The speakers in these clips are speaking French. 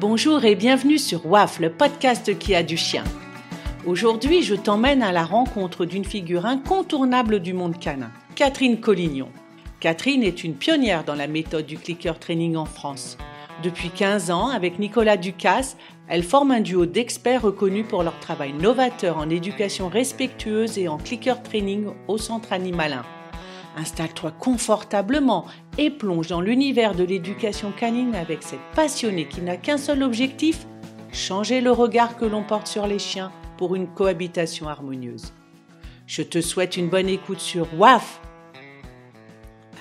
Bonjour et bienvenue sur WAF, le podcast qui a du chien. Aujourd'hui, je t'emmène à la rencontre d'une figure incontournable du monde canin, Catherine Collignon. Catherine est une pionnière dans la méthode du clicker training en France. Depuis 15 ans, avec Nicolas Ducasse, elle forme un duo d'experts reconnus pour leur travail novateur en éducation respectueuse et en clicker training au Centre Animalin. Installe-toi confortablement et plonge dans l'univers de l'éducation canine avec cette passionnée qui n'a qu'un seul objectif, changer le regard que l'on porte sur les chiens pour une cohabitation harmonieuse. Je te souhaite une bonne écoute sur WAF.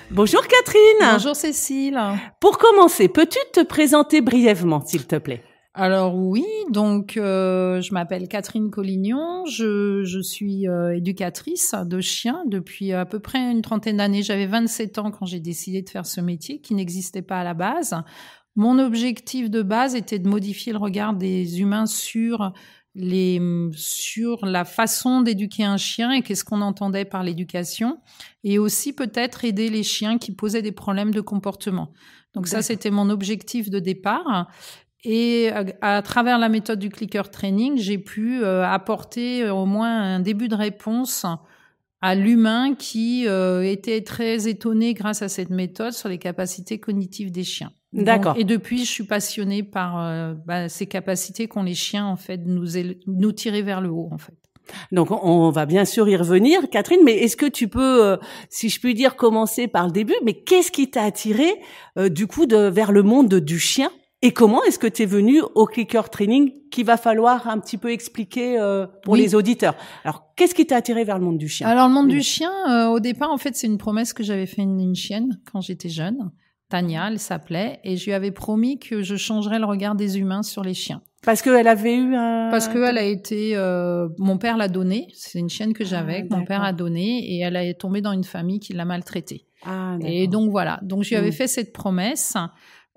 Bonjour Catherine. Bonjour Cécile. Pour commencer, peux-tu te présenter brièvement, s'il te plaît ? Alors oui, donc je m'appelle Catherine Collignon, je suis éducatrice de chiens depuis à peu près une trentaine d'années. J'avais 27 ans quand j'ai décidé de faire ce métier qui n'existait pas à la base. Mon objectif de base était de modifier le regard des humains sur la façon d'éduquer un chien et qu'est-ce qu'on entendait par l'éducation, et aussi peut-être aider les chiens qui posaient des problèmes de comportement. Donc ça, c'était mon objectif de départ. Et à travers la méthode du clicker training, j'ai pu apporter au moins un début de réponse à l'humain qui était très étonné grâce à cette méthode sur les capacités cognitives des chiens. D'accord. Donc, et depuis, je suis passionnée par ces capacités qu'ont les chiens, en fait, nous tirer vers le haut, en fait. Donc, on va bien sûr y revenir, Catherine, mais est-ce que tu peux, si je puis dire, commencer par le début, mais qu'est-ce qui t'a attiré, du coup, vers le monde du chien ? Et comment est-ce que tu es venue au clicker training qu'il va falloir un petit peu expliquer pour les auditeurs. Alors, qu'est-ce qui t'a attiré vers le monde du chien ? Alors, le monde du chien, au départ, en fait, c'est une promesse que j'avais fait à une chienne quand j'étais jeune. Tania, elle s'appelait, et je lui avais promis que je changerais le regard des humains sur les chiens. Parce qu'elle avait eu un... Parce qu'elle a été... mon père l'a donnée, c'est une chienne que j'avais, que mon père a donnée, et elle est tombée dans une famille qui l'a maltraitée. Ah, d'accord. Et donc, voilà. Donc, je lui avais fait cette promesse...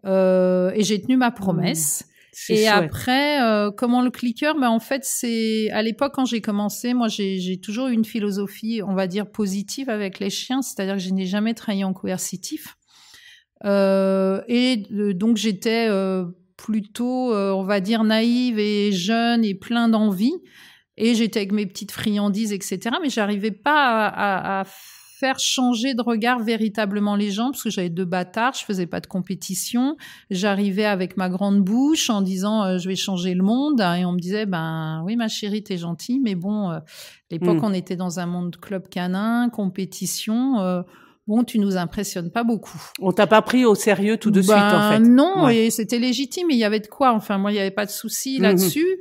et j'ai tenu ma promesse. Et chouette. après, comment le clicker, en fait, c'est à l'époque quand j'ai commencé, moi j'ai toujours eu une philosophie, on va dire positive avec les chiens, c'est-à-dire que je n'ai jamais travaillé en coercitif. Donc j'étais plutôt, on va dire, naïve et jeune et plein d'envie. Et j'étais avec mes petites friandises, etc. Mais j'arrivais pas à faire changer de regard véritablement les gens, parce que j'avais 2 bâtards, je faisais pas de compétition, j'arrivais avec ma grande bouche en disant je vais changer le monde, et on me disait oui ma chérie t'es gentille, mais bon à l'époque on était dans un monde club canin, compétition, tu nous impressionnes pas beaucoup. On t'a pas pris au sérieux tout de suite en fait. Non, et c'était légitime, et il y avait de quoi, enfin moi il y avait pas de souci là-dessus.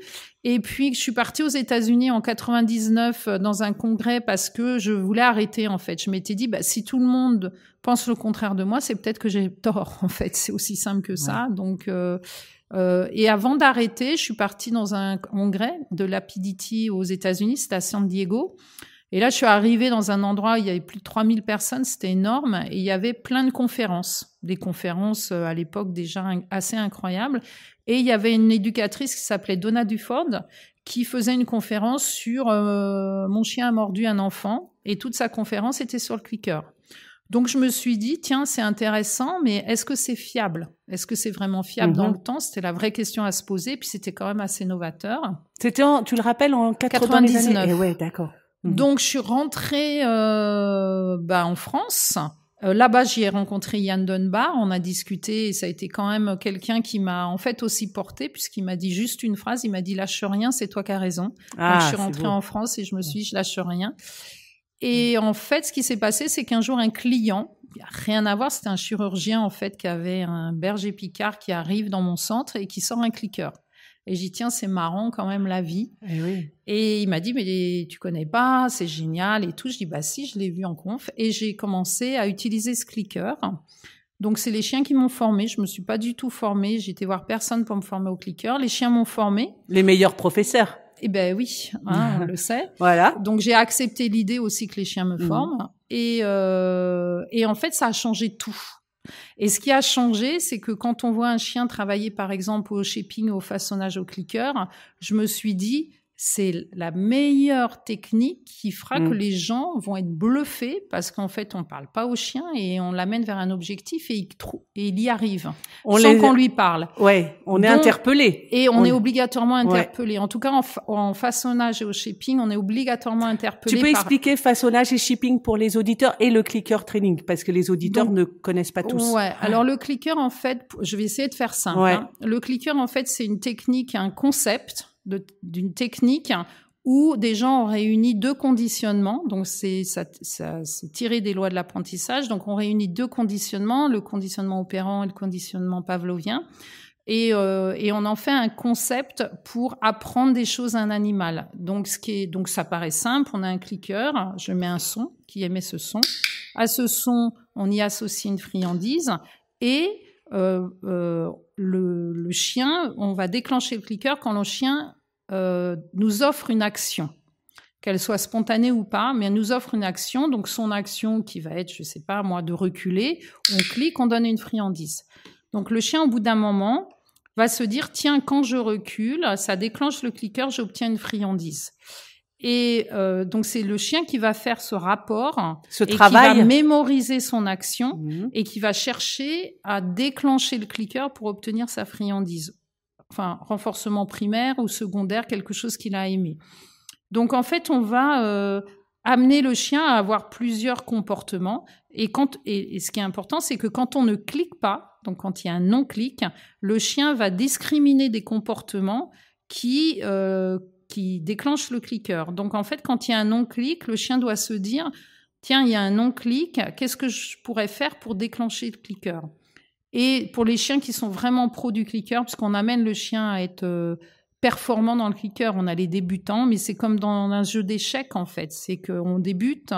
Et puis, je suis partie aux États-Unis en 99 dans un congrès parce que je voulais arrêter, en fait. Je m'étais dit, si tout le monde pense le contraire de moi, c'est peut-être que j'ai tort, en fait. C'est aussi simple que ça. Donc, et avant d'arrêter, je suis partie dans un congrès de Lapidity aux États-Unis. C'était à San Diego. Et là, je suis arrivée dans un endroit où il y avait plus de 3000 personnes. C'était énorme. Et il y avait plein de conférences. Des conférences, à l'époque, déjà assez incroyables. Et il y avait une éducatrice qui s'appelait Donna Duford qui faisait une conférence sur mon chien a mordu un enfant, et toute sa conférence était sur le clicker. Donc je me suis dit tiens, c'est intéressant, mais est-ce que c'est fiable ? Est-ce que c'est vraiment fiable dans le temps ? C'était la vraie question à se poser, puis c'était quand même assez novateur. C'était tu le rappelles en 99. Ouais, d'accord. Donc je suis rentrée en France. Là-bas, j'y ai rencontré Yann Dunbar, on a discuté, et ça a été quand même quelqu'un qui m'a en fait aussi portée, puisqu'il m'a dit juste une phrase, il m'a dit « lâche rien, c'est toi qui as raison ». Donc je suis rentrée en France et je me suis dit « je lâche rien ». Et en fait, ce qui s'est passé, c'est qu'un jour, un client, rien à voir, c'était un chirurgien en fait qui avait un berger picard qui arrive dans mon centre et qui sort un clicker. Et j'ai dit, tiens, c'est marrant quand même la vie. Et il m'a dit, mais tu connais pas, c'est génial et tout. Je dis, si, je l'ai vu en conf. Et j'ai commencé à utiliser ce clicker. Donc, c'est les chiens qui m'ont formée. Je me suis pas du tout formée. J'ai été voir personne pour me former au clicker. Les chiens m'ont formée. Les meilleurs professeurs. Eh ben oui, on le sait. Voilà. Donc, j'ai accepté l'idée aussi que les chiens me forment. Et en fait, ça a changé tout. Et ce qui a changé, c'est que quand on voit un chien travailler, par exemple, au shaping, au façonnage au clicker, je me suis dit, c'est la meilleure technique qui fera que les gens vont être bluffés parce qu'en fait, on ne parle pas au chien et on l'amène vers un objectif et il y arrive sans qu'on lui parle. Ouais, on est interpellé. Et on est obligatoirement interpellé. Ouais. En tout cas, en façonnage et au shipping, on est obligatoirement interpellé. Tu peux expliquer façonnage et shipping pour les auditeurs et le clicker training parce que les auditeurs ne connaissent pas tous. Ouais. Alors, le clicker, en fait, je vais essayer de faire simple. Ouais. Hein. Le clicker, en fait, c'est une technique, un concept d'une technique où des gens ont réuni 2 conditionnements. Donc, c'est tiré des lois de l'apprentissage. Donc, on réunit 2 conditionnements, le conditionnement opérant et le conditionnement pavlovien. Et on en fait un concept pour apprendre des choses à un animal. Donc, ça paraît simple. On a un clicker. Je mets un son qui émet ce son. À ce son, on y associe une friandise et le chien, on va déclencher le clicker quand le chien nous offre une action, qu'elle soit spontanée ou pas, mais elle nous offre une action. Donc son action qui va être, je sais pas moi, de reculer, on clique, on donne une friandise. Donc le chien, au bout d'un moment, va se dire tiens, quand je recule, ça déclenche le clicker, j'obtiens une friandise. Et donc c'est le chien qui va faire ce rapport, qui va mémoriser son action et qui va chercher à déclencher le clicker pour obtenir sa friandise. Enfin, renforcement primaire ou secondaire, quelque chose qu'il a aimé. Donc en fait, on va amener le chien à avoir plusieurs comportements. Et ce qui est important, c'est que quand on ne clique pas, donc quand il y a un non-clic, le chien va discriminer des comportements qui déclenche le clicker. Donc, en fait, quand il y a un non-clic, le chien doit se dire « Tiens, il y a un non-clic, qu'est-ce que je pourrais faire pour déclencher le clicker ?» Et pour les chiens qui sont vraiment pros du clicker, puisqu'on amène le chien à être performant dans le clicker, on a les débutants, mais c'est comme dans un jeu d'échecs, en fait. C'est qu'on débute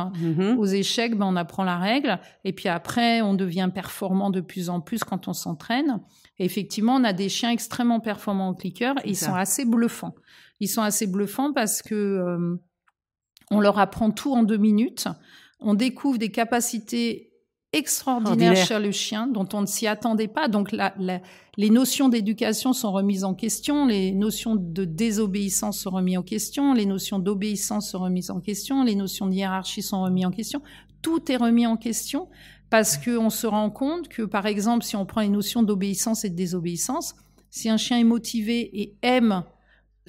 aux échecs, on apprend la règle, et puis après, on devient performant de plus en plus quand on s'entraîne. Et effectivement, on a des chiens extrêmement performants au clicker, et ils sont assez bluffants. Ils sont assez bluffants parce que on leur apprend tout en 2 minutes. On découvre des capacités extraordinaires chez le chien dont on ne s'y attendait pas. Donc, les notions d'éducation sont remises en question, les notions de désobéissance sont remises en question, les notions d'obéissance sont remises en question, les notions de hiérarchie sont remises en question. Tout est remis en question parce qu'on se rend compte que, par exemple, si on prend les notions d'obéissance et de désobéissance, si un chien est motivé et aime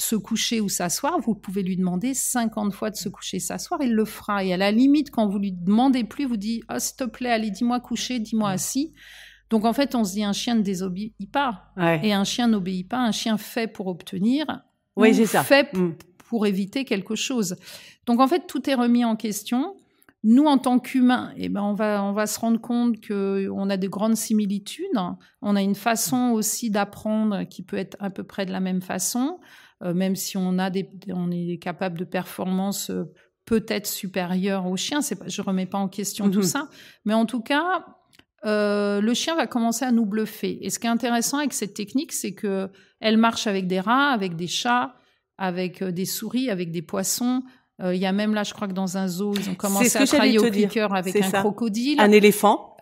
se coucher ou s'asseoir, vous pouvez lui demander 50 fois de se coucher et s'asseoir, il le fera. Et à la limite, quand vous lui demandez plus, vous dites « Oh, s'il te plaît, allez, dis-moi coucher, dis-moi assis ». Donc, en fait, on se dit un chien ne désobéit pas. Ouais. Et un chien n'obéit pas. Un chien fait pour obtenir ou fait pour éviter quelque chose. Donc, en fait, tout est remis en question. Nous, en tant qu'humains, on va se rendre compte qu'on a de grandes similitudes. On a une façon aussi d'apprendre qui peut être à peu près de la même façon. Même si on est capable de performance peut-être supérieure au chien, je remets pas en question tout ça, mais en tout cas, le chien va commencer à nous bluffer. Et ce qui est intéressant avec cette technique, c'est que elle marche avec des rats, avec des chats, avec des souris, avec des poissons. Il y a même là, je crois que dans un zoo, ils ont commencé à travailler au clicker avec un crocodile, un éléphant,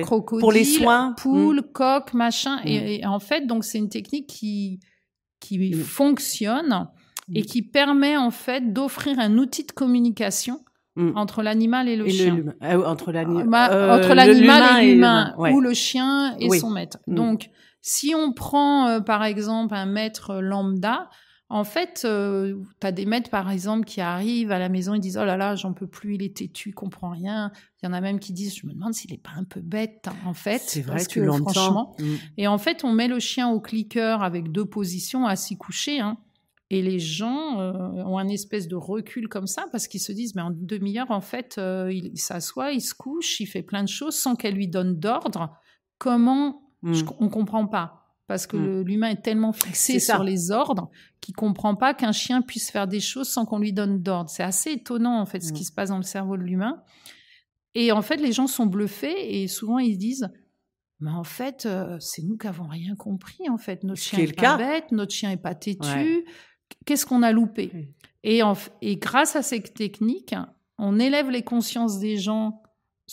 crocodile, pour les soins, poule, coq, machin. Et en fait, donc c'est une technique qui fonctionne et qui permet en fait d'offrir un outil de communication entre l'animal et le chien. Entre l'animal et l'humain, ou le chien et son maître. Donc, si on prend par exemple un maître lambda, en fait, t'as des maîtres par exemple qui arrivent à la maison et disent « Oh là là, j'en peux plus, il est têtu, il comprend rien ». Il y en a même qui disent « Je me demande s'il est pas un peu bête en fait ». C'est vrai, parce que franchement. Et en fait, on met le chien au clicker avec 2 positions assis couché, et les gens ont un espèce de recul comme ça parce qu'ils se disent « Mais en demi-heure, en fait, il s'assoit, il se couche, il fait plein de choses sans qu'elle lui donne d'ordre. Comment on comprend pas ». Parce que l'humain est tellement fixé sur les ordres qu'il comprend pas qu'un chien puisse faire des choses sans qu'on lui donne d'ordre. C'est assez étonnant, en fait, ce qui se passe dans le cerveau de l'humain. Et en fait, les gens sont bluffés et souvent, ils disent « Mais en fait, c'est nous qui n'avons rien compris, en fait. Notre chien n'est pas bête, notre chien n'est pas têtu. Ouais. Qu'est-ce qu'on a loupé ?» Et grâce à cette technique, on élève les consciences des gens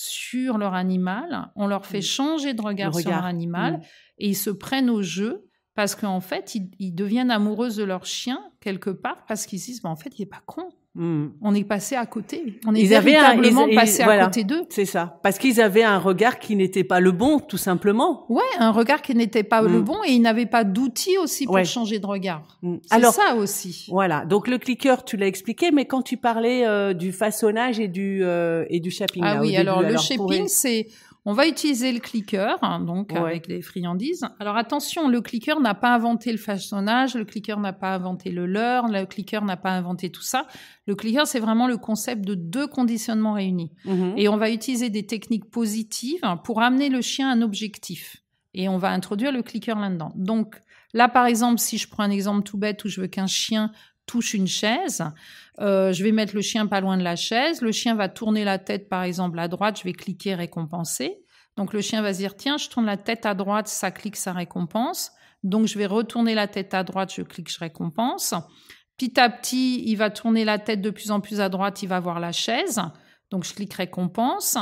sur leur animal, on leur fait changer de regard sur leur animal et ils se prennent au jeu parce qu'en fait, ils deviennent amoureux de leur chien quelque part parce qu'ils se disent, en fait, il est pas con. On est passé à côté. On est véritablement passé à côté d'eux. C'est ça. Parce qu'ils avaient un regard qui n'était pas le bon, tout simplement. Ouais, un regard qui n'était pas le bon et ils n'avaient pas d'outils aussi pour changer de regard. C'est ça aussi. Voilà. Donc le clicker, tu l'as expliqué, mais quand tu parlais du façonnage et du shaping. Ah oui, alors le shaping, c'est... On va utiliser le clicker, donc avec les friandises. Alors attention, le clicker n'a pas inventé le façonnage, le clicker n'a pas inventé le leurre, le clicker n'a pas inventé tout ça. Le clicker, c'est vraiment le concept de 2 conditionnements réunis. Et on va utiliser des techniques positives pour amener le chien à un objectif. Et on va introduire le clicker là-dedans. Donc là, par exemple, si je prends un exemple tout bête où je veux qu'un chien touche une chaise, je vais mettre le chien pas loin de la chaise, le chien va tourner la tête par exemple à droite, je vais cliquer récompenser, donc le chien va se dire tiens, je tourne la tête à droite, ça clique, ça récompense, donc je vais retourner la tête à droite, je clique, je récompense, petit à petit il va tourner la tête de plus en plus à droite, il va voir la chaise, donc je clique récompense,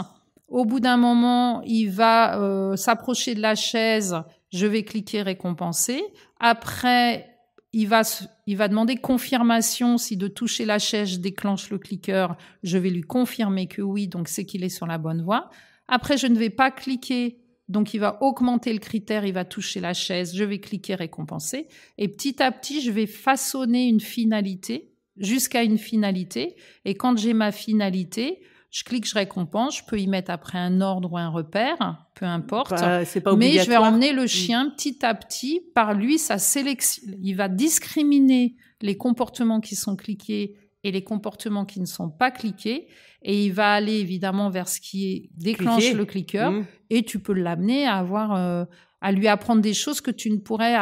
au bout d'un moment il va s'approcher de la chaise, je vais cliquer récompenser, après il va demander confirmation si de toucher la chaise, je déclenche le clicker. Je vais lui confirmer que oui, donc c'est qu'il est sur la bonne voie. Après, je ne vais pas cliquer, donc il va augmenter le critère, il va toucher la chaise, je vais cliquer récompenser. Et petit à petit, je vais façonner une finalité jusqu'à une finalité. Et quand j'ai ma finalité, je clique, je récompense, je peux y mettre après un ordre ou un repère, peu importe. C'est pas mais je vais emmener le chien petit à petit par lui, sa sélection. Il va discriminer les comportements qui sont cliqués et les comportements qui ne sont pas cliqués. Et il va aller évidemment vers ce qui déclenche le clicker. Et tu peux l'amener à à lui apprendre des choses que tu ne pourrais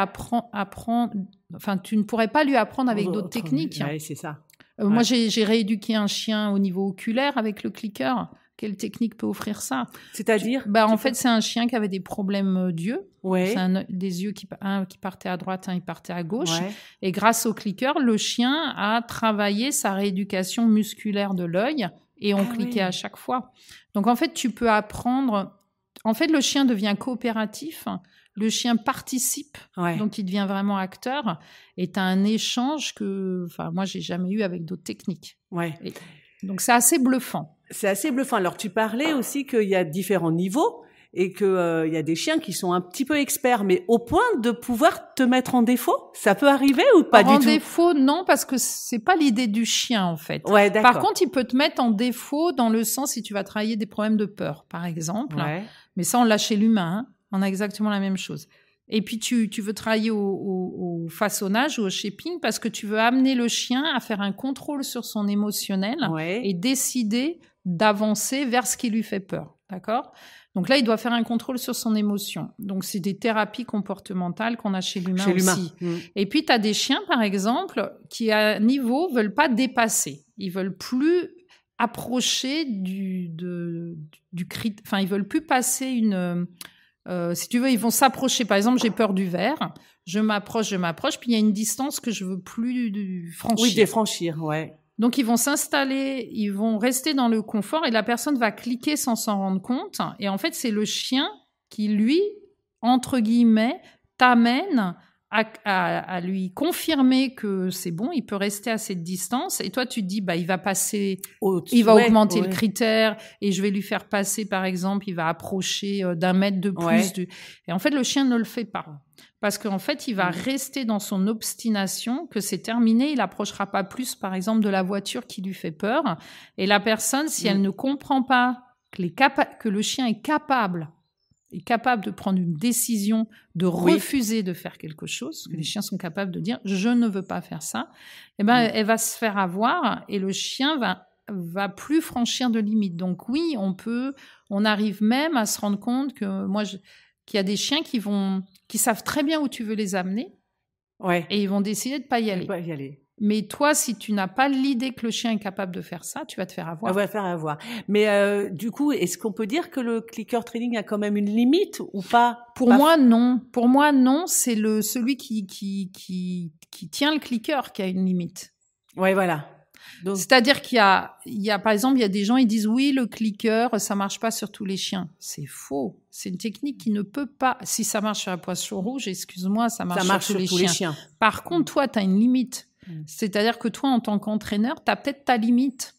tu ne pourrais pas lui apprendre avec d'autres techniques. Ouais, c'est ça. Moi, j'ai rééduqué un chien au niveau oculaire avec le clicker. Quelle technique peut offrir ça? C'est-à-dire En fait, c'est un chien qui avait des problèmes d'yeux. C'est des yeux qui partaient à droite, un qui partait à gauche. Et grâce au clicker, le chien a travaillé sa rééducation musculaire de l'œil et on cliquait à chaque fois. Donc, en fait, tu peux apprendre... En fait, le chien devient coopératif. Le chien participe, donc il devient vraiment acteur. Et tu as un échange que, moi, j'ai jamais eu avec d'autres techniques. Et donc, c'est assez bluffant. C'est assez bluffant. Alors, tu parlais aussi qu'il y a différents niveaux et qu'il y a des chiens qui sont un petit peu experts, mais au point de pouvoir te mettre en défaut. Ça peut arriver ou pas du tout? En défaut, non, parce que c'est pas l'idée du chien, en fait. Par contre, il peut te mettre en défaut dans le sens si tu vas travailler des problèmes de peur, par exemple. Mais ça, on l'a chez l'humain, On a exactement la même chose. Et puis, tu veux travailler au façonnage ou au shaping parce que tu veux amener le chien à faire un contrôle sur son émotionnel et décider d'avancer vers ce qui lui fait peur. D'accord ? Donc là, il doit faire un contrôle sur son émotion. Donc, c'est des thérapies comportementales qu'on a chez l'humain aussi. Et puis, tu as des chiens, par exemple, qui, à niveau, veulent pas dépasser. Ils veulent plus approcher du crit. Enfin, ils veulent plus passer une... si tu veux, ils vont s'approcher. Par exemple, j'ai peur du verre. Je m'approche. Puis il y a une distance que je veux plus franchir. Oui, défranchir, Donc, ils vont s'installer, ils vont rester dans le confort et la personne va cliquer sans s'en rendre compte. Et en fait, c'est le chien qui, lui, entre guillemets, t'amène à lui confirmer que c'est bon, il peut rester à cette distance. Et toi, tu te dis, il va passer, il va augmenter le critère et je vais lui faire passer, par exemple, il va approcher d'1 mètre de plus. Et en fait, le chien ne le fait pas. Parce qu'en fait, il va rester dans son obstination, que c'est terminé, il n'approchera pas plus, par exemple, de la voiture qui lui fait peur. Et la personne, si elle ne comprend pas que le chien est capable de prendre une décision, de refuser de faire quelque chose, que les chiens sont capables de dire « je ne veux pas faire ça », elle va se faire avoir et le chien va plus franchir de limites. Donc oui, on arrive même à se rendre compte qu'il y a des chiens qui savent très bien où tu veux les amener et ils vont décider de pas y aller. Mais toi, si tu n'as pas l'idée que le chien est capable de faire ça, tu vas te faire avoir. On va te faire avoir. Mais du coup, est-ce qu'on peut dire que le clicker training a quand même une limite ou pas? Pour moi, non. Pour moi, non. C'est celui qui tient le clicker qui a une limite. Ouais, voilà. Donc, c'est-à-dire qu'il y a, par exemple, il y a des gens, ils disent oui, le clicker, ça marche pas sur tous les chiens. C'est faux. C'est une technique qui ne peut pas. Si ça marche sur un poisson rouge, excuse-moi, ça marche sur tous les chiens. Par contre, toi, tu as une limite. C'est-à-dire que toi, en tant qu'entraîneur, tu as peut-être ta limite.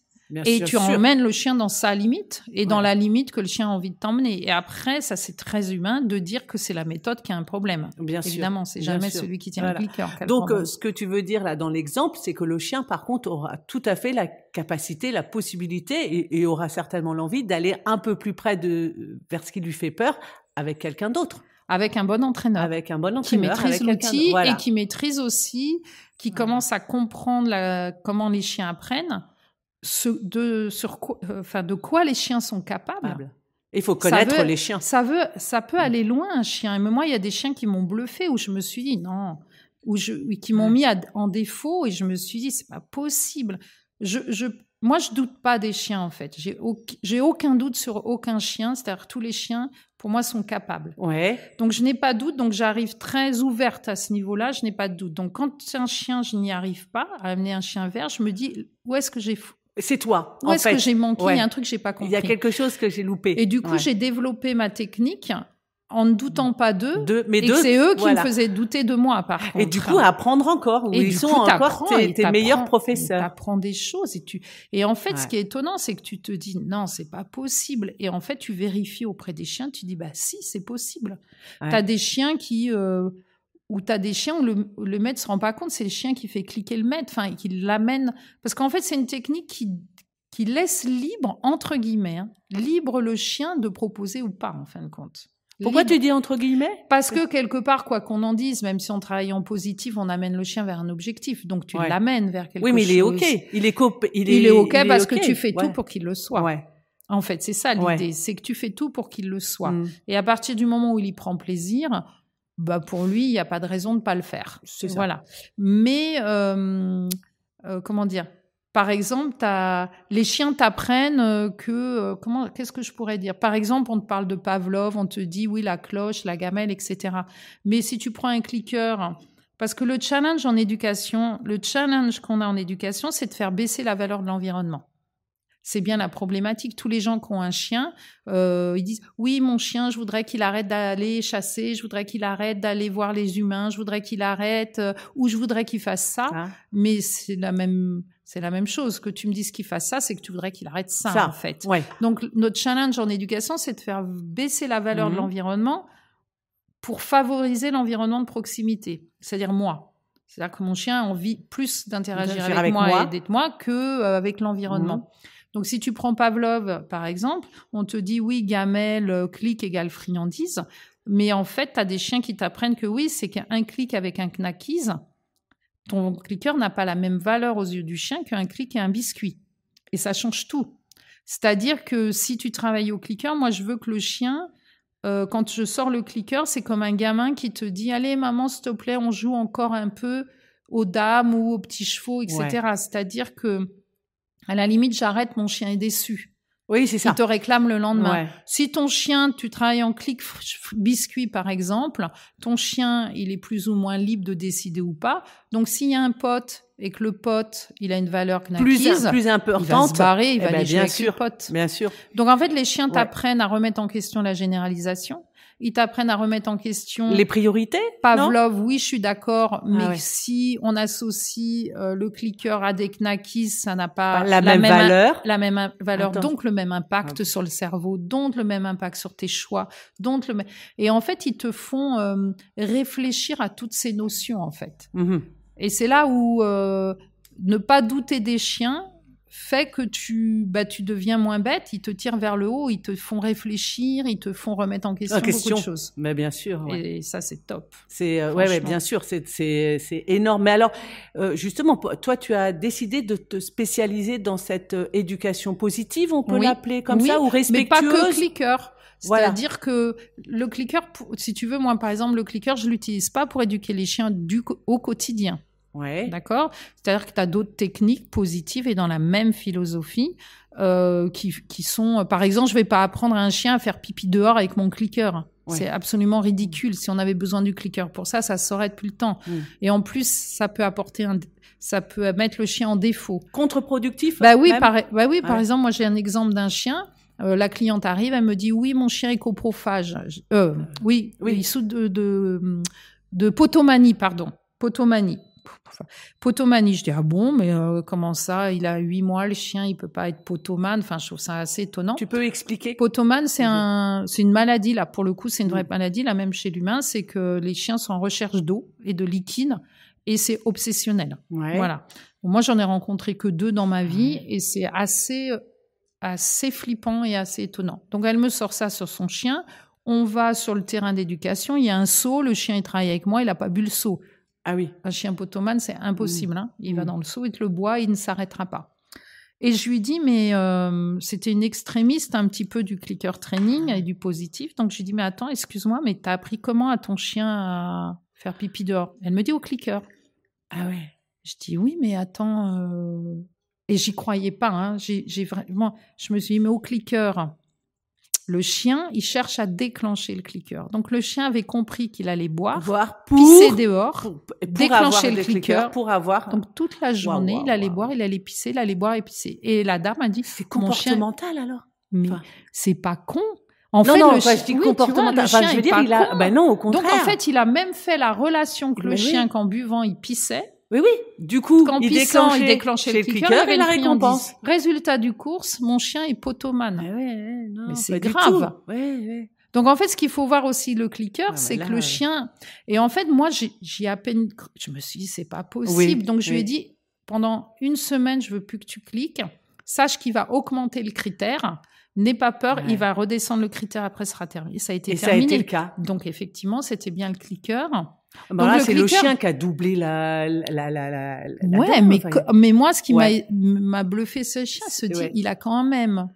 Et tu emmènes le chien dans sa limite et dans la limite que le chien a envie de t'emmener. Et après, ça, c'est très humain de dire que c'est la méthode qui a un problème. Évidemment, c'est jamais celui qui tient le clicker. Donc, ce que tu veux dire là dans l'exemple, c'est que le chien, par contre, aura tout à fait la capacité, la possibilité et aura certainement l'envie d'aller un peu plus près vers ce qui lui fait peur avec quelqu'un d'autre. Avec un bon entraîneur. Avec un bon entraîneur. Qui maîtrise l'outil et qui maîtrise aussi, qui commence à comprendre comment les chiens apprennent. De quoi les chiens sont capables. Il faut connaître les chiens. Ça peut aller loin, un chien. Et moi, il y a des chiens qui m'ont bluffé, où je me suis dit non, qui m'ont mis en défaut, et je me suis dit c'est pas possible. Moi, je doute pas des chiens, en fait. J'ai aucun doute sur aucun chien. C'est-à-dire tous les chiens, pour moi, sont capables. Ouais. Donc, je n'ai pas de doute. Donc, j'arrive très ouverte à ce niveau-là. Je n'ai pas de doute. Donc, quand c'est un chien, je n'y arrive pas à amener un chien vert. Je me dis où est-ce que j'ai C'est toi, Où est-ce que j'ai manqué? Il y a un truc que j'ai pas compris. Il y a quelque chose que j'ai loupé. Et du coup, j'ai développé ma technique en ne doutant pas d'eux. Mais et c'est eux qui me faisaient douter de moi, par contre. Et du coup, apprendre encore. Ils sont encore tes meilleurs professeurs. Tu apprends des choses. Et en fait, ce qui est étonnant, c'est que tu te dis, non, c'est pas possible. Et en fait, tu vérifies auprès des chiens, tu dis, bah si, c'est possible. Tu as des chiens où tu as des chiens où le maître se rend pas compte, c'est le chien qui fait cliquer le maître, qui l'amène. Parce qu'en fait, c'est une technique qui laisse libre, entre guillemets, libre le chien de proposer ou pas, en fin de compte. Pourquoi tu dis entre guillemets? Parce que quelque part, quoi qu'on en dise, même si on travaille en positif, on amène le chien vers un objectif. Donc tu l'amènes vers quelque chose. Oui, mais il est OK. Il est OK parce que tu fais tout pour qu'il le soit. Ouais. En fait, c'est ça l'idée, c'est que tu fais tout pour qu'il le soit. Et à partir du moment où il y prend plaisir, bah pour lui, il n'y a pas de raison de pas le faire. C'est ça. Voilà. Mais comment dire? Par exemple, les chiens t'apprennent qu'est-ce que je pourrais dire? Par exemple, on te parle de Pavlov, on te dit oui, la cloche, la gamelle, etc. Mais si tu prends un clicker, parce que le challenge qu'on a en éducation, c'est de faire baisser la valeur de l'environnement. C'est bien la problématique. Tous les gens qui ont un chien, ils disent « Oui, mon chien, je voudrais qu'il arrête d'aller chasser, je voudrais qu'il arrête d'aller voir les humains, je voudrais qu'il arrête, ou je voudrais qu'il fasse ça. Ah. » Mais c'est la même chose. Que tu me dises qu'il fasse ça, c'est que tu voudrais qu'il arrête ça, en fait. Ouais. Donc, notre challenge en éducation, c'est de faire baisser la valeur de l'environnement pour favoriser l'environnement de proximité. C'est-à-dire moi. C'est-à-dire que mon chien a envie plus d'interagir avec moi et d'être moi qu'avec l'environnement. Donc, si tu prends Pavlov, par exemple, on te dit, oui, gamelle, clic égale friandise. Mais en fait, tu as des chiens qui t'apprennent que oui, c'est qu'un clic avec un knackise, ton clicker n'a pas la même valeur aux yeux du chien qu'un clic et un biscuit. Et ça change tout. C'est-à-dire que si tu travailles au clicker, moi, je veux que le chien, quand je sors le clicker, c'est comme un gamin qui te dit, allez, maman, s'il te plaît, on joue encore un peu aux dames ou aux petits chevaux, etc. Ouais. C'est-à-dire que à la limite, j'arrête, mon chien est déçu. Oui, c'est ça. Il te réclame le lendemain. Ouais. Si ton chien, tu travailles en clic biscuit, par exemple, ton chien, il est plus ou moins libre de décider ou pas. Donc, s'il y a un pote et que le pote, il a une valeur knackise, plus importante, il va se barrer, il va aller jouer avec le pote. Bien sûr. Donc, en fait, les chiens t'apprennent à remettre en question la généralisation. Ils t'apprennent à remettre en question les priorités. Pavlov, oui, je suis d'accord, mais si on associe le clicker à des knackis, ça n'a pas la même valeur. La même valeur, donc le même impact sur le cerveau, donc le même impact sur tes choix, donc et en fait, ils te font réfléchir à toutes ces notions, en fait. Et c'est là où ne pas douter des chiens fait que tu deviens moins bête, ils te tirent vers le haut, ils te font réfléchir, ils te font remettre en question beaucoup de choses. Mais bien sûr. Ouais. Et ça, c'est top. C'est bien sûr, c'est énorme. Mais alors, justement, toi, tu as décidé de te spécialiser dans cette éducation positive, on peut l'appeler comme ça, ou respectueuse. Mais pas que clicker. C'est-à-dire que le clicker, si tu veux, moi, par exemple, le clicker, je l'utilise pas pour éduquer les chiens au quotidien. Ouais. D'accord? C'est-à-dire que tu as d'autres techniques positives et dans la même philosophie qui sont... Par exemple, je vais pas apprendre à un chien à faire pipi dehors avec mon clicker. Ouais. C'est absolument ridicule. Si on avait besoin du clicker pour ça, ça saurait depuis le temps. Et en plus, ça peut ça peut mettre le chien en défaut. Contre-productif. Bah oui, même par exemple, moi j'ai un exemple d'un chien. La cliente arrive, elle me dit oui, mon chien est coprophage. Oui, il souffre de potomanie, pardon. Potomanie. Je dis, ah bon, mais comment ça? Il a 8 mois, le chien, il peut pas être potomane. Enfin, je trouve ça assez étonnant. Tu peux expliquer? Potomane, c'est une maladie, là. Pour le coup, c'est une vraie maladie, là, même chez l'humain. C'est que les chiens sont en recherche d'eau et de liquide et c'est obsessionnel. Ouais. Voilà. Bon, moi, j'en ai rencontré que 2 dans ma vie et c'est assez flippant et assez étonnant. Donc, elle me sort ça sur son chien. On va sur le terrain d'éducation. Il y a un seau. Le chien, il travaille avec moi. Il n'a pas bu le seau. Ah oui. Un chien potomane, c'est impossible. Hein. Il va dans le seau, il te le boit, il ne s'arrêtera pas. Et je lui dis, mais c'était une extrémiste un petit peu du clicker training et du positif. Donc, je lui dis, mais attends, excuse-moi, mais t'as appris comment à ton chien à faire pipi dehors? Elle me dit au clicker. Ah ouais. Je dis, oui, mais attends... Et j'y croyais pas. Hein. J'ai vraiment... Je me suis dit, mais au clicker... Le chien, il cherche à déclencher le clicker. Donc, le chien avait compris qu'il allait boire pisser dehors, déclencher le clicker. Pour avoir... Donc, toute la journée, il allait boire, il allait pisser, il allait boire et pisser. Et la dame a dit... C'est comportemental, alors? Mais c'est pas con. Je dis comportemental. Le chien, je veux dire, il a... Ben non, au contraire. Donc, en fait, il a même fait la relation que le chien, qu'en buvant, il pissait. Oui. Du coup, il déclenchait le clicker et la récompense. Résultat du course, mon chien est potomane. Mais c'est grave. Ouais. Donc, en fait, ce qu'il faut voir aussi, le clicker, c'est que le chien... Et en fait, moi, j'ai à peine... Je me suis dit, c'est pas possible. Donc, je lui ai dit, pendant 1 semaine, je veux plus que tu cliques. Sache qu'il va augmenter le critère. N'aie pas peur, il va redescendre le critère, après, ce sera terminé. Ça a été terminé. Ça a été le cas. Donc, effectivement, c'était bien le clicker. Donc là, c'est le chien qui a doublé la ouais, mais moi, ce qui m'a bluffé, ce chien, se dit, il a quand même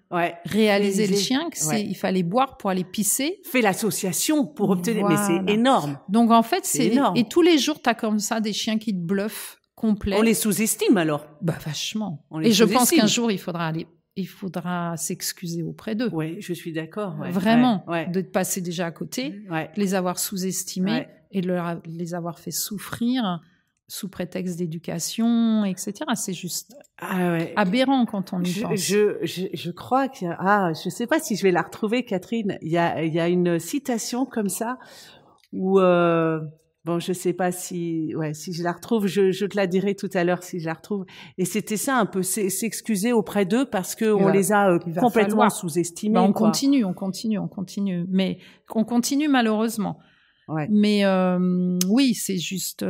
réalisé le chien, il fallait boire pour aller pisser. Fait l'association pour obtenir, mais c'est énorme. Donc, en fait, c'est énorme. Et tous les jours, t'as comme ça des chiens qui te bluffent complet. On les sous-estime, alors? Bah, vachement. Et je pense qu'un jour, il faudra s'excuser auprès d'eux. Oui, je suis d'accord. Vraiment, de passer déjà à côté, les avoir sous-estimés et de les avoir fait souffrir sous prétexte d'éducation, etc. C'est juste aberrant quand on y pense. Je crois qu'il y a... je sais pas si je vais la retrouver, Catherine. Il y a une citation comme ça où... Bon, je sais pas si je la retrouve, je te la dirai tout à l'heure si je la retrouve. Et c'était ça un peu, s'excuser auprès d'eux parce que on les a complètement sous-estimés. On continue. Mais on continue malheureusement. Ouais. Mais oui, c'est juste.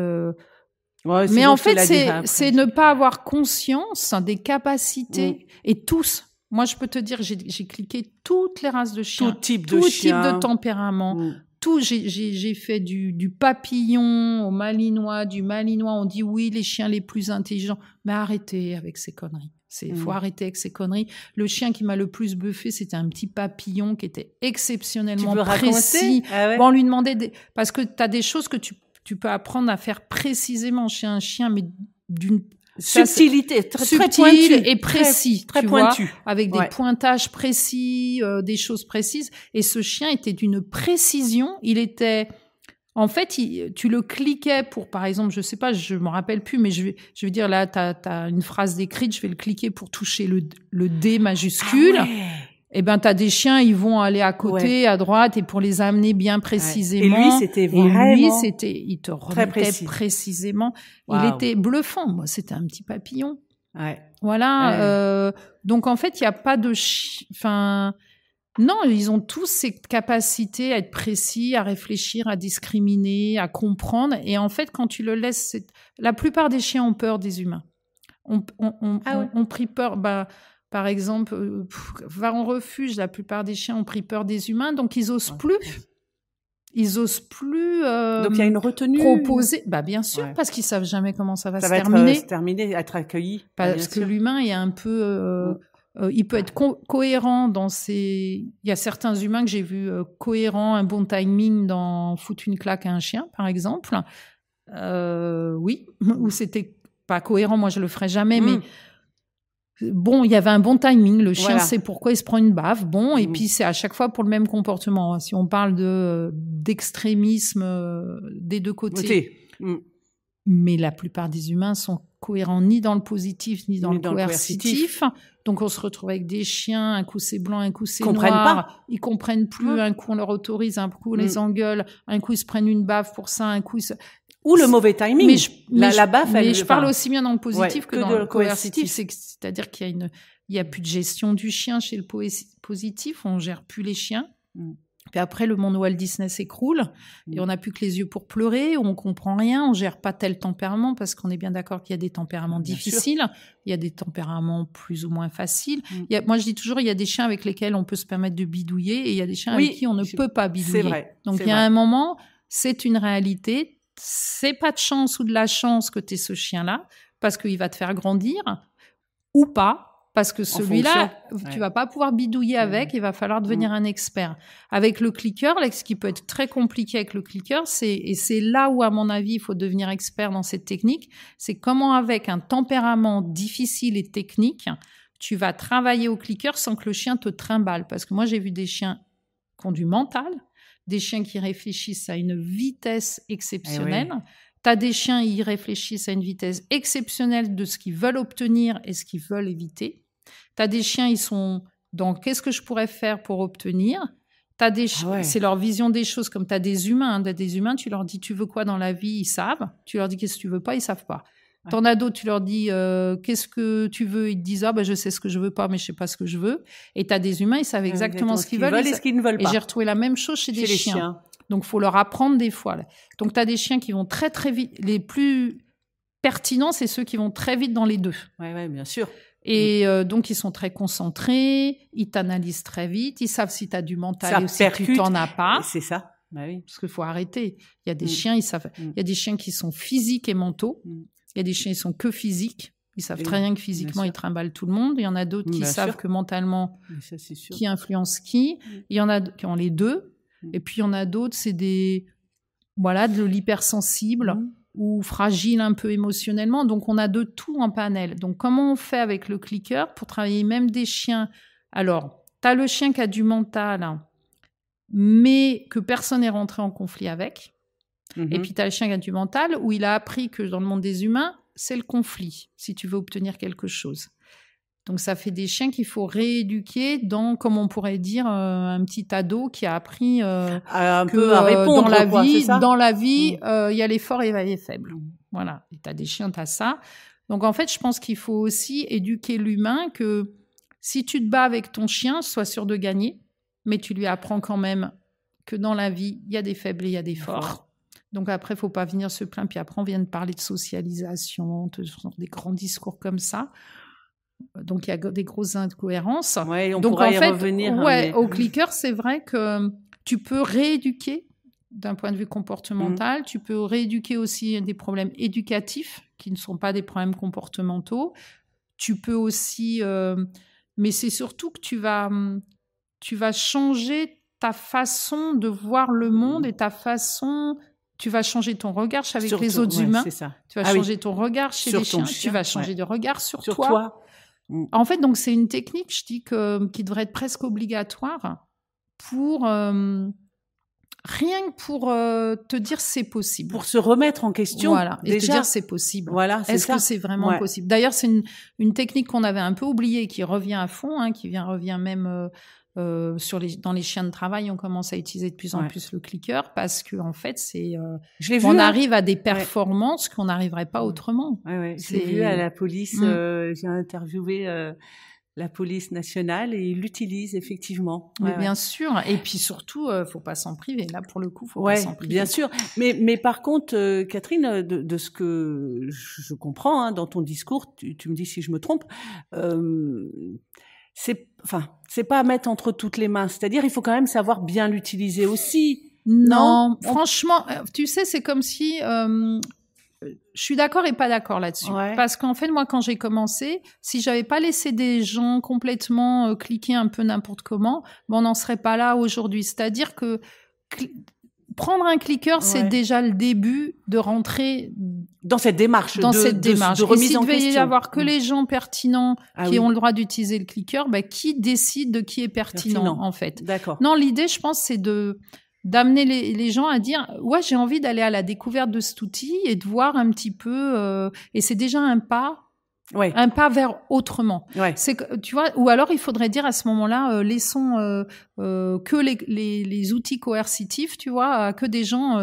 Mais en fait, c'est ne pas avoir conscience des capacités et tous. Moi, je peux te dire, j'ai cliqué toutes les races de chiens, tout type de tempérament. Tout, j'ai fait du papillon au malinois, du malinois. On dit oui, les chiens les plus intelligents. Mais arrêtez avec ces conneries. Faut arrêter avec ces conneries. Le chien qui m'a le plus buffé, c'était un petit papillon qui était exceptionnellement précis. Bon, on lui demandait parce que t'as des choses que tu peux apprendre à faire précisément chez un chien, mais d'une subtilité, très pointu et précis, très pointu, avec des pointages précis, des choses précises. Et ce chien était d'une précision. Il était, en fait, tu le cliquais pour, par exemple, je sais pas, je me rappelle plus, mais je vais dire là, t'as une phrase décrite, je vais le cliquer pour toucher le D majuscule. Ah ouais. Eh ben, t'as des chiens, ils vont aller à côté, à droite, et pour les amener bien précisément. Et lui, c'était vraiment... il te remettait précisément. Wow. Il était bluffant. Moi, c'était un petit papillon. Voilà. Donc, en fait, il n'y a pas de... non, ils ont tous ces capacités à être précis, à réfléchir, à discriminer, à comprendre. Et en fait, quand tu le laisses... La plupart des chiens ont peur des humains. On pris peur... Par exemple, va en refuge, la plupart des chiens ont pris peur des humains, donc ils osent plus. Ils osent plus donc il y a une retenue proposer. Bah bien sûr, parce qu'ils savent jamais comment ça va se terminer. Être terminé, être accueilli. Parce que l'humain est un peu, il peut être cohérent dans ses. Il y a certains humains que j'ai vus cohérents, un bon timing dans foutre une claque à un chien, par exemple. Oui, où c'était pas cohérent. Moi, je le ferais jamais, mais Bon, il y avait un bon timing. Le chien sait pourquoi il se prend une baffe. Bon, et puis c'est à chaque fois pour le même comportement. Si on parle d'extrémisme des deux côtés. Mais la plupart des humains sont cohérents ni dans le positif ni dans le coercitif. Donc on se retrouve avec des chiens, un coup c'est blanc, un coup c'est noir. Ils comprennent plus. Un coup on leur autorise, un coup on les engueule, un coup ils se prennent une baffe pour ça, un coup ou le mauvais timing. La baffe, mais je parle aussi bien dans le positif que dans le coercitif. C'est-à-dire qu'il y a plus de gestion du chien chez le positif. On gère plus les chiens. Puis après, le monde Walt Disney s'écroule et on n'a plus que les yeux pour pleurer, on comprend rien, on gère pas tel tempérament parce qu'on est bien d'accord qu'il y a des tempéraments difficiles, il y a des tempéraments plus ou moins faciles. Moi, je dis toujours, il y a des chiens avec lesquels on peut se permettre de bidouiller et il y a des chiens avec qui on ne peut pas bidouiller. C'est vrai. Donc, il y a un moment, c'est une réalité. C'est pas de chance ou de la chance que tu aies ce chien-là parce qu'il va te faire grandir ou pas. Parce que celui-là, tu vas pas pouvoir bidouiller avec, il va falloir devenir un expert. Avec le clicker, là, ce qui peut être très compliqué avec le clicker, et c'est là où, à mon avis, il faut devenir expert dans cette technique, c'est comment, avec un tempérament difficile et technique, tu vas travailler au clicker sans que le chien te trimballe. Parce que moi, j'ai vu des chiens qui ont du mental, des chiens qui réfléchissent à une vitesse exceptionnelle. T'as des chiens, ils réfléchissent à une vitesse exceptionnelle de ce qu'ils veulent obtenir et ce qu'ils veulent éviter. T'as des chiens, ils sont dans qu'est-ce que je pourrais faire pour obtenir. T'as des c'est leur vision des choses, comme t'as des humains. T'as des humains, tu leur dis tu veux quoi dans la vie, ils savent. Tu leur dis qu'est-ce que tu veux pas, ils savent pas. T'en as d'autres, tu leur dis qu'est-ce que tu veux, ils te disent je sais ce que je veux pas, mais je sais pas ce que je veux. Et t'as des humains, ils savent exactement ce qu'ils veulent et ce qu'ils ne veulent pas. Et j'ai retrouvé la même chose chez des chiens. Donc, il faut leur apprendre des fois. Donc, tu as des chiens qui vont très, très vite. Les plus pertinents, c'est ceux qui vont très vite dans les deux. Oui, bien sûr. Et donc, ils sont très concentrés, ils t'analysent très vite, ils savent si tu as du mental ou si tu t'en as pas. C'est ça. Bah oui. Parce qu'il faut arrêter. Il y a des chiens, ils savent. Il y a des chiens qui sont physiques et mentaux. Il y a des chiens qui sont que physiques. Ils savent très bien que physiquement, ils trimballent tout le monde. Il y en a d'autres qui savent que mentalement, qui influencent qui. Il y en a qui ont les deux. Et puis, il y en a d'autres, c'est de l'hypersensible ou fragile un peu émotionnellement. Donc, on a de tout en panel. Donc, comment on fait avec le clicker pour travailler même des chiens? Alors, tu as le chien qui a du mental, mais que personne n'est rentré en conflit avec. Et puis, tu as le chien qui a du mental où il a appris que dans le monde des humains, c'est le conflit, si tu veux obtenir quelque chose. Donc, ça fait des chiens qu'il faut rééduquer dans, comme on pourrait dire, un petit ado qui a appris un peu à répondre dans la vie, il y a les forts et les faibles. Voilà. Et t'as des chiens, t'as ça. Donc, en fait, je pense qu'il faut aussi éduquer l'humain que si tu te bats avec ton chien, sois sûr de gagner, mais tu lui apprends quand même que dans la vie, il y a des faibles et il y a des forts. Donc, après, il ne faut pas venir se plaindre. Puis après, on vient de parler de socialisation, des grands discours comme ça. Donc, il y a des grosses incohérences. Ouais, on donc, pourra en fait, y revenir. Au clicker, c'est vrai que tu peux rééduquer d'un point de vue comportemental. Tu peux rééduquer aussi des problèmes éducatifs qui ne sont pas des problèmes comportementaux. Tu peux aussi... mais c'est surtout que tu vas changer ta façon de voir le monde et ta façon... Tu vas changer ton regard avec les autres humains. C'est ça. Tu vas changer ton regard chez les chiens. Tu vas changer de regard sur toi. En fait, donc, c'est une technique, je dis, qui devrait être presque obligatoire pour... rien que pour te dire c'est possible. Pour se remettre en question. Voilà, et te dire c'est possible. Voilà, Est-ce que c'est vraiment possible? D'ailleurs, c'est une technique qu'on avait un peu oubliée, qui revient à fond, qui revient même... dans les chiens de travail, on commence à utiliser de plus en plus le clicker parce que en fait, on arrive à des performances qu'on n'arriverait pas autrement. Je l'ai vu à la police. J'ai interviewé la police nationale et ils l'utilisent effectivement. Mais bien sûr. Et puis surtout, faut pas s'en priver. Là, pour le coup, faut pas s'en priver. Bien sûr. Mais par contre, Catherine, de ce que je comprends dans ton discours, tu me dis si je me trompe. C'est pas à mettre entre toutes les mains. C'est-à-dire, il faut quand même savoir bien l'utiliser aussi. Non, franchement, tu sais, c'est comme si... je suis d'accord et pas d'accord là-dessus. Parce qu'en fait, moi, quand j'ai commencé, si j'avais pas laissé des gens complètement cliquer un peu n'importe comment, on n'en serait pas là aujourd'hui. C'est-à-dire que prendre un clicker, c'est déjà le début de rentrer Dans cette démarche de remise en question. Et s'il devait y avoir que les gens pertinents qui ont le droit d'utiliser le clicker, qui décide de qui est pertinent, en fait. D'accord. Non, l'idée, je pense, c'est d'amener les gens à dire ouais, j'ai envie d'aller à la découverte de cet outil et de voir un petit peu et c'est déjà un pas vers autrement. C'est que, tu vois, ou alors il faudrait dire à ce moment-là laissons que les outils coercitifs, tu vois, que des gens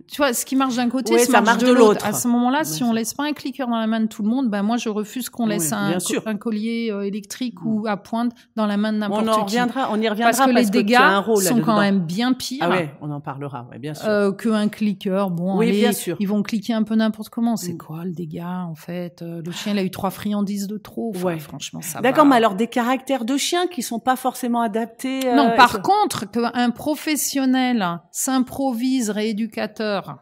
tu vois, ce qui marche d'un côté ça marche de l'autre. À ce moment-là, si on laisse pas un clicker dans la main de tout le monde, moi je refuse qu'on laisse un collier électrique ou à pointe dans la main de n'importe qui. On y reviendra parce que les dégâts sont quand même bien pires. Ah ouais, on en parlera, bien sûr. Qu'un clicker. Bon, bien sûr. Ils vont cliquer un peu n'importe comment. C'est quoi le dégât en fait? Le chien il a eu 3 friandises de trop. Enfin, franchement, ça va. D'accord, mais alors des caractères de chien qui sont pas forcément adaptés. Non, par contre, qu'un professionnel s'improvise rééducateur.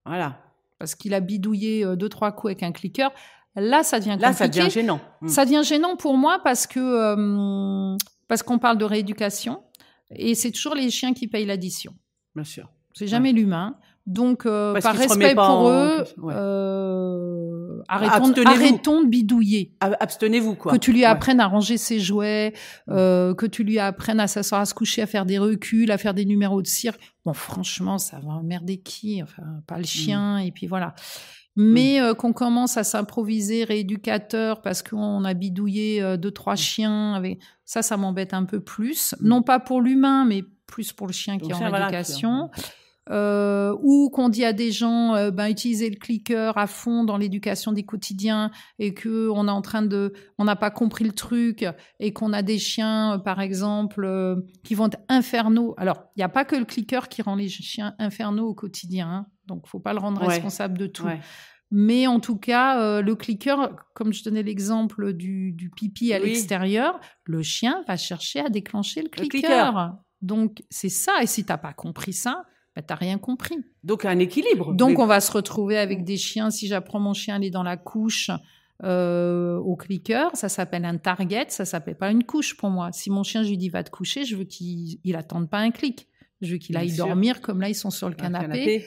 Voilà. Parce qu'il a bidouillé 2-3 coups avec un clicker. Là, ça devient compliqué. Là, ça devient gênant. Ça devient gênant pour moi parce qu'on parle de rééducation et c'est toujours les chiens qui payent l'addition. Bien sûr. C'est jamais l'humain. Donc, par respect pour eux, arrêtons de bidouiller. Abstenez-vous, quoi. Que tu lui apprennes à ranger ses jouets, que tu lui apprennes à s'asseoir, à se coucher, à faire des reculs, à faire des numéros de cirque. Bon, franchement, ça va emmerder qui? Enfin, pas le chien, et puis voilà. Mais qu'on commence à s'improviser rééducateur parce qu'on a bidouillé 2-3 chiens, ça m'embête un peu plus. Non pas pour l'humain, mais plus pour le chien qui est en rééducation. Ou qu'on dit à des gens utilisez le clicker à fond dans l'éducation des quotidiens et que on n'a pas compris le truc et qu'on a des chiens par exemple qui vont être infernaux. Alors il n'y a pas que le clicker qui rend les chiens infernaux au quotidien, donc faut pas le rendre responsable de tout. Mais en tout cas, le clicker, comme je donnais l'exemple du pipi à l'extérieur, le chien va chercher à déclencher le clicker. Donc c'est ça, et si t'as pas compris ça, t'as rien compris. Donc un équilibre. Donc on va se retrouver avec des chiens. Si j'apprends mon chien à aller dans la couche au clicker, ça s'appelle un target, ça s'appelle pas une couche pour moi. Si mon chien, je lui dis va te coucher, je veux qu'il attende pas un clic. Je veux qu'il aille dormir, comme là ils sont sur le canapé.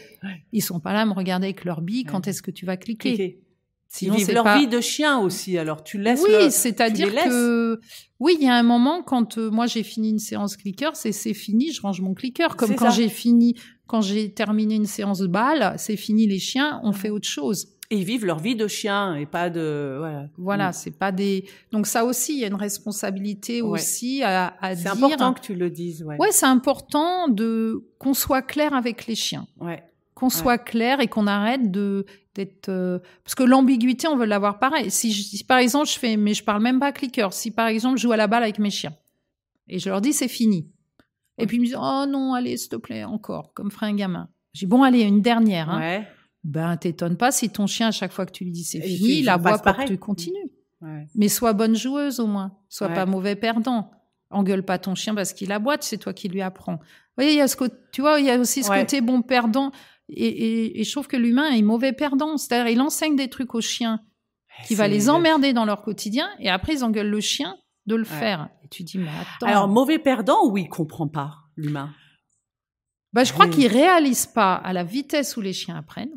Ils sont pas là à me regarder avec leur bille. Quand est-ce que tu vas cliquer? Sinon, ils vivent leur vie de chien aussi, alors tu laisses c'est-à-dire que il y a un moment quand moi j'ai fini une séance clicker, c'est fini, je range mon clicker. Comme quand j'ai terminé une séance de balle, c'est fini les chiens, on fait autre chose. Et ils vivent leur vie de chien et pas de Voilà, c'est pas des. Donc ça aussi, il y a une responsabilité aussi à dire. C'est important que tu le dises. Ouais, c'est important qu'on soit clair avec les chiens. Qu'on soit clair et qu'on arrête d'être parce que l'ambiguïté on veut l'avoir pareil. Si par exemple mais je parle même pas clicker, si par exemple je joue à la balle avec mes chiens et je leur dis c'est fini et puis ils me disent oh non allez s'il te plaît encore, comme ferait un gamin, je dis bon allez une dernière t'étonnes pas si ton chien à chaque fois que tu lui dis c'est fini il aboie pour que tu continues. Mais sois bonne joueuse au moins, sois pas mauvais perdant, engueule pas ton chien parce qu'il aboie, c'est toi qui lui apprends. Vous voyez, il y a il y a aussi ce côté bon perdant. Et je trouve que l'humain est mauvais perdant. C'est-à-dire, il enseigne des trucs aux chiens qui va les emmerder dans leur quotidien et après, ils engueulent le chien de le faire. Et tu dis, mais attends. Alors, mauvais perdant ou il comprend pas, l'humain? Je crois qu'ils réalisent pas à la vitesse où les chiens apprennent.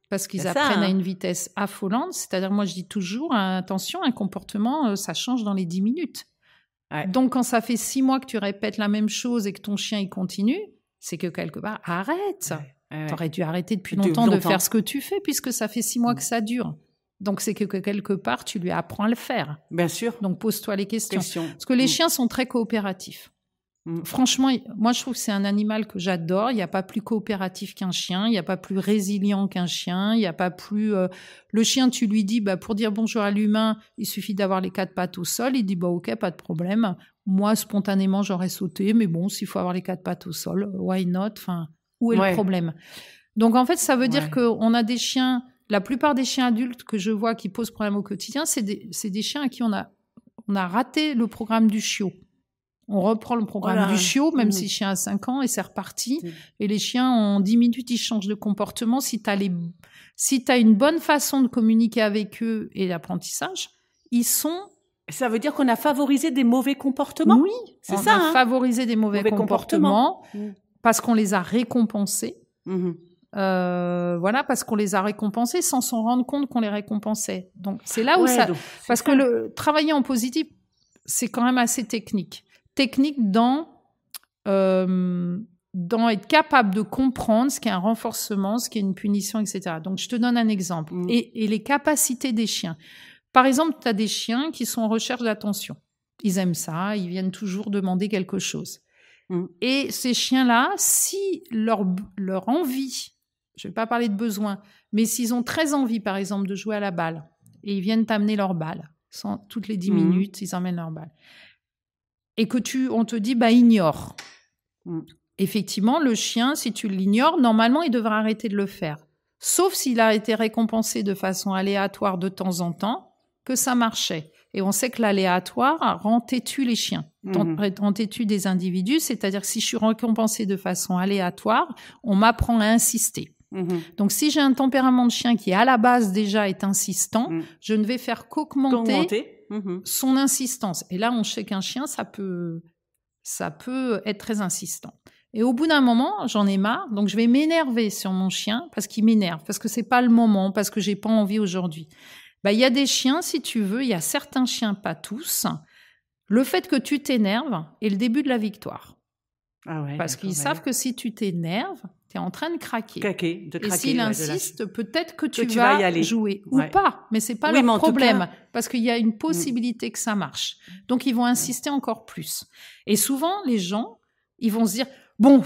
Parce qu'ils apprennent à une vitesse affolante. C'est-à-dire, moi, je dis toujours, attention, un comportement, ça change dans les 10 minutes. Donc, quand ça fait 6 mois que tu répètes la même chose et que ton chien, il continue, c'est que quelque part, arrête. T'aurais dû arrêter depuis longtemps de faire ce que tu fais puisque ça fait 6 mois que ça dure. Donc, c'est que quelque part, tu lui apprends à le faire. Bien sûr. Donc, pose-toi les questions. Parce que les chiens sont très coopératifs. Franchement, moi, je trouve que c'est un animal que j'adore. Il n'y a pas plus coopératif qu'un chien. Il n'y a pas plus résilient qu'un chien. Il n'y a pas plus... Le chien, tu lui dis, pour dire bonjour à l'humain, il suffit d'avoir les 4 pattes au sol. Il dit, ok, pas de problème. Moi, spontanément, j'aurais sauté. Mais bon, s'il faut avoir les 4 pattes au sol, why not? Enfin, où est le problème? Donc, en fait, ça veut dire qu'on a des chiens... La plupart des chiens adultes que je vois qui posent problème au quotidien, c'est des chiens à qui on a raté le programme du chiot. On reprend le programme du chiot, même si le chien a 5 ans, et c'est reparti. Et les chiens, en 10 minutes, ils changent de comportement. Si t'as une bonne façon de communiquer avec eux et l'apprentissage, ils sont... Ça veut dire qu'on a favorisé des mauvais comportements? Oui, c'est ça. On a favorisé des mauvais comportements parce qu'on les a récompensés. Voilà, parce qu'on les a récompensés sans s'en rendre compte qu'on les récompensait. Donc c'est là où parce que le travailler en positif, c'est quand même assez technique dans être capable de comprendre ce qu'est un renforcement, ce qu'est une punition, etc. Donc je te donne un exemple. Et les capacités des chiens. Par exemple, tu as des chiens qui sont en recherche d'attention. Ils aiment ça, ils viennent toujours demander quelque chose. Et ces chiens-là, si leur envie, je ne vais pas parler de besoin, mais s'ils ont très envie, par exemple, de jouer à la balle, et ils viennent t'amener leur balle, toutes les 10 minutes, ils emmènent leur balle, et que on te dit, ignore. Effectivement, le chien, si tu l'ignores, normalement, il devrait arrêter de le faire. Sauf s'il a été récompensé de façon aléatoire de temps en temps, que ça marchait. Et on sait que l'aléatoire rend têtu les chiens, rend têtu des individus. C'est-à-dire que si je suis récompensée de façon aléatoire, on m'apprend à insister. Donc, si j'ai un tempérament de chien qui, à la base, déjà est insistant, je ne vais faire qu'augmenter son insistance. Et là, on sait qu'un chien, ça peut être très insistant. Et au bout d'un moment, j'en ai marre, donc je vais m'énerver sur mon chien parce qu'il m'énerve, parce que c'est pas le moment, parce que j'ai pas envie aujourd'hui. Il y a des chiens, si tu veux, il y a certains chiens, pas tous. Le fait que tu t'énerves est le début de la victoire. Parce qu'ils savent que si tu t'énerves, tu es en train de craquer. Et s'il insiste, peut-être que tu vas y aller. Jouer. Ou pas, mais c'est pas leur problème. Parce qu'il y a une possibilité que ça marche. Donc, ils vont insister encore plus. Et souvent, les gens, ils vont se dire, non,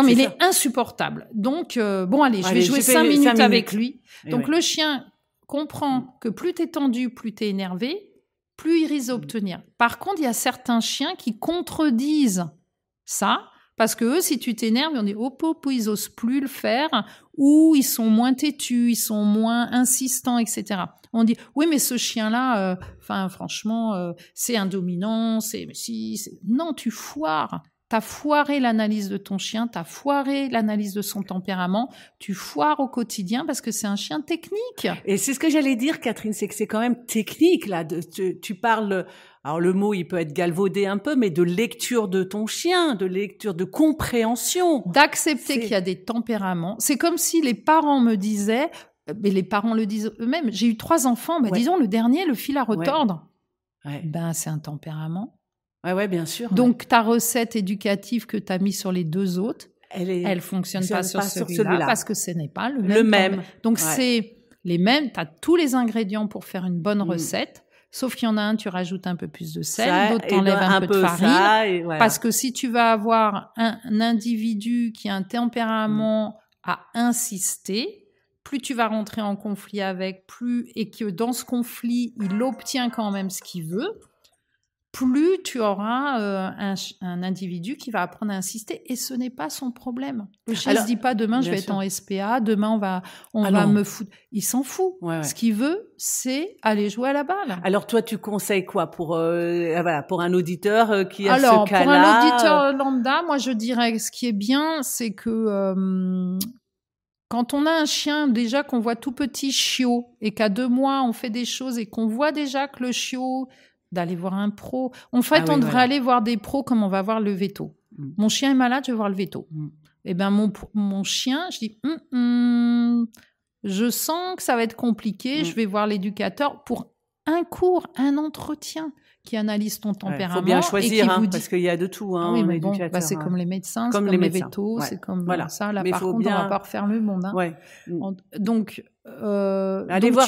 mais il est insupportable. Donc, allez, je vais jouer 5 minutes avec lui. Donc, le chien comprend que plus tu es tendu, plus tu es énervé, plus il risque d'obtenir. Par contre, il y a certains chiens qui contredisent ça, parce que eux, si tu t'énerves, on dit ils osent plus le faire, ou ils sont moins têtus, ils sont moins insistants, etc. On dit oui, mais ce chien-là, franchement, c'est un dominant, non, tu foires. T'as foiré l'analyse de ton chien, t'as foiré l'analyse de son tempérament, tu foires au quotidien parce que c'est un chien technique. Et c'est ce que j'allais dire, Catherine, c'est que c'est quand même technique, là. Tu parles, alors le mot, il peut être galvaudé un peu, mais de lecture de ton chien, de lecture, de compréhension. D'accepter qu'il y a des tempéraments. C'est comme si les parents me disaient, mais les parents le disent eux-mêmes, j'ai eu 3 enfants, disons le dernier, le fil à retordre. C'est un tempérament. Ouais, bien sûr. Donc, ta recette éducative que tu as mise sur les 2 autres, elle fonctionne pas sur celui-là parce que ce n'est pas le même. Donc, c'est les mêmes. Tu as tous les ingrédients pour faire une bonne recette. Sauf qu'il y en a un, tu rajoutes un peu plus de sel, d'autres t'enlèves un peu de farine. Parce que si tu vas avoir un individu qui a un tempérament à insister, plus tu vas rentrer en conflit avec, et que dans ce conflit, il obtient quand même ce qu'il veut, plus tu auras un individu qui va apprendre à insister, et ce n'est pas son problème. Le chien ne se dit pas demain je vais être en SPA, demain on va me foutre. Il s'en fout. Ce qu'il veut, c'est aller jouer à la balle. Alors toi, tu conseilles quoi pour un auditeur qui a ce cas-là? Pour un auditeur lambda, moi je dirais ce qui est bien, c'est que quand on a un chien déjà qu'on voit tout petit chiot et qu'à 2 mois on fait des choses et qu'on voit déjà que le chiot, d'aller voir un pro. En fait, on devrait aller voir des pros comme on va voir le veto. Mon chien est malade, je vais voir le veto. Eh bien, mon chien, je dis, je sens que ça va être compliqué, je vais voir l'éducateur pour un cours, un entretien qui analyse ton tempérament. Il faut bien choisir, parce qu'il y a de tout. Oui, mais bon, c'est comme les médecins, c'est comme les vétos, c'est comme ça. Là, par contre, on va pas refaire le monde. Donc, tu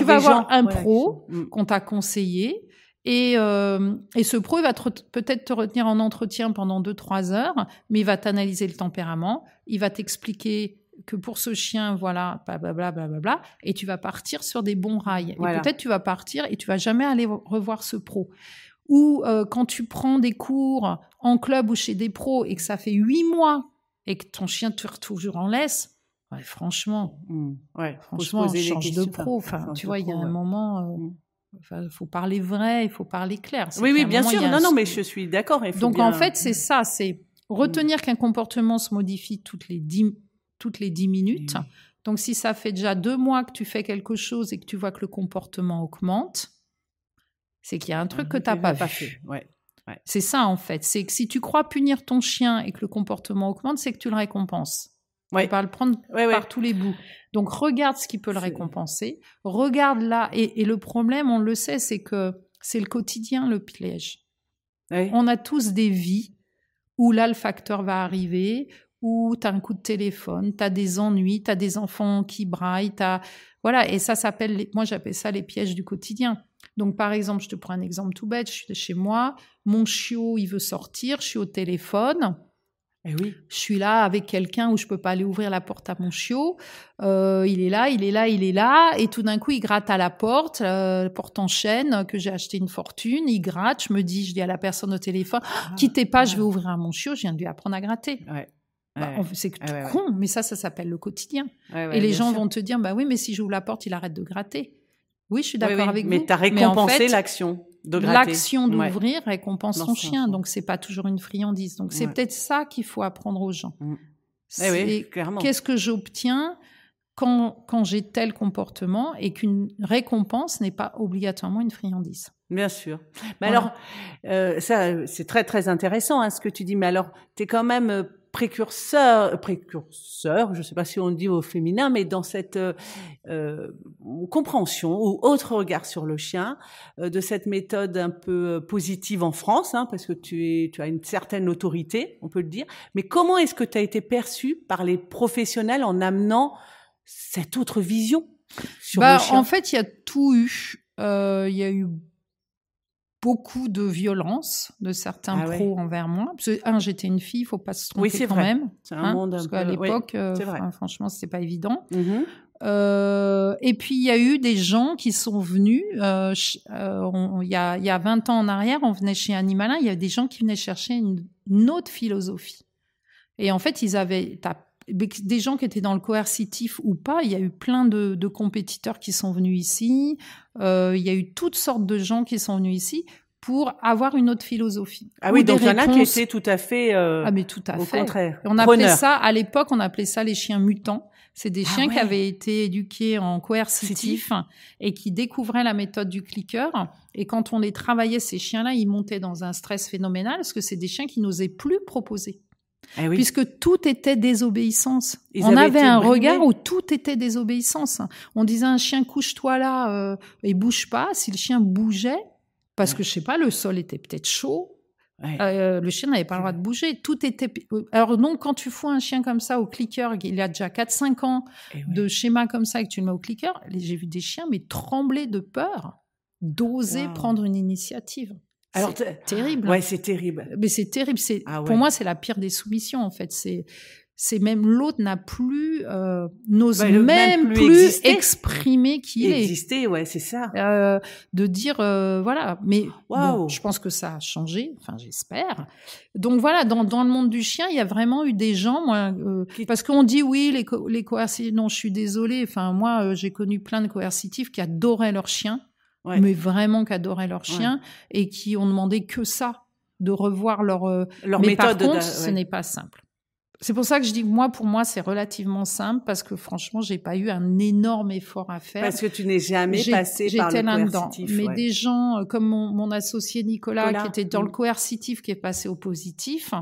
vas voir un pro qu'on t'a conseillé. Et ce pro, il va peut-être te retenir en entretien pendant 2-3 heures, mais il va t'analyser le tempérament, il va t'expliquer que pour ce chien, voilà, blablabla, et tu vas partir sur des bons rails. Et peut-être tu vas partir et tu vas jamais aller revoir ce pro. Ou quand tu prends des cours en club ou chez des pros et que ça fait 8 mois et que ton chien te retrouve toujours en laisse, franchement, change de pro. Tu vois, il y a un moment... il faut parler vrai, il faut parler clair. Oui, bien sûr. Non, mais je suis d'accord. Donc, en fait, c'est ça. C'est retenir qu'un comportement se modifie toutes les 10 minutes. Donc, si ça fait déjà 2 mois que tu fais quelque chose et que tu vois que le comportement augmente, c'est qu'il y a un truc que tu n'as pas vu. C'est ça, en fait. C'est que si tu crois punir ton chien et que le comportement augmente, c'est que tu le récompenses. Tu peux pas le prendre par tous les bouts. Donc, regarde ce qui peut le récompenser. Regarde là. Et le problème, on le sait, c'est que c'est le quotidien, le piège. Oui. On a tous des vies où là, le facteur va arriver, où tu as un coup de téléphone, tu as des ennuis, tu as des enfants qui braillent, voilà, et ça s'appelle, moi j'appelle ça les pièges du quotidien. Donc par exemple, je te prends un exemple tout bête, je suis chez moi, mon chiot, il veut sortir, je suis au téléphone, et oui. Je suis là avec quelqu'un où je peux pas aller ouvrir la porte à mon chiot, il est là, et tout d'un coup il gratte à la porte en chêne que j'ai acheté une fortune, il gratte, je dis à la personne au téléphone, quittez pas, je vais ouvrir à mon chiot, je viens de lui apprendre à gratter. Ouais. C'est con, mais ça s'appelle le quotidien. Et les gens vont te dire, bah oui, mais si j'ouvre la porte, il arrête de gratter. Oui, je suis d'accord avec vous. Mais tu as récompensé l'action de gratter. L'action d'ouvrir récompense son chien, donc c'est pas toujours une friandise. Donc c'est peut-être ça qu'il faut apprendre aux gens. Clairement. Qu'est-ce que j'obtiens quand j'ai tel comportement, et qu'une récompense n'est pas obligatoirement une friandise. Bien sûr. Mais alors, ça, c'est très, très intéressant ce que tu dis. Mais alors, tu es quand même précurseur, je ne sais pas si on le dit au féminin, mais dans cette compréhension ou autre regard sur le chien, de cette méthode un peu positive en France, parce que tu as une certaine autorité, on peut le dire. Mais comment est-ce que tu as été perçue par les professionnels en amenant cette autre vision sur le chien? En fait, il y a tout eu. Il y a eu beaucoup de violence de certains pros envers moi. Parce que, j'étais une fille, il ne faut pas se tromper quand même. C'est un monde parce qu'à l'époque, franchement, ce n'était pas évident. Mm-hmm. Et puis, il y a eu des gens qui sont venus, il y a 20 ans en arrière, on venait chez Animalin, il y a des gens qui venaient chercher une autre philosophie. Et en fait, ils avaient des gens qui étaient dans le coercitif ou pas. Il y a eu plein de compétiteurs qui sont venus ici. Il y a eu toutes sortes de gens qui sont venus ici pour avoir une autre philosophie. Ah oui, donc il y en a qui étaient tout à fait mais tout à fait. Contraire. On appelait ça, à l'époque, on appelait ça les chiens mutants. C'est des chiens qui avaient été éduqués en coercitif et qui découvraient la méthode du clicker. Et quand on les travaillait, ces chiens-là, ils montaient dans un stress phénoménal parce que c'est des chiens qui n'osaient plus proposer. Puisque tout était désobéissance. On avait un regard où tout était désobéissance. On disait à un chien, couche-toi là et bouge pas. Si le chien bougeait, parce que je sais pas, le sol était peut-être chaud, le chien n'avait pas le droit de bouger. Tout était. Alors donc, quand tu fous un chien comme ça au clicker, il y a déjà 4-5 ans de schéma comme ça et que tu le mets au clicker, j'ai vu des chiens mais trembler de peur, d'oser prendre une initiative. Alors, c'est terrible. Ouais, c'est terrible. Mais c'est terrible. Pour moi, c'est la pire des soumissions, en fait. C'est même l'autre n'ose même plus exprimer qui il est. Exister, ouais, c'est ça. De dire, voilà. Mais bon, je pense que ça a changé. Enfin, j'espère. Donc voilà, dans le monde du chien, il y a vraiment eu des gens, parce qu'on dit oui, les coercitifs. Non, je suis désolée. Enfin, moi, j'ai connu plein de coercitifs qui adoraient leurs chiens. Mais vraiment qui adoraient leurs chiens et qui ont demandé que ça, de revoir leur mais méthode. Par contre, ce n'est pas simple. C'est pour ça que je dis, pour moi, c'est relativement simple parce que franchement, j'ai pas eu un énorme effort à faire. Parce que tu n'es jamais passé par le coercitif. Mais des gens comme mon associé Nicolas, qui était dans le coercitif, qui est passé au positif.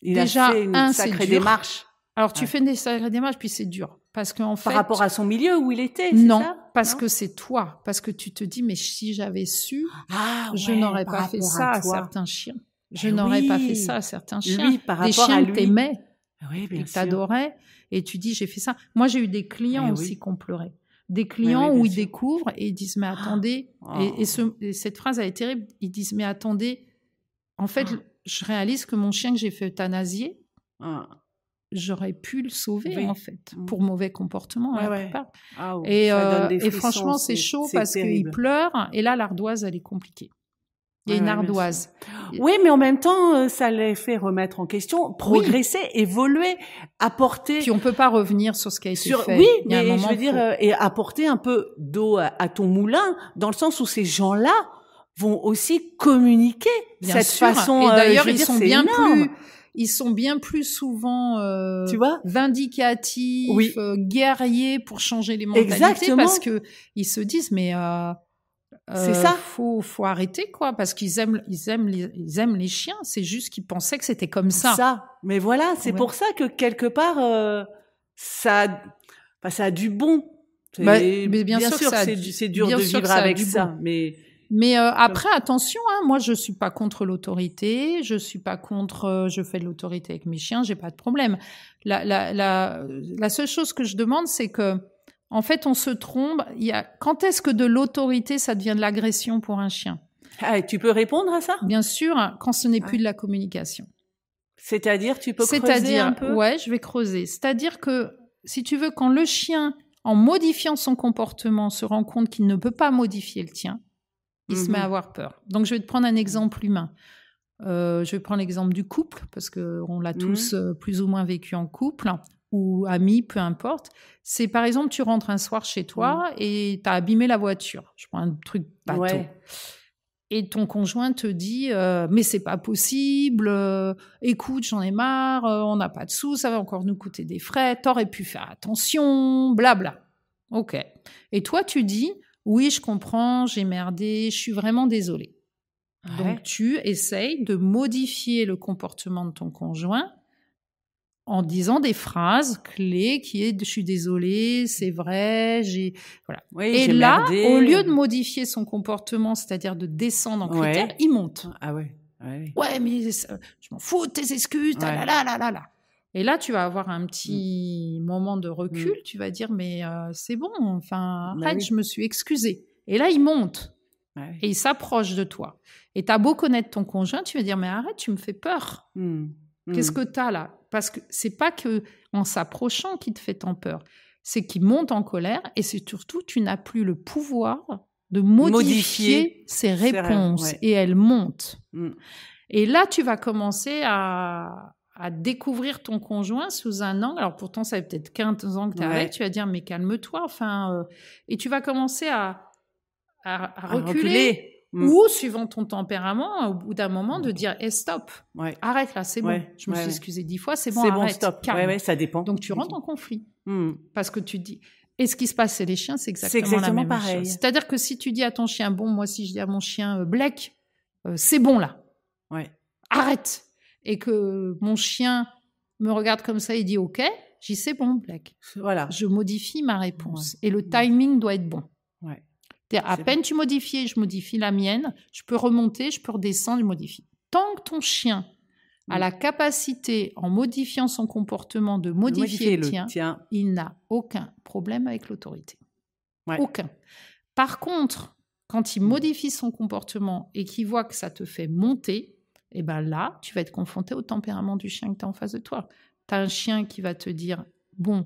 Il a fait une sacrée démarche. Alors, tu fais des sacrées démarches, puis c'est dur. Parce qu'en fait. Par rapport à son milieu où il était, c'est ça? Parce que c'est toi. Parce que tu te dis, mais si j'avais su, je n'aurais pas fait ça à certains chiens. Je n'aurais pas fait ça à certains chiens. Lui, par rapport à lui. Des chiens que t'aimaient. Oui, bien sûr. Et que t'adorais. Et tu dis, j'ai fait ça. Moi, j'ai eu des clients aussi qui ont pleuré. Des clients où ils découvrent et ils disent, mais attendez. Et cette phrase, elle est terrible. Ils disent, mais attendez. En fait, je réalise que mon chien que j'ai fait euthanasier, j'aurais pu le sauver, en fait, pour mauvais comportement. Et franchement, c'est chaud parce qu'il pleure. Et là, l'ardoise, elle est compliquée. Il y a une ardoise. Oui, mais en même temps, ça les fait remettre en question, progresser, évoluer, apporter. Puis on peut pas revenir sur ce qui a été fait. Oui, mais je veux dire, et apporter un peu d'eau à ton moulin, dans le sens où ces gens-là vont aussi communiquer cette façon. Et d'ailleurs, ils sont bien plus souvent vindicatifs, guerriers pour changer les mentalités. Exactement. Parce que ils se disent, mais c'est ça. Faut arrêter, quoi, parce qu'ils aiment les chiens. C'est juste qu'ils pensaient que c'était comme ça. Mais voilà, c'est pour ça que quelque part, ça a du bon. Mais bien sûr c'est dur de vivre avec ça, mais après, attention, hein, moi, je suis pas contre l'autorité, je suis pas contre, je fais de l'autorité avec mes chiens, j'ai pas de problème. La seule chose que je demande, c'est que, en fait, on se trompe. Quand est-ce que de l'autorité, ça devient de l'agression pour un chien? Ah, tu peux répondre à ça? Bien sûr, quand ce n'est plus de la communication. C'est-à-dire, tu peux creuser un peu? Ouais, je vais creuser. C'est-à-dire que, si tu veux, quand le chien, en modifiant son comportement, se rend compte qu'il ne peut pas modifier le tien, il se met à avoir peur. Donc, je vais te prendre un exemple humain. Je vais prendre l'exemple du couple, parce qu'on l'a tous plus ou moins vécu en couple, ou amis, peu importe. C'est, par exemple, tu rentres un soir chez toi et tu as abîmé la voiture. Je prends un truc bateau. Ouais. Et ton conjoint te dit mais c'est pas possible, écoute, j'en ai marre, on n'a pas de sous, ça va encore nous coûter des frais, t'aurais pu faire attention, blabla. Ok. Et toi, tu dis oui, je comprends, j'ai merdé, je suis vraiment désolée. Ouais. Donc, tu essayes de modifier le comportement de ton conjoint en disant des phrases clés qui est « je suis désolée, c'est vrai, j'ai… » Voilà. Oui, et là, merdé. Au lieu de modifier son comportement, c'est-à-dire de descendre en critères, il monte. Ah ouais. Ouais, mais je m'en fous de tes excuses, là. Et là, tu vas avoir un petit moment de recul, tu vas dire « mais c'est bon, enfin, arrête, je me suis excusée. » Et là, il monte et il s'approche de toi. Et t'as beau connaître ton conjoint, tu vas dire « mais arrête, tu me fais peur. Qu'est-ce que t'as là ?» Parce que c'est pas que en s'approchant qu'il te fait tant peur, c'est qu'il monte en colère et c'est surtout tu n'as plus le pouvoir de modifier ses réponses et elles montent. Et là, tu vas commencer à découvrir ton conjoint sous un angle. Alors pourtant, ça fait peut-être 15 ans que tu es avec, tu vas dire mais calme-toi. Enfin, et tu vas commencer à reculer. Ou, suivant ton tempérament, au bout d'un moment, de dire hey, « stop, arrête là, c'est bon. Je me suis excusée 10 fois, c'est bon, arrête, stop. calme. » Ça dépend. Donc, tu rentres en conflit. Parce que tu te dis… Et ce qui se passe chez les chiens, c'est exactement la même pareil. chose. C'est-à-dire que si tu dis à ton chien « bon, moi, si je dis à mon chien Black, c'est bon là. Arrête. » Et que mon chien me regarde comme ça et dit « ok », je dis « c'est bon, Black. » Voilà. Je modifie ma réponse. Et le timing doit être bon. À peine tu modifies, je modifie la mienne, je peux remonter, je peux redescendre, je modifie. Tant que ton chien a la capacité, en modifiant son comportement, de modifier le tien, il n'a aucun problème avec l'autorité. Aucun. Par contre, quand il modifie son comportement et qu'il voit que ça te fait monter, et ben là, tu vas être confronté au tempérament du chien que tu as en face de toi. Tu as un chien qui va te dire « bon,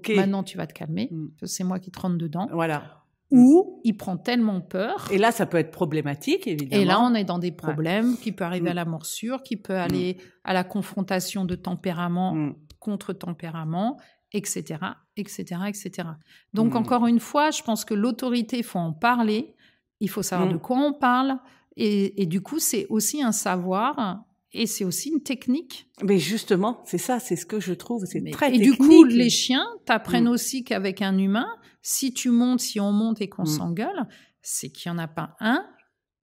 maintenant tu vas te calmer, c'est moi qui te rentre dedans. » Voilà. Ou il prend tellement peur. Et là, ça peut être problématique, évidemment. Et là, on est dans des problèmes qui peuvent arriver à la morsure, qui peut aller à la confrontation de tempérament contre tempérament, etc., etc., etc. Donc, encore une fois, je pense que l'autorité, il faut en parler. Il faut savoir de quoi on parle. Et du coup, c'est aussi un savoir et c'est aussi une technique. Mais justement, c'est ça, c'est ce que je trouve, c'est très technique. Et du coup, les chiens t'apprennent aussi qu'avec un humain, si on monte et qu'on s'engueule, c'est qu'il n'y en a pas un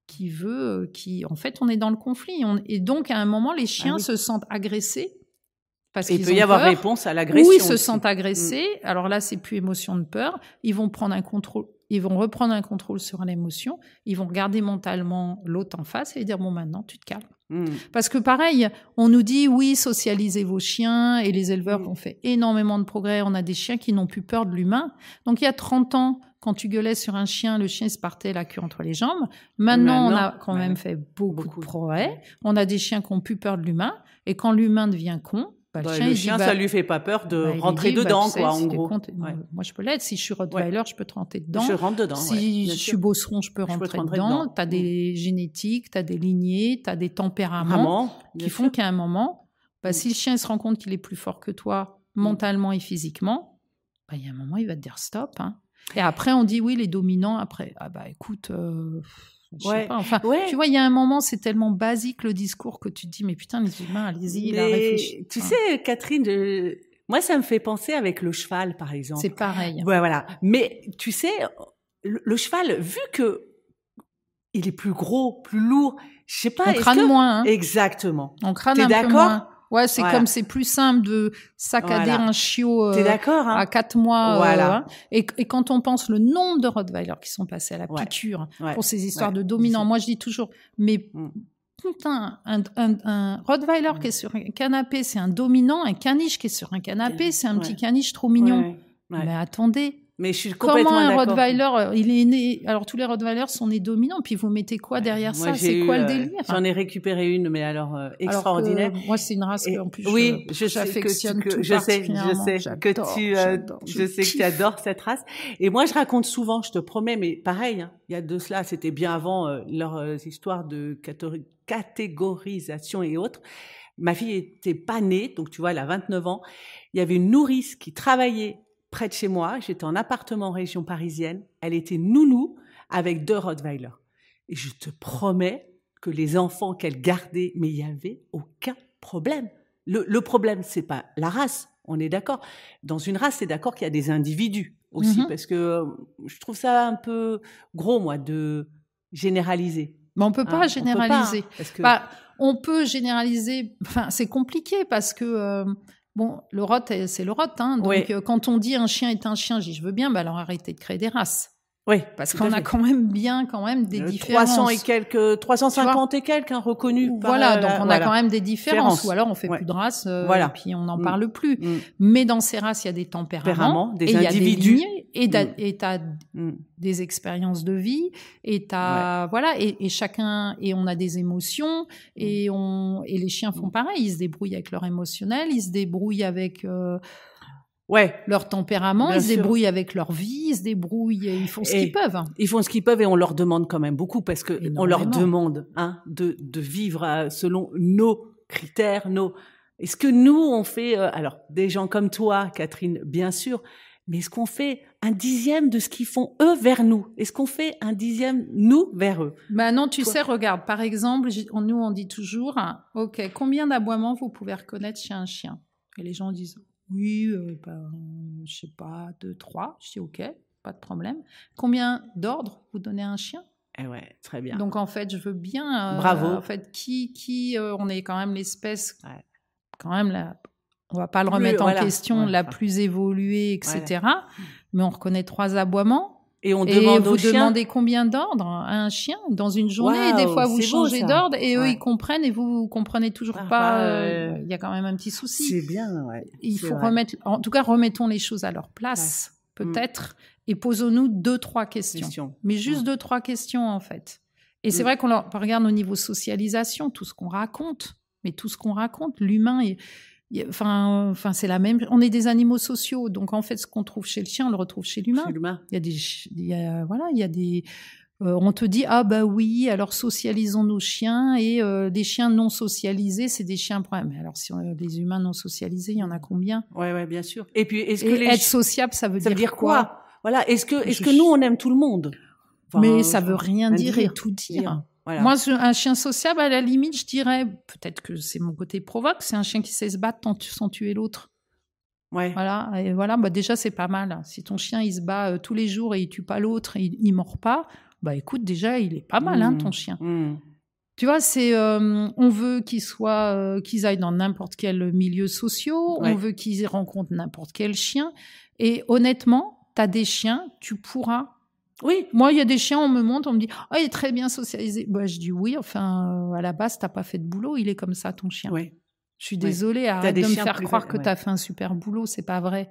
qui veut, en fait, on est dans le conflit. Et donc, à un moment, les chiens se sentent agressés. Parce qu'il peut y avoir réponse à l'agression. Ou ils se sentent agressés. Alors là, c'est plus émotion de peur. Ils vont reprendre un contrôle sur l'émotion. Ils vont regarder mentalement l'autre en face et dire bon, maintenant, tu te calmes. Parce que pareil, on nous dit oui, socialisez vos chiens et les éleveurs ont fait énormément de progrès. On a des chiens qui n'ont plus peur de l'humain. Donc il y a 30 ans, quand tu gueulais sur un chien, le chien se partait la queue entre les jambes. Maintenant, on a quand même fait beaucoup de progrès. On a des chiens qui n'ont plus peur de l'humain. Et quand l'humain devient con, le chien, ça lui fait pas peur de rentrer dedans, quoi, en gros. Moi, je peux l'être. Si je suis Rottweiler, je peux te rentrer dedans. Je rentre dedans. Si je suis Beauceron, je peux rentrer dedans. T'as des génétiques, t'as des lignées, t'as des tempéraments qui font qu'à un moment, si le chien se rend compte qu'il est plus fort que toi, mentalement et physiquement, il y a un moment, il va te dire stop. Et après, on dit oui, les dominants. Après, écoute. Je sais pas. Enfin, tu vois, il y a un moment, c'est tellement basique le discours que tu te dis, mais putain, les humains, allez-y, là, réfléchis. Tu sais, Catherine, moi, ça me fait penser avec le cheval, par exemple. C'est pareil. Ouais, voilà. Mais tu sais, le cheval, vu que il est plus gros, plus lourd, je sais pas. On crâne moins. Exactement. On crâne un peu moins. Ouais, c'est comme c'est plus simple de saccader un chiot T'es d'accord, hein, à 4 mois. Et quand on pense le nombre de Rottweiler qui sont passés à la piqûre pour ces histoires de dominants, moi je dis toujours, mais putain, un Rottweiler qui est sur un canapé, c'est un dominant, un caniche qui est sur un canapé, c'est un petit caniche trop mignon. Mais attendez. Mais je suis complètement Comment un d'accord. Rottweiler, il est né, alors tous les Rottweilers sont nés dominants, puis vous mettez quoi derrière ça? C'est quoi le délire? J'en ai récupéré une, mais alors, extraordinaire. Moi, c'est une race que, en plus, j'affectionne tout particulièrement. Je sais que tu adores cette race. Et moi, je raconte souvent, je te promets, mais pareil, hein, il y a de cela, c'était bien avant leurs histoires de catégorisation et autres. Ma fille était pas née, donc tu vois, elle a 29 ans. Il y avait une nourrice qui travaillait près de chez moi, j'étais en appartement en région parisienne, elle était nounou avec 2 Rottweiler. Et je te promets que les enfants qu'elle gardait, mais il n'y avait aucun problème. Le problème, c'est pas la race, on est d'accord. Dans une race, c'est d'accord qu'il y a des individus aussi, parce que je trouve ça un peu gros, moi, de généraliser. Mais on peut pas généraliser. Parce que... on peut généraliser, enfin, c'est compliqué parce que... Bon, le rot, c'est le rot, hein. Donc, quand on dit un chien est un chien, je veux bien, alors arrêtez de créer des races. Oui. Parce qu'on a quand même des différences. 350 et quelques, reconnus. Voilà, donc on a quand même des différences. Ou alors on fait plus de races, et puis on n'en parle plus. Mais dans ces races, il y a des tempéraments, des individus. Il y a des lignées, et t'as des expériences de vie, et t'as, voilà, et chacun, et on a des émotions, et les chiens font pareil, ils se débrouillent avec leur émotionnel, ils se débrouillent avec, leur tempérament, ils se débrouillent avec leur vie, ils se débrouillent, ils font ce qu'ils peuvent. Ils font ce qu'ils peuvent et on leur demande quand même beaucoup parce que on leur demande de vivre selon nos critères, Est-ce que nous on fait alors des gens comme toi, Catherine, bien sûr, mais est-ce qu'on fait 1/10 de ce qu'ils font eux vers nous? Est-ce qu'on fait 1/10 nous vers eux? Non, tu sais, regarde, par exemple, nous on dit toujours, ok, combien d'aboiements vous pouvez reconnaître chez un chien? Et les gens disent oui, je sais pas, 2, 3. Je dis ok, pas de problème. Combien d'ordres vous donnez à un chien? Ouais, très bien. Donc en fait, je veux bien. Bravo. En fait, on est quand même l'espèce, quand même on va pas le remettre en question, la plus évoluée, etc. Voilà. Mais on reconnaît 3 aboiements. Et on demande vous aux chiens. Demandez combien d'ordres à un chien dans une journée. Et des fois, vous changez d'ordre et eux, ils comprennent et vous comprenez toujours pas. Il y a quand même un petit souci. C'est bien, Il faut remettre, en tout cas, remettons les choses à leur place, peut-être, et posons-nous 2-3 questions. Mais juste 2-3 questions, en fait. Et c'est vrai qu'on regarde au niveau socialisation, tout ce qu'on raconte. Mais tout ce qu'on raconte, l'humain est... Enfin, c'est la même. On est des animaux sociaux, donc en fait, ce qu'on trouve chez le chien, on le retrouve chez l'humain. Il y a des. On te dit oui, alors socialisons nos chiens et des chiens non socialisés, c'est des chiens problème. Mais alors si les humains non socialisés, il y en a combien? Ouais, bien sûr. Et puis être sociable, ça veut dire quoi? Voilà. Est-ce que nous on aime tout le monde? Mais ça veut rien dire et tout dire. Voilà. Moi, un chien sociable, à la limite, je dirais, peut-être que c'est mon côté provoque, c'est un chien qui sait se battre sans tuer l'autre. Ouais. Voilà. Et voilà, déjà, c'est pas mal. Si ton chien, il se bat tous les jours et il tue pas l'autre et il mord pas, écoute, déjà, il est pas mal, ton chien. Tu vois, c'est, on veut qu'ils aillent dans n'importe quel milieu social, on veut qu'ils rencontrent n'importe quel chien. Et honnêtement, t'as des chiens, tu pourras. Oui. Moi, il y a des chiens, on me montre, on me dit « il est très bien socialisé ». Je dis oui, à la base, t'as pas fait de boulot, il est comme ça, ton chien. Oui. Je suis désolée, arrête de me faire croire que t'as fait un super boulot, c'est pas vrai.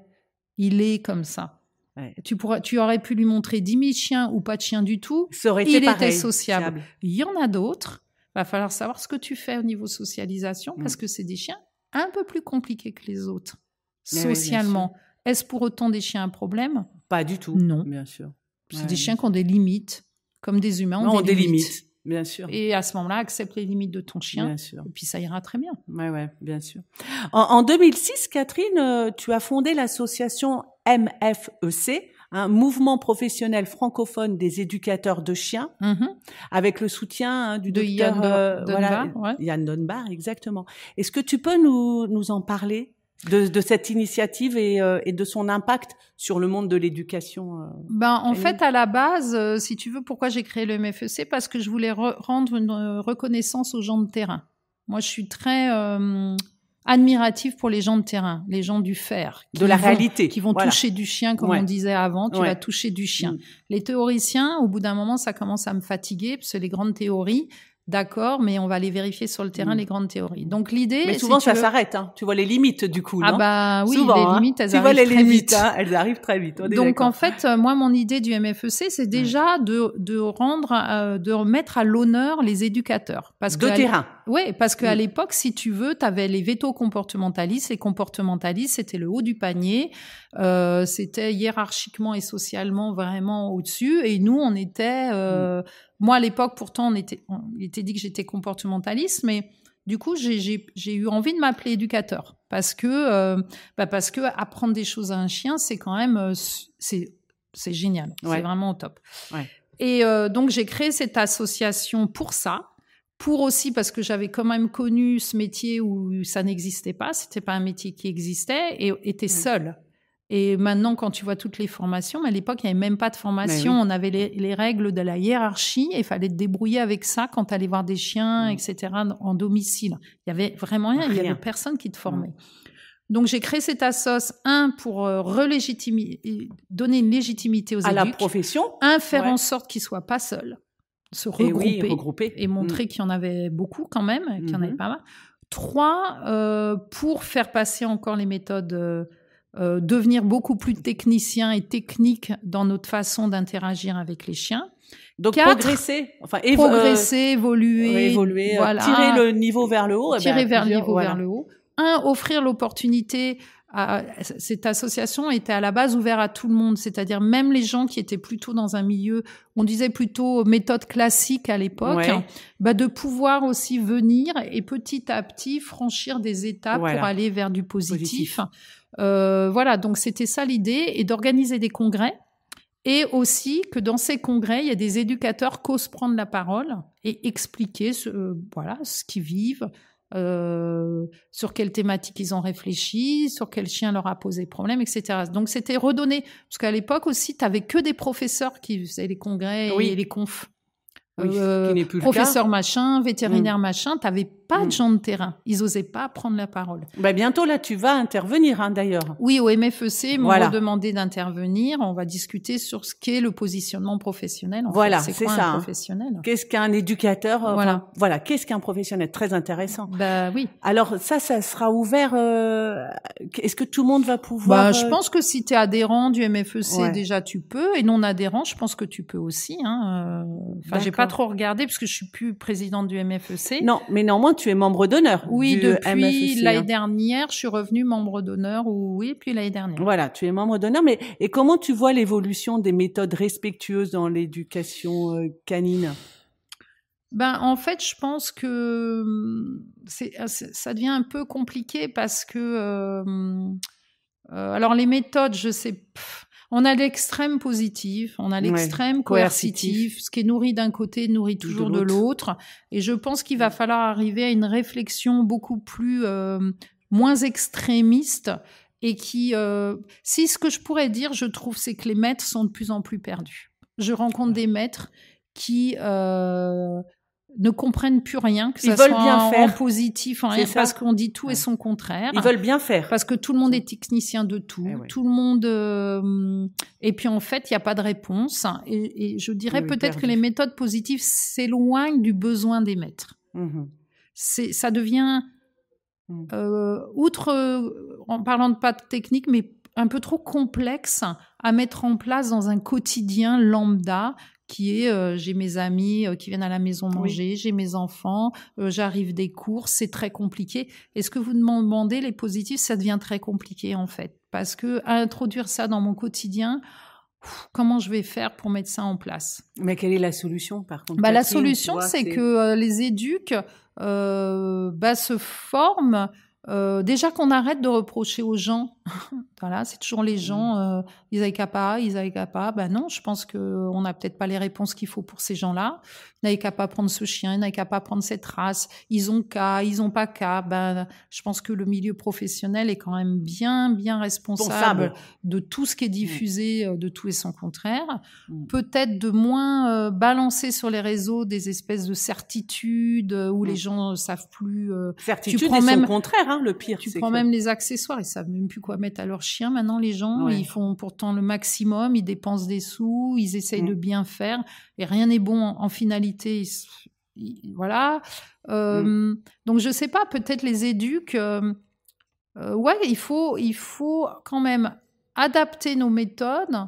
Il est comme ça. Ouais. Tu aurais pu lui montrer 10 000 chiens ou pas de chiens du tout, il était sociable. Il y en a d'autres, va falloir savoir ce que tu fais au niveau socialisation, parce que c'est des chiens un peu plus compliqués que les autres, socialement. Est-ce pour autant des chiens à problème? Pas du tout. Non. Bien sûr. C'est des chiens qui ont des limites, comme des humains ont des limites. Bien sûr. Et à ce moment-là, accepte les limites de ton chien. Bien sûr. Et puis ça ira très bien. Ouais, bien sûr. En 2006, Catherine, tu as fondé l'association MFEC, un mouvement professionnel francophone des éducateurs de chiens, avec le soutien du docteur Yann Donbar, exactement. Est-ce que tu peux nous en parler de cette initiative et de son impact sur le monde de l'éducation? En fait, à la base, si tu veux, pourquoi j'ai créé le MFEC? Parce que je voulais rendre une reconnaissance aux gens de terrain. Moi, je suis très admiratif pour les gens de terrain, les gens du faire. De la réalité. Qui vont toucher du chien, comme on disait avant. Tu vas toucher du chien. Les théoriciens, au bout d'un moment, ça commence à me fatiguer, parce que les grandes théories, d'accord, mais on va les vérifier sur le terrain, les grandes théories. Donc l'idée, mais souvent ça s'arrête, hein. Tu vois les limites du coup, non? Oui, souvent, les limites, elles arrivent très vite. Tu vois les limites, hein, elles arrivent très vite. Donc en fait, moi, mon idée du MFEC, c'est déjà de remettre à l'honneur les éducateurs, parce que terrain. Oui, parce qu'à l'époque, si tu veux, tu avais les vétos comportementalistes. Les comportementalistes, c'était le haut du panier, c'était hiérarchiquement et socialement vraiment au-dessus, et nous, on était moi, à l'époque, pourtant, il était dit que j'étais comportementaliste, mais du coup, j'ai eu envie de m'appeler éducateur parce que apprendre des choses à un chien, c'est quand même, c'est génial. Ouais. C'est vraiment au top. Ouais. Et donc, j'ai créé cette association pour ça, pour aussi parce que j'avais quand même connu ce métier où ça n'existait pas, c'était pas un métier qui existait et était seul. Et maintenant, quand tu vois toutes les formations, à l'époque, il n'y avait même pas de formation. On avait les règles de la hiérarchie et il fallait te débrouiller avec ça quand tu allais voir des chiens, etc., en domicile. Il y avait vraiment rien. Il y avait personne qui te formait. Donc, j'ai créé cette assoce, pour donner une légitimité aux éducs. À la profession. Faire en sorte qu'ils ne soient pas seuls. Se regrouper. Et montrer qu'il y en avait beaucoup quand même, qu'il y en avait pas mal. 3, pour faire passer encore les méthodes... devenir beaucoup plus technicien et technique dans notre façon d'interagir avec les chiens. Donc 4, progresser, évoluer, voilà. Tirer le niveau vers le haut. Vers le haut. 1, offrir l'opportunité. Cette association était à la base ouverte à tout le monde, c'est-à-dire même les gens qui étaient plutôt dans un milieu, on disait plutôt méthode classique à l'époque, de pouvoir aussi venir et petit à petit franchir des étapes pour aller vers du positif. Voilà, donc c'était ça l'idée, et d'organiser des congrès, et aussi que dans ces congrès, il y a des éducateurs qui osent prendre la parole et expliquer ce qu'ils vivent, sur quelles thématiques ils ont réfléchi, sur quel chien leur a posé problème, etc. Donc c'était redonné, parce qu'à l'époque aussi, tu n'avais que des professeurs qui faisaient les congrès et les confs. Qui n'est plus professeur machin, vétérinaire machin, t'avais pas de gens de terrain. Ils osaient pas prendre la parole. Bientôt, là, tu vas intervenir, d'ailleurs. Oui, au MFEC, ils m'ont demandé d'intervenir. On va discuter sur ce qu'est le positionnement professionnel. C'est quoi un professionnel? Qu'est-ce qu'un éducateur? Qu'est-ce qu'un professionnel? Très intéressant. Oui. Alors, ça sera ouvert. Est-ce que tout le monde va pouvoir? Je pense que si tu es adhérent du MFEC, déjà, tu peux. Et non adhérent, je pense que tu peux aussi. J'ai pas trop regardé parce que je suis plus présidente du MFEC. Non, mais néanmoins, tu es membre d'honneur. Oui, du depuis MFEC, l'année dernière, je suis revenue membre d'honneur. Puis l'année dernière. Voilà, tu es membre d'honneur. Et comment tu vois l'évolution des méthodes respectueuses dans l'éducation canine? En fait, je pense que ça devient un peu compliqué parce que alors les méthodes, je sais. On a l'extrême positif, on a l'extrême coercitif. Ce qui est nourri d'un côté nourrit toujours de l'autre. Et je pense qu'il va falloir arriver à une réflexion beaucoup plus moins extrémiste et qui, si ce que je pourrais dire, je trouve, c'est que les maîtres sont de plus en plus perdus. Je rencontre des maîtres qui ne comprennent plus rien, que ça soit en positif, en rien, parce qu'on dit tout et son contraire. Ils veulent bien faire. Parce que tout le monde est technicien de tout. Tout le monde... Et puis, en fait, il n'y a pas de réponse. Et je dirais peut-être que les méthodes positives s'éloignent du besoin des maîtres. Ça devient... en parlant de pas de technique, mais un peu trop complexe à mettre en place dans un quotidien lambda qui est j'ai mes amis qui viennent à la maison manger, j'ai mes enfants, j'arrive des courses, c'est très compliqué. Et ce que vous demandez, les positifs, ça devient très compliqué en fait. Parce que à introduire ça dans mon quotidien, comment je vais faire pour mettre ça en place? Mais quelle est la solution par contre? La solution, c'est que les éducs se forment. Déjà qu'on arrête de reprocher aux gens Voilà, c'est toujours les gens, ils n'avaient qu'à pas, ils n'avaient qu'à pas. Ben non, je pense qu'on n'a peut-être pas les réponses qu'il faut pour ces gens-là. Ils n'avaient qu'à pas prendre ce chien, ils n'avaient qu'à pas prendre cette race. Ils ont pas qu'à. Ben, je pense que le milieu professionnel est quand même bien responsable de tout ce qui est diffusé, de tout et son contraire. Peut-être de moins balancer sur les réseaux des espèces de certitudes où les gens ne savent plus. Certitude et son contraire, hein, le pire. Tu prends même les accessoires, ils savent même plus quoi mettre à leur chien. Maintenant, les gens, ils font pourtant le maximum, ils dépensent des sous, ils essayent de bien faire, et rien n'est bon en finalité. Voilà. Donc, je sais pas, peut-être les éduques. Il faut quand même adapter nos méthodes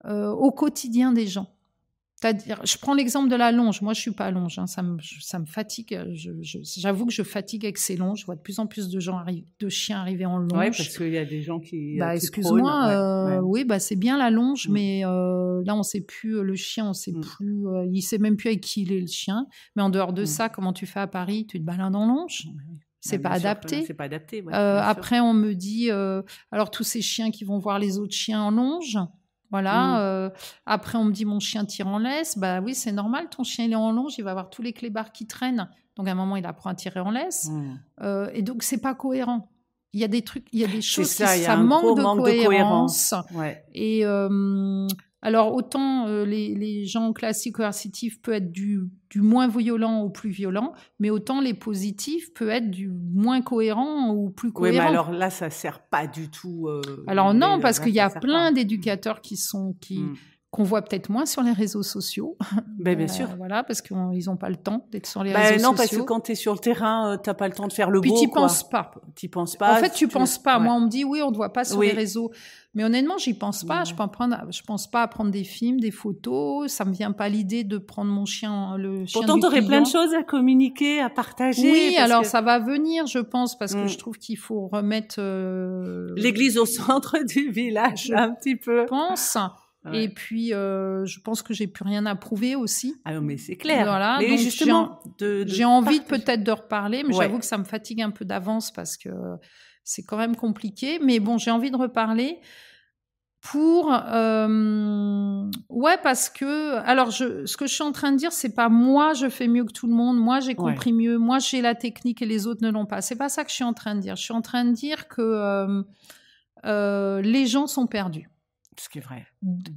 au quotidien des gens. C'est-à-dire, je prends l'exemple de la longe. Moi, je suis pas longe, hein, ça me fatigue. J'avoue que je fatigue avec ces longes. Je vois de plus en plus de chiens arriver en longe. Oui, parce qu'il y a des gens qui. Excuse-moi. Oui, c'est bien la longe, mais là, on sait plus le chien, on sait plus. Il sait même plus avec qui il est le chien. Mais en dehors de ça, comment tu fais à Paris? Tu te balades en longe? C'est pas adapté. C'est pas adapté. Après, on me dit, alors tous ces chiens qui vont voir les autres chiens en longe. Voilà. Après, on me dit mon chien tire en laisse. Bah oui, c'est normal. Ton chien il est en longe, il va avoir tous les clébards qui traînent. Donc à un moment, il apprend à tirer en laisse. Et donc c'est pas cohérent. Il y a des trucs, il y a des choses ça manque de cohérence. Ouais. Et alors autant les gens classiques coercitifs peuvent être du moins violent au plus violent, mais autant les positifs peuvent être du moins cohérent au plus cohérent. Oui, mais alors là, ça sert pas du tout. Alors non, parce qu'il y a plein d'éducateurs qu'on voit peut-être moins sur les réseaux sociaux. Bien sûr. Voilà, parce qu'ils n'ont pas le temps d'être sur les réseaux sociaux. Non, parce que quand tu es sur le terrain, tu n'as pas le temps de faire le beau. Puis tu penses pas. Tu penses pas. En fait, tu penses pas. Moi, on me dit, oui, on ne te voit pas sur les réseaux. Mais honnêtement, j'y pense pas. Je pense pas à prendre des films, des photos. Ça me vient pas l'idée de prendre mon chien, le chien Pourtant, du client. Pourtant, tu aurais plein de choses à communiquer, à partager. Oui, alors ça va venir, je pense, parce que je trouve qu'il faut remettre... l'église au centre du village, un petit peu. Je pense. Ouais. Et puis, je pense que j'ai plus rien à prouver aussi. Ah non, mais c'est clair. Voilà, mais donc justement, j'ai envie peut-être de reparler, mais j'avoue que ça me fatigue un peu d'avance parce que c'est quand même compliqué. Mais bon, j'ai envie de reparler pour... parce que... Alors, ce que je suis en train de dire, c'est pas moi, je fais mieux que tout le monde, moi, j'ai compris mieux, moi, j'ai la technique et les autres ne l'ont pas. C'est pas ça que je suis en train de dire. Je suis en train de dire que les gens sont perdus. Ce qui est vrai.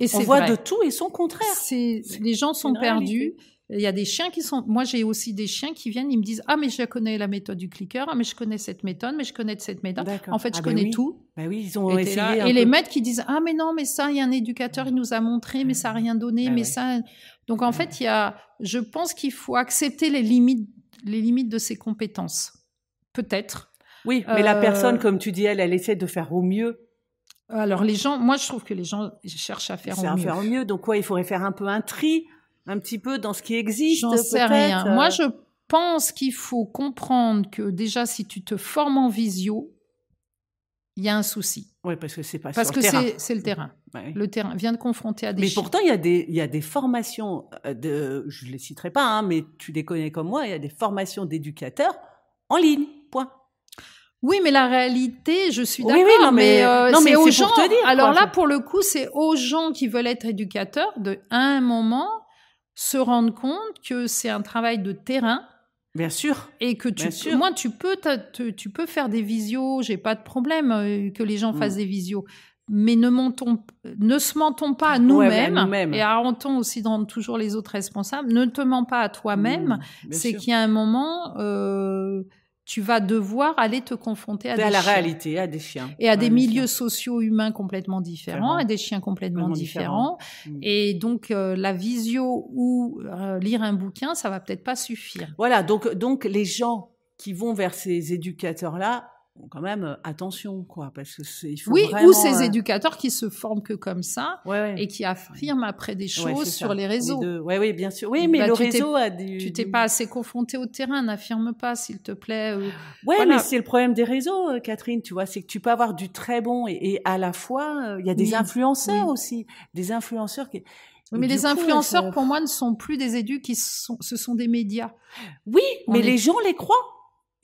Et on voit de tout et son contraire. Les gens sont perdus. Il y a des chiens qui sont... Moi, j'ai aussi des chiens qui viennent, ils me disent « Ah, mais je connais la méthode du clicker. Ah, mais je connais cette méthode. Mais je connais cette méthode. » En fait, je connais tout. Ben oui, ils ont essayé. Et les maîtres qui disent « Ah, mais non, mais ça, il y a un éducateur, il nous a montré, mais ça n'a rien donné. mais ça... » Donc, en fait, je pense qu'il faut accepter les limites de ses compétences. Peut-être. Oui, mais la personne, comme tu dis, elle essaie de faire au mieux. Alors, les gens... Moi, je trouve que les gens cherchent à faire au mieux. Donc, il faudrait faire un peu un tri, un petit peu dans ce qui existe. J'en sais rien. Moi, je pense qu'il faut comprendre que déjà, si tu te formes en visio, il y a un souci. Oui, parce que c'est pas parce sur le terrain. Parce que c'est le terrain. Ouais. Le terrain vient de confronter à des chiens. Mais pourtant, il y a des formations, je ne les citerai pas, hein, mais tu les connais comme moi, il y a des formations d'éducateurs en ligne, point. Oui, mais la réalité, je suis d'accord, mais c'est aux gens. Pour te dire, alors là, pour le coup, c'est aux gens qui veulent être éducateurs à un moment se rendre compte que c'est un travail de terrain. Bien sûr. Et que moi, tu peux faire des visios, j'ai pas de problème que les gens fassent des visios. Mais ne se mentons pas à nous-mêmes et arrêtons aussi de rendre toujours les autres responsables. Ne te mens pas à toi-même. C'est qu'il y a un moment... tu vas devoir aller te confronter à la réalité, à des chiens. Et à des milieux sociaux humains complètement différents, à des chiens complètement différents. Et donc, la visio ou lire un bouquin, ça va peut-être pas suffire. Voilà, donc les gens qui vont vers ces éducateurs-là, quand même, attention, quoi, parce que il faut vraiment... ou ces éducateurs qui se forment que comme ça et qui affirment après des choses sur les réseaux. Oui, bien sûr. Oui, mais le réseau a du... Tu t'es pas assez confronté au terrain, n'affirme pas, s'il te plaît. Mais c'est le problème des réseaux, Catherine, tu vois, c'est que tu peux avoir du très bon et à la fois, il y a des influenceurs aussi, des influenceurs qui... Oui, mais les influenceurs, pour moi, ne sont plus des ce sont des médias. Oui, mais les gens les croient.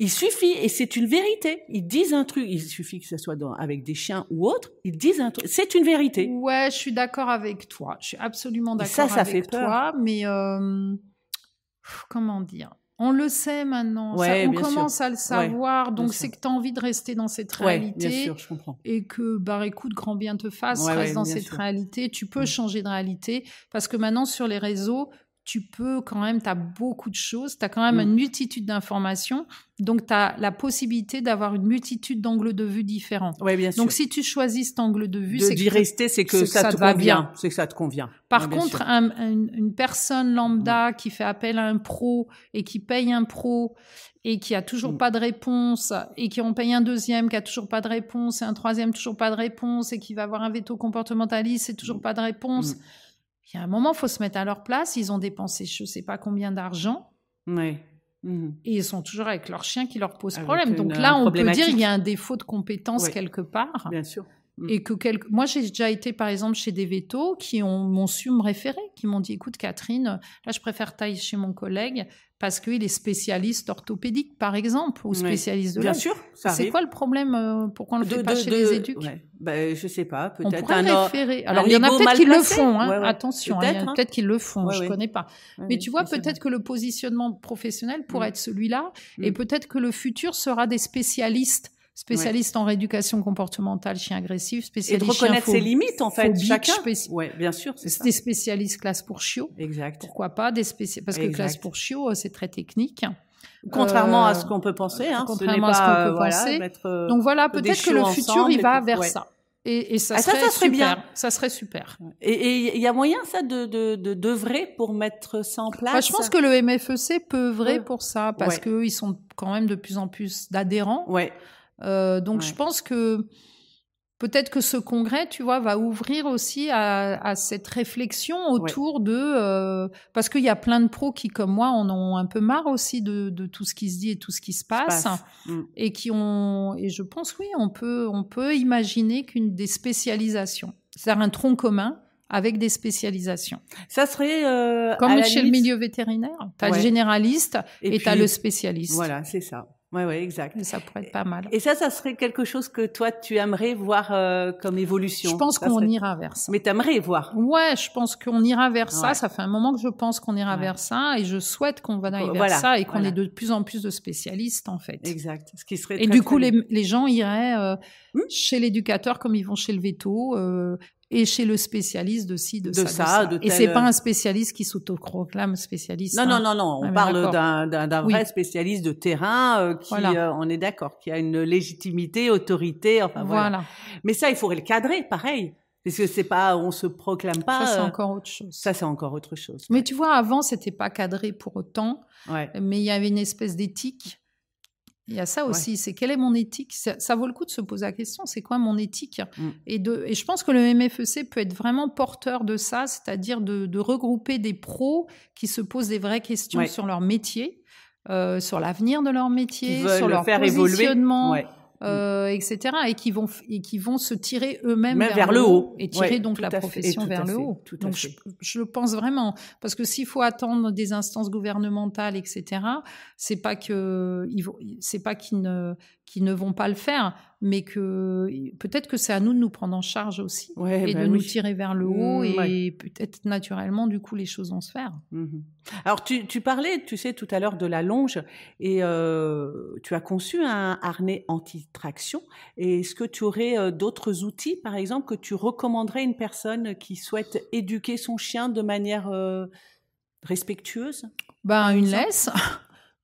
Il suffit, et c'est une vérité. Ils disent un truc, il suffit que ce soit avec des chiens ou autres, ils disent un truc. C'est une vérité. Ouais, je suis d'accord avec toi. Je suis absolument d'accord ça avec fait peur. toi. Mais comment dire? On le sait maintenant. Ouais, on commence à le savoir. Ouais, donc, c'est que tu as envie de rester dans cette réalité. Bien sûr, je comprends. Et que, écoute, grand bien te fasse, reste dans cette réalité. Tu peux changer de réalité. Parce que maintenant, sur les réseaux, tu peux quand même, tu as beaucoup de choses, tu as quand même une multitude d'informations, donc tu as la possibilité d'avoir une multitude d'angles de vue différents. Oui, bien sûr. Donc si tu choisis cet angle de vue, c'est d'y rester, c'est que ça te convient. C'est que ça te convient. Par contre, une personne lambda qui fait appel à un pro et qui paye un pro et qui a toujours pas de réponse et qui en paye un deuxième qui a toujours pas de réponse et un troisième toujours pas de réponse et qui va avoir un veto comportementaliste et toujours pas de réponse. Il y a un moment, il faut se mettre à leur place. Ils ont dépensé je ne sais pas combien d'argent. Oui. Et ils sont toujours avec leur chien qui leur pose problème. Donc là, on peut dire qu'il y a un défaut de compétence quelque part. Bien sûr. Et que moi, j'ai déjà été, par exemple, chez des vétos qui m'ont su me référer, qui m'ont dit, écoute, Catherine, là, je préfère tailler chez mon collègue parce qu'il est spécialiste orthopédique, par exemple, ou spécialiste de l'œil. Bien sûr, ça arrive. C'est quoi le problème? Pourquoi on ne le fait pas chez les éduques? Je sais pas, peut-être. On pourrait référer. Alors, il y en a peut-être qui le font, hein. Attention, il y en a peut-être qui le font, je connais pas. Mais tu vois, peut-être que le positionnement professionnel pourrait être celui-là, et peut-être que le futur sera des spécialistes en rééducation comportementale, chien agressif, spécialiste et de reconnaître ses limites, en fait, chacun. Oui, bien sûr, c'est ça. Des spécialistes classe pour chiots. Exact. Pourquoi pas parce que classe pour chiots, c'est très technique. Contrairement à ce qu'on peut penser, hein. Contrairement à ce qu'on peut penser. Donc voilà, peut-être que le futur, il va vers ça. Et ça serait bien. Ça serait super. Et il y a moyen, ça, d'œuvrer pour mettre ça en place? Je pense que le MFEC peut œuvrer pour ça, parce qu'ils sont quand même de plus en plus d'adhérents. Donc, je pense que peut-être que ce congrès, tu vois, va ouvrir aussi à cette réflexion autour de... parce qu'il y a plein de pros qui, comme moi, en ont un peu marre aussi de tout ce qui se dit et tout ce qui se passe. Et et je pense, oui, on peut imaginer qu'une des spécialisations, c'est-à-dire un tronc commun avec des spécialisations. Ça serait... comme chez le milieu vétérinaire, tu as le généraliste et tu as le spécialiste. Voilà, c'est ça. Oui, exact. Et ça pourrait être pas mal. Et ça serait quelque chose que toi, tu aimerais voir comme évolution? Je pense qu'on ira vers ça. Mais t'aimerais voir? Ouais, je pense qu'on ira vers ça. Ça fait un moment que je pense qu'on ira vers ça et je souhaite qu'on aille vers ça et qu'on ait de plus en plus de spécialistes, en fait. Exact. Ce qui serait et du coup, les gens iraient chez l'éducateur comme ils vont chez le véto, et chez le spécialiste de ci, de ça. Et c'est pas un spécialiste qui s'autoproclame spécialiste. Non. On parle d'un vrai spécialiste de terrain qui, on est d'accord, qui a une légitimité, autorité. Enfin, voilà. Mais ça, il faudrait le cadrer, pareil. Parce que c'est pas, on se proclame pas. Ça, c'est encore autre chose. Ça, c'est encore autre chose. Mais tu vois, avant, c'était pas cadré pour autant. Mais il y avait une espèce d'éthique. Il y a ça aussi, c'est quelle est mon éthique? Ça vaut le coup de se poser la question, c'est quoi mon éthique? Et je pense que le MFEC peut être vraiment porteur de ça, c'est-à-dire de regrouper des pros qui se posent des vraies questions sur leur métier, sur l'avenir de leur métier, sur leur positionnement, etc. Et qui vont se tirer eux-mêmes vers le haut et tirer donc la profession vers le haut. Donc je le pense vraiment, parce que s'il faut attendre des instances gouvernementales, etc., c'est pas qu'ils ne vont pas le faire, mais que peut-être que c'est à nous de nous prendre en charge aussi et de nous tirer vers le haut et peut-être naturellement, du coup, les choses vont se faire. Alors, tu parlais, tu sais, tout à l'heure de la longe et tu as conçu un harnais anti-traction. Et est-ce que tu aurais d'autres outils, par exemple, que tu recommanderais à une personne qui souhaite éduquer son chien de manière respectueuse? Une laisse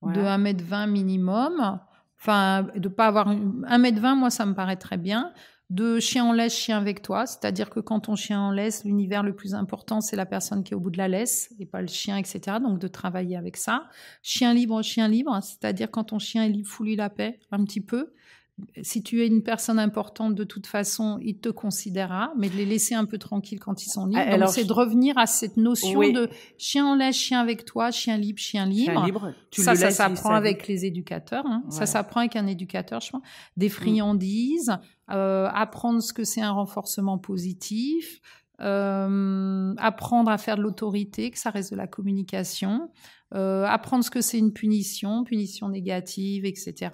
de 1,20 m minimum. Enfin, de pas avoir 1,20 m, moi, ça me paraît très bien. De chien en laisse, chien avec toi. C'est-à-dire que quand ton chien en laisse, l'univers le plus important, c'est la personne qui est au bout de la laisse et pas le chien, etc. Donc, de travailler avec ça. Chien libre. C'est-à-dire quand ton chien est libre, fous-lui la paix un petit peu. Si tu es une personne importante, de toute façon, il te considérera, mais de les laisser un peu tranquilles quand ils sont libres. Alors, donc, c'est de revenir à cette notion de chien en laisse, chien avec toi, chien libre, chien libre. Chien libre. Ça s'apprend avec les éducateurs. Ça s'apprend avec un éducateur, je pense. Des friandises, apprendre ce que c'est un renforcement positif, apprendre à faire de l'autorité, que ça reste de la communication. apprendre ce que c'est une punition négative, etc.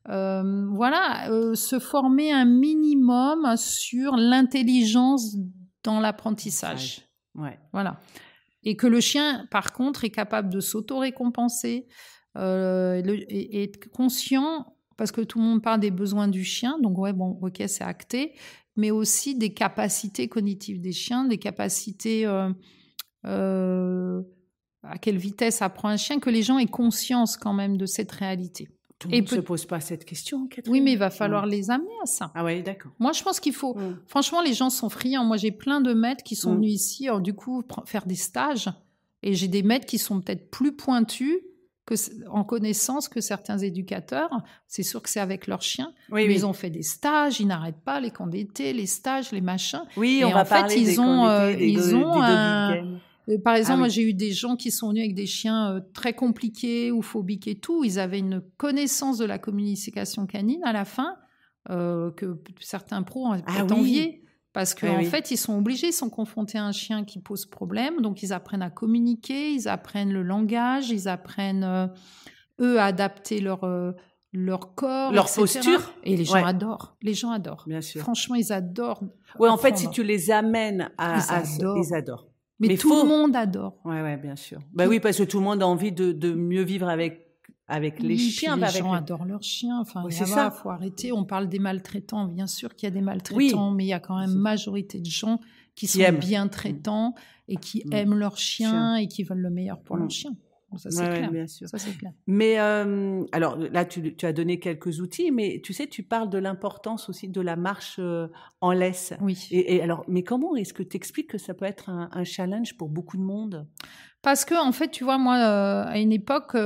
Se former un minimum sur l'intelligence dans l'apprentissage. Ouais. Voilà. Et que le chien, par contre, est capable de s'auto-récompenser, et être conscient, parce que tout le monde parle des besoins du chien, donc ok, c'est acté, mais aussi des capacités cognitives des chiens, des capacités à quelle vitesse apprend un chien, que les gens aient conscience quand même de cette réalité. Tout le monde ne se pose pas cette question, Catherine. Oui, mais il va falloir les amener à ça. Ah oui, d'accord. Moi, je pense qu'il faut... Franchement, les gens sont friands. Moi, j'ai plein de maîtres qui sont venus ici, alors du coup, faire des stages. Et j'ai des maîtres qui sont peut-être plus pointus en connaissance que certains éducateurs. C'est sûr que c'est avec leurs chiens. Mais ils ont fait des stages, ils n'arrêtent pas les camps d'été, les stages, les machins. Oui, et on va parler des camps d'été, des dog. Par exemple, moi, j'ai eu des gens qui sont venus avec des chiens très compliqués ou phobiques et tout. Ils avaient une connaissance de la communication canine à la fin que certains pros ont peut-être envié. Parce qu'en fait, ils sont obligés, ils sont confrontés à un chien qui pose problème. Donc, ils apprennent à communiquer, ils apprennent le langage, ils apprennent, eux, à adapter leur corps, leur etc. posture. Et les gens adorent. Les gens adorent. Bien sûr. Franchement, ils adorent. Oui, en fait, si tu les amènes ils adorent. Mais tout le monde adore. Oui, bien sûr. Oui, parce que tout le monde a envie de mieux vivre avec les chiens. Les gens adorent leurs chiens. Enfin, c'est ça. Il faut arrêter. On parle des maltraitants. Bien sûr qu'il y a des maltraitants, mais il y a quand même une majorité de gens qui sont bien traitants et qui aiment leurs chiens et qui veulent le meilleur pour leurs chiens. Bon, ça, c'est clair. Bien sûr. Ça, c'est clair. Mais alors là, tu as donné quelques outils, mais tu sais, tu parles de l'importance aussi de la marche en laisse. Oui. Et alors, mais comment est-ce que tu expliques que ça peut être un challenge pour beaucoup de monde ? Parce que, en fait, tu vois, moi, à une époque,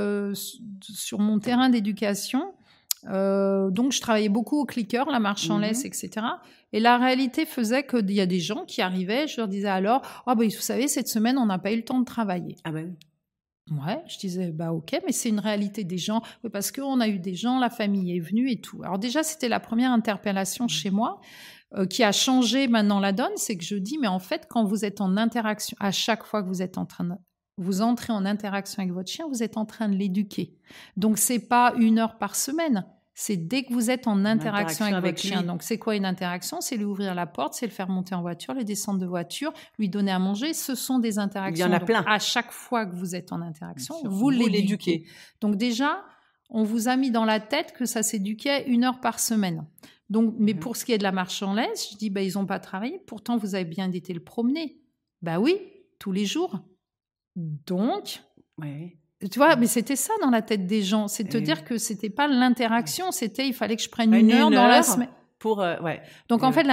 sur mon terrain d'éducation, donc je travaillais beaucoup au clicker, la marche en laisse, etc. Et la réalité faisait qu'il y a des gens qui arrivaient, je leur disais alors, vous savez, cette semaine, on n'a pas eu le temps de travailler. Ah ben oui. Ouais, je disais, ok, mais c'est une réalité des gens, parce qu'on a eu des gens, la famille est venue et tout. Alors déjà, c'était la première interpellation chez moi qui a changé maintenant la donne, c'est que je dis, mais en fait, quand vous êtes en interaction, à chaque fois que vous êtes vous entrez en interaction avec votre chien, vous êtes en train de l'éduquer. Donc, c'est pas 1 heure par semaine. C'est dès que vous êtes en interaction avec votre chien. Donc, c'est quoi une interaction ? C'est lui ouvrir la porte, c'est le faire monter en voiture, le descendre de voiture, lui donner à manger. Ce sont des interactions. Il y en a plein. À chaque fois que vous êtes en interaction, vous l'éduquez. Donc, déjà, on vous a mis dans la tête que ça s'éduquait 1 heure par semaine. Donc, mais pour ce qui est de la marche en laisse, je dis, ils n'ont pas travaillé. Pourtant, vous avez bien été le promener. Oui, tous les jours. Donc... Ouais. Tu vois, mais c'était ça dans la tête des gens. C'est de te dire que c'était pas l'interaction, c'était il fallait que je prenne une heure dans la semaine. Donc en fait,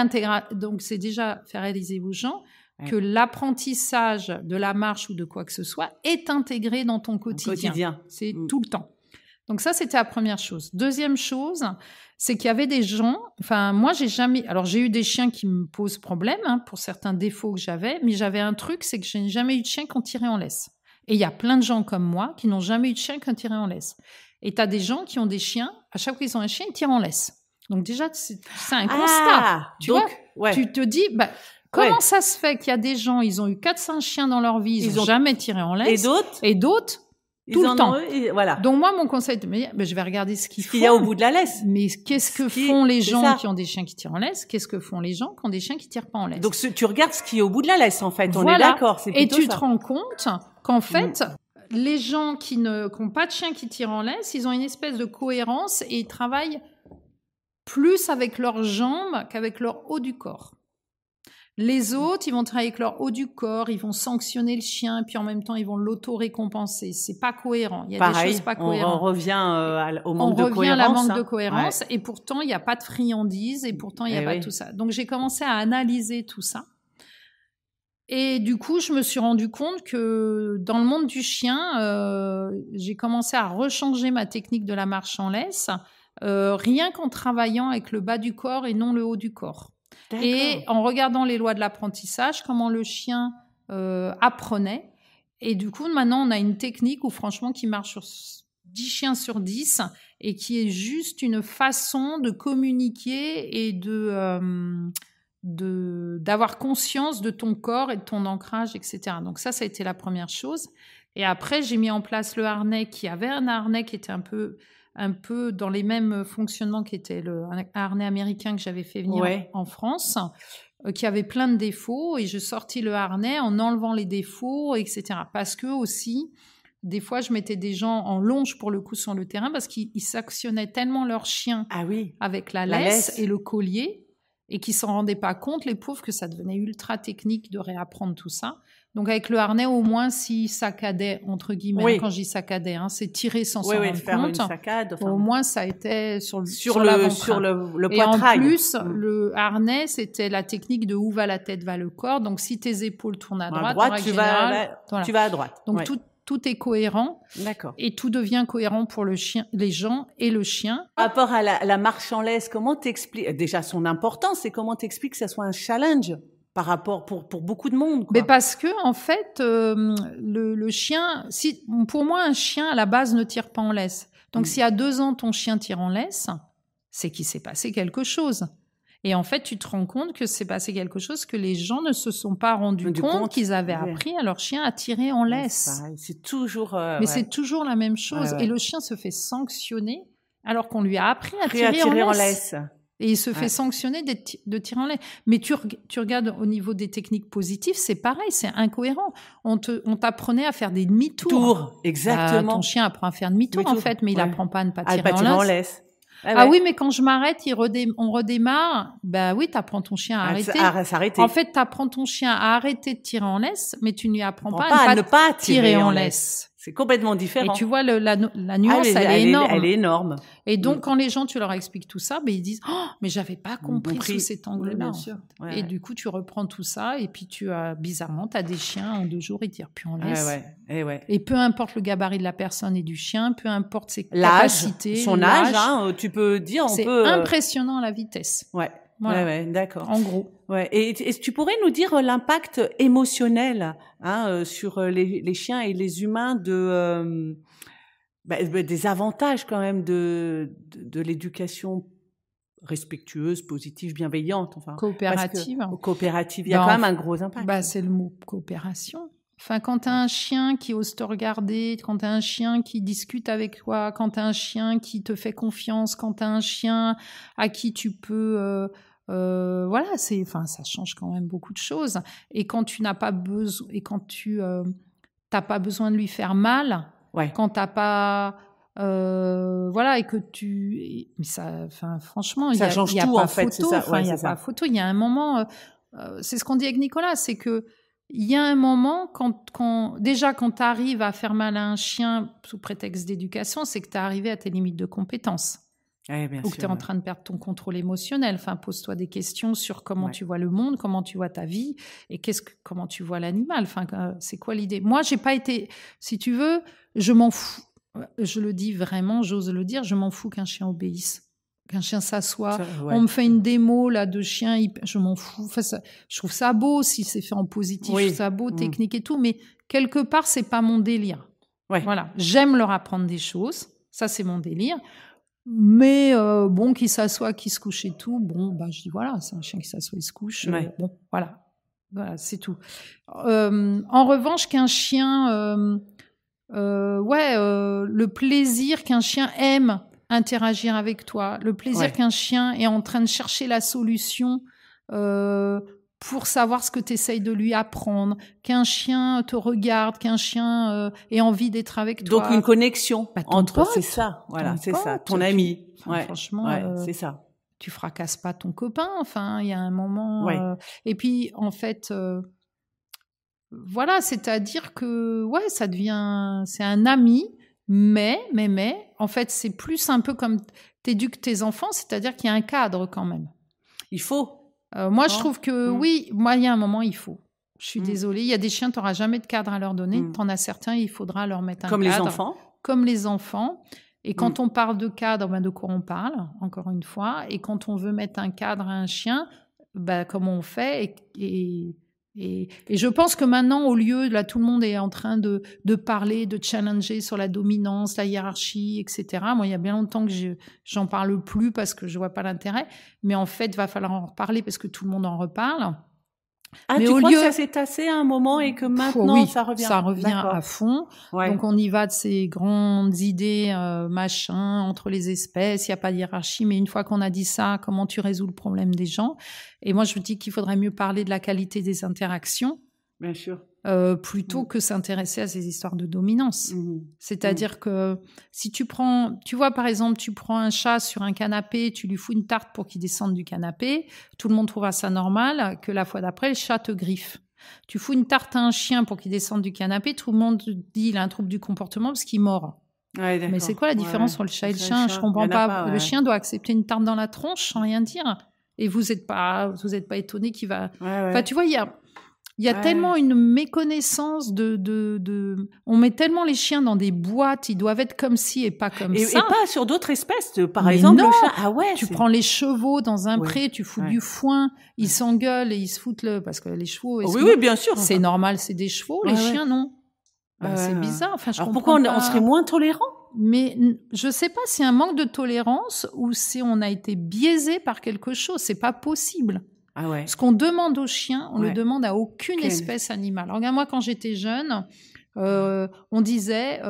donc c'est déjà faire réaliser aux gens que l'apprentissage de la marche ou de quoi que ce soit est intégré dans ton quotidien. C'est tout le temps. Donc ça, c'était la première chose. Deuxième chose, c'est qu'il y avait des gens... Enfin, moi, j'ai eu des chiens qui me posent problème pour certains défauts que j'avais, mais j'avais un truc, c'est que je n'ai jamais eu de chien qui ont tiré en laisse. Et il y a plein de gens comme moi qui n'ont jamais eu de chien qui ont tiré en laisse. Et tu as des gens qui ont des chiens, à chaque fois qu'ils ont un chien, ils tirent en laisse. Donc déjà, c'est un constat. Tu vois, tu te dis... comment ça se fait qu'il y a des gens, ils ont eu 400 chiens dans leur vie, ils n'ont jamais tiré en laisse. Et d'autres tout le temps. Voilà. Donc moi, mon conseil de me dire, je vais regarder ce qu'il y a au bout de la laisse. Mais qu'est-ce que font les gens qui ont des chiens qui tirent en laisse ? Qu'est-ce que font les gens qui ont des chiens qui tirent pas en laisse ? Donc tu regardes ce qui est au bout de la laisse, en fait. On est d'accord. Et tu te rends compte qu'en fait, les gens qui n'ont pas de chien qui tirent en laisse, ils ont une espèce de cohérence et ils travaillent plus avec leurs jambes qu'avec leur haut du corps. Les autres, ils vont travailler avec leur haut du corps, ils vont sanctionner le chien, et puis en même temps, ils vont l'auto-récompenser. C'est pas cohérent. Il y a des choses pas cohérentes. On revient au manque de cohérence. On revient à la manque de cohérence, et pourtant, il n'y a pas de friandise, et pourtant, il n'y a pas tout ça. Donc, j'ai commencé à analyser tout ça. Et du coup, je me suis rendu compte que dans le monde du chien, j'ai commencé à rechanger ma technique de la marche en laisse, rien qu'en travaillant avec le bas du corps et non le haut du corps. D'accord. Et en regardant les lois de l'apprentissage, comment le chien apprenait. Et du coup, maintenant, on a une technique où, franchement, qui marche sur 10 chiens sur 10 et qui est juste une façon de communiquer et d'avoir conscience de ton corps et de ton ancrage, etc. Donc ça a été la première chose. Et après, j'ai mis en place le harnais qui avait un harnais qui était un peu dans les mêmes fonctionnements qu'était le harnais américain que j'avais fait venir en France, qui avait plein de défauts. Et je sortis le harnais en enlevant les défauts, etc. Parce que aussi, des fois, je mettais des gens en longe pour le coup sur le terrain parce qu'ils s'actionnaient tellement leur chien avec la laisse et le collier et qu'ils s'en rendaient pas compte, les pauvres, que ça devenait ultra technique de réapprendre tout ça. Donc, avec le harnais, au moins, s'ils saccadaient, entre guillemets, quand je dis saccadaient, c'est tirer sans s'en rendre faire compte. Une saccade, au moins, ça a été sur le poitrail. Et en plus, le harnais, c'était la technique de où va la tête, va le corps. Donc, si tes épaules tournent à droite, tu vas à droite. Donc, tout est cohérent. D'accord. Et tout devient cohérent pour le chien, les gens et le chien. Par rapport à la marche en laisse, comment t'expliques, déjà son importance, et comment t'expliques que ça soit un challenge par rapport pour beaucoup de monde, quoi. Mais parce que en fait, le chien, pour moi, un chien à la base ne tire pas en laisse. Donc, si à 2 ans ton chien tire en laisse, c'est qu'il s'est passé quelque chose. Et en fait, tu te rends compte que c'est passé quelque chose que les gens ne se sont pas rendus compte qu'ils avaient appris à leur chien à tirer en laisse. C'est toujours. Mais c'est toujours la même chose. Et le chien se fait sanctionner alors qu'on lui a appris à tirer en laisse. Et il se fait sanctionner de tirer en laisse. Mais tu regardes au niveau des techniques positives, c'est pareil, c'est incohérent. On t'apprenait à faire des demi-tours. Exactement. Ton chien apprend à faire demi-tour en fait, mais il apprend pas à ne pas tirer en laisse. Oui, mais quand je m'arrête, on redémarre. Oui, t'apprends ton chien à arrêter. À s'arrêter. En fait, t'apprends ton chien à arrêter de tirer en laisse, mais tu ne lui apprends pas à ne pas tirer en laisse. C'est complètement différent. Et tu vois, la nuance, elle est énorme. Elle est énorme. Et donc, quand les gens, tu leur expliques tout ça, ils disent, mais j'avais pas compris sous cet angle-là. Bien sûr. Et du coup, tu reprends tout ça, et puis bizarrement, t'as des chiens, en 2 jours, ils tirent plus en laisse. Et peu importe le gabarit de la personne et du chien, peu importe ses capacités. Son âge, tu peux dire, c'est impressionnant la vitesse. Voilà. D'accord. En gros. Et tu pourrais nous dire l'impact émotionnel sur les chiens et les humains des avantages quand même de l'éducation respectueuse, positive, bienveillante, coopérative. Coopérative, il y a quand même un gros impact. C'est le mot coopération. Enfin, quand tu as un chien qui ose te regarder, quand tu as un chien qui discute avec toi, quand tu as un chien qui te fait confiance, quand tu as un chien à qui tu peux ça change quand même beaucoup de choses. Et quand tu n'as pas besoin, et quand tu t'as pas besoin de lui faire mal, quand t'as pas et que mais ça, franchement, ça change tout en fait. Il y a pas photo. Il y a un moment, c'est ce qu'on dit avec Nicolas, c'est que il y a un moment quand tu arrives à faire mal à un chien sous prétexte d'éducation, c'est que tu es arrivé à tes limites de compétences. Ou que tu es en train de perdre ton contrôle émotionnel. Enfin, pose-toi des questions sur comment tu vois le monde, comment tu vois ta vie et comment tu vois l'animal. Enfin, c'est quoi l'idée? Moi, j'ai pas été, si tu veux, je m'en fous. Je le dis vraiment, j'ose le dire, je m'en fous qu'un chien obéisse. Qu'un chien s'assoit, on me fait une démo là de chien, je m'en fous. Enfin, je trouve ça beau si c'est fait en positif, je trouve ça beau, technique et tout, mais quelque part c'est pas mon délire. Voilà, j'aime leur apprendre des choses, ça c'est mon délire. Mais qu'il s'assoit, qu'il se couche et tout, je dis voilà, c'est un chien qui s'assoit, il se couche. Voilà, c'est tout. En revanche, qu'un chien, le plaisir qu'un chien aime interagir avec toi, le plaisir qu'un chien est en train de chercher la solution pour savoir ce que tu essayes de lui apprendre, qu'un chien te regarde, qu'un chien ait envie d'être avec toi. Donc une connexion entre pote, c'est ça, voilà, c'est ça, ton ami. Franchement, c'est ça. Tu fracasses pas ton copain, enfin, il y a un moment. Et puis en fait, c'est-à-dire que ça devient, c'est un ami. Mais, en fait, c'est plus un peu comme t'éduques tes enfants, c'est-à-dire qu'il y a un cadre quand même. Il faut. Moi, je trouve que moi, il y a un moment, il faut. Je suis désolée, il y a des chiens, tu n'auras jamais de cadre à leur donner. Tu en as certains, il faudra leur mettre un cadre. Comme les enfants. Comme les enfants. Et quand on parle de cadre, de quoi on parle, encore une fois. Et quand on veut mettre un cadre à un chien, comment on fait et je pense que maintenant, au lieu, là, tout le monde est en train de parler, de challenger sur la dominance, la hiérarchie, etc. Moi, il y a bien longtemps que j'en parle plus parce que je vois pas l'intérêt. Mais en fait, il va falloir en reparler parce que tout le monde en reparle. Ah, mais tu crois que ça s'est tassé à un moment et que maintenant ça revient? Ça revient à fond. Ouais. Donc on y va de ces grandes idées, machin, entre les espèces, il n'y a pas de hiérarchie, mais une fois qu'on a dit ça, comment tu résous le problème des gens? Et moi je me dis qu'il faudrait mieux parler de la qualité des interactions. Bien sûr. Plutôt que s'intéresser à ces histoires de dominance. C'est-à-dire que si tu vois par exemple, tu prends un chat sur un canapé, tu lui fous une tarte pour qu'il descende du canapé, tout le monde trouvera ça normal, que la fois d'après, le chat te griffe. Tu fous une tarte à un chien pour qu'il descende du canapé, tout le monde te dit il a un trouble du comportement parce qu'il mord. Ouais, mais c'est quoi la différence entre le chat et le chien? Je comprends pas. Le chien doit accepter une tarte dans la tronche sans rien dire. Et vous êtes pas étonné qu'il va... Enfin, tu vois, il y a tellement une méconnaissance on met tellement les chiens dans des boîtes, ils doivent être comme ci et pas comme ça. Et pas sur d'autres espèces, par exemple, non, le chat. Ah ouais. Tu prends les chevaux dans un pré, tu fous du foin, ils s'engueulent et ils se foutent parce que les chevaux. Oui, bien sûr. C'est normal, c'est des chevaux, les chiens non. C'est bizarre. Enfin, alors pourquoi on serait moins tolérant? Mais je sais pas, c'est un manque de tolérance ou si on a été biaisé par quelque chose. C'est pas possible. Ah ouais. Ce qu'on demande aux chiens, on le demande à aucune espèce animale. Alors, regarde, moi, quand j'étais jeune, on disait,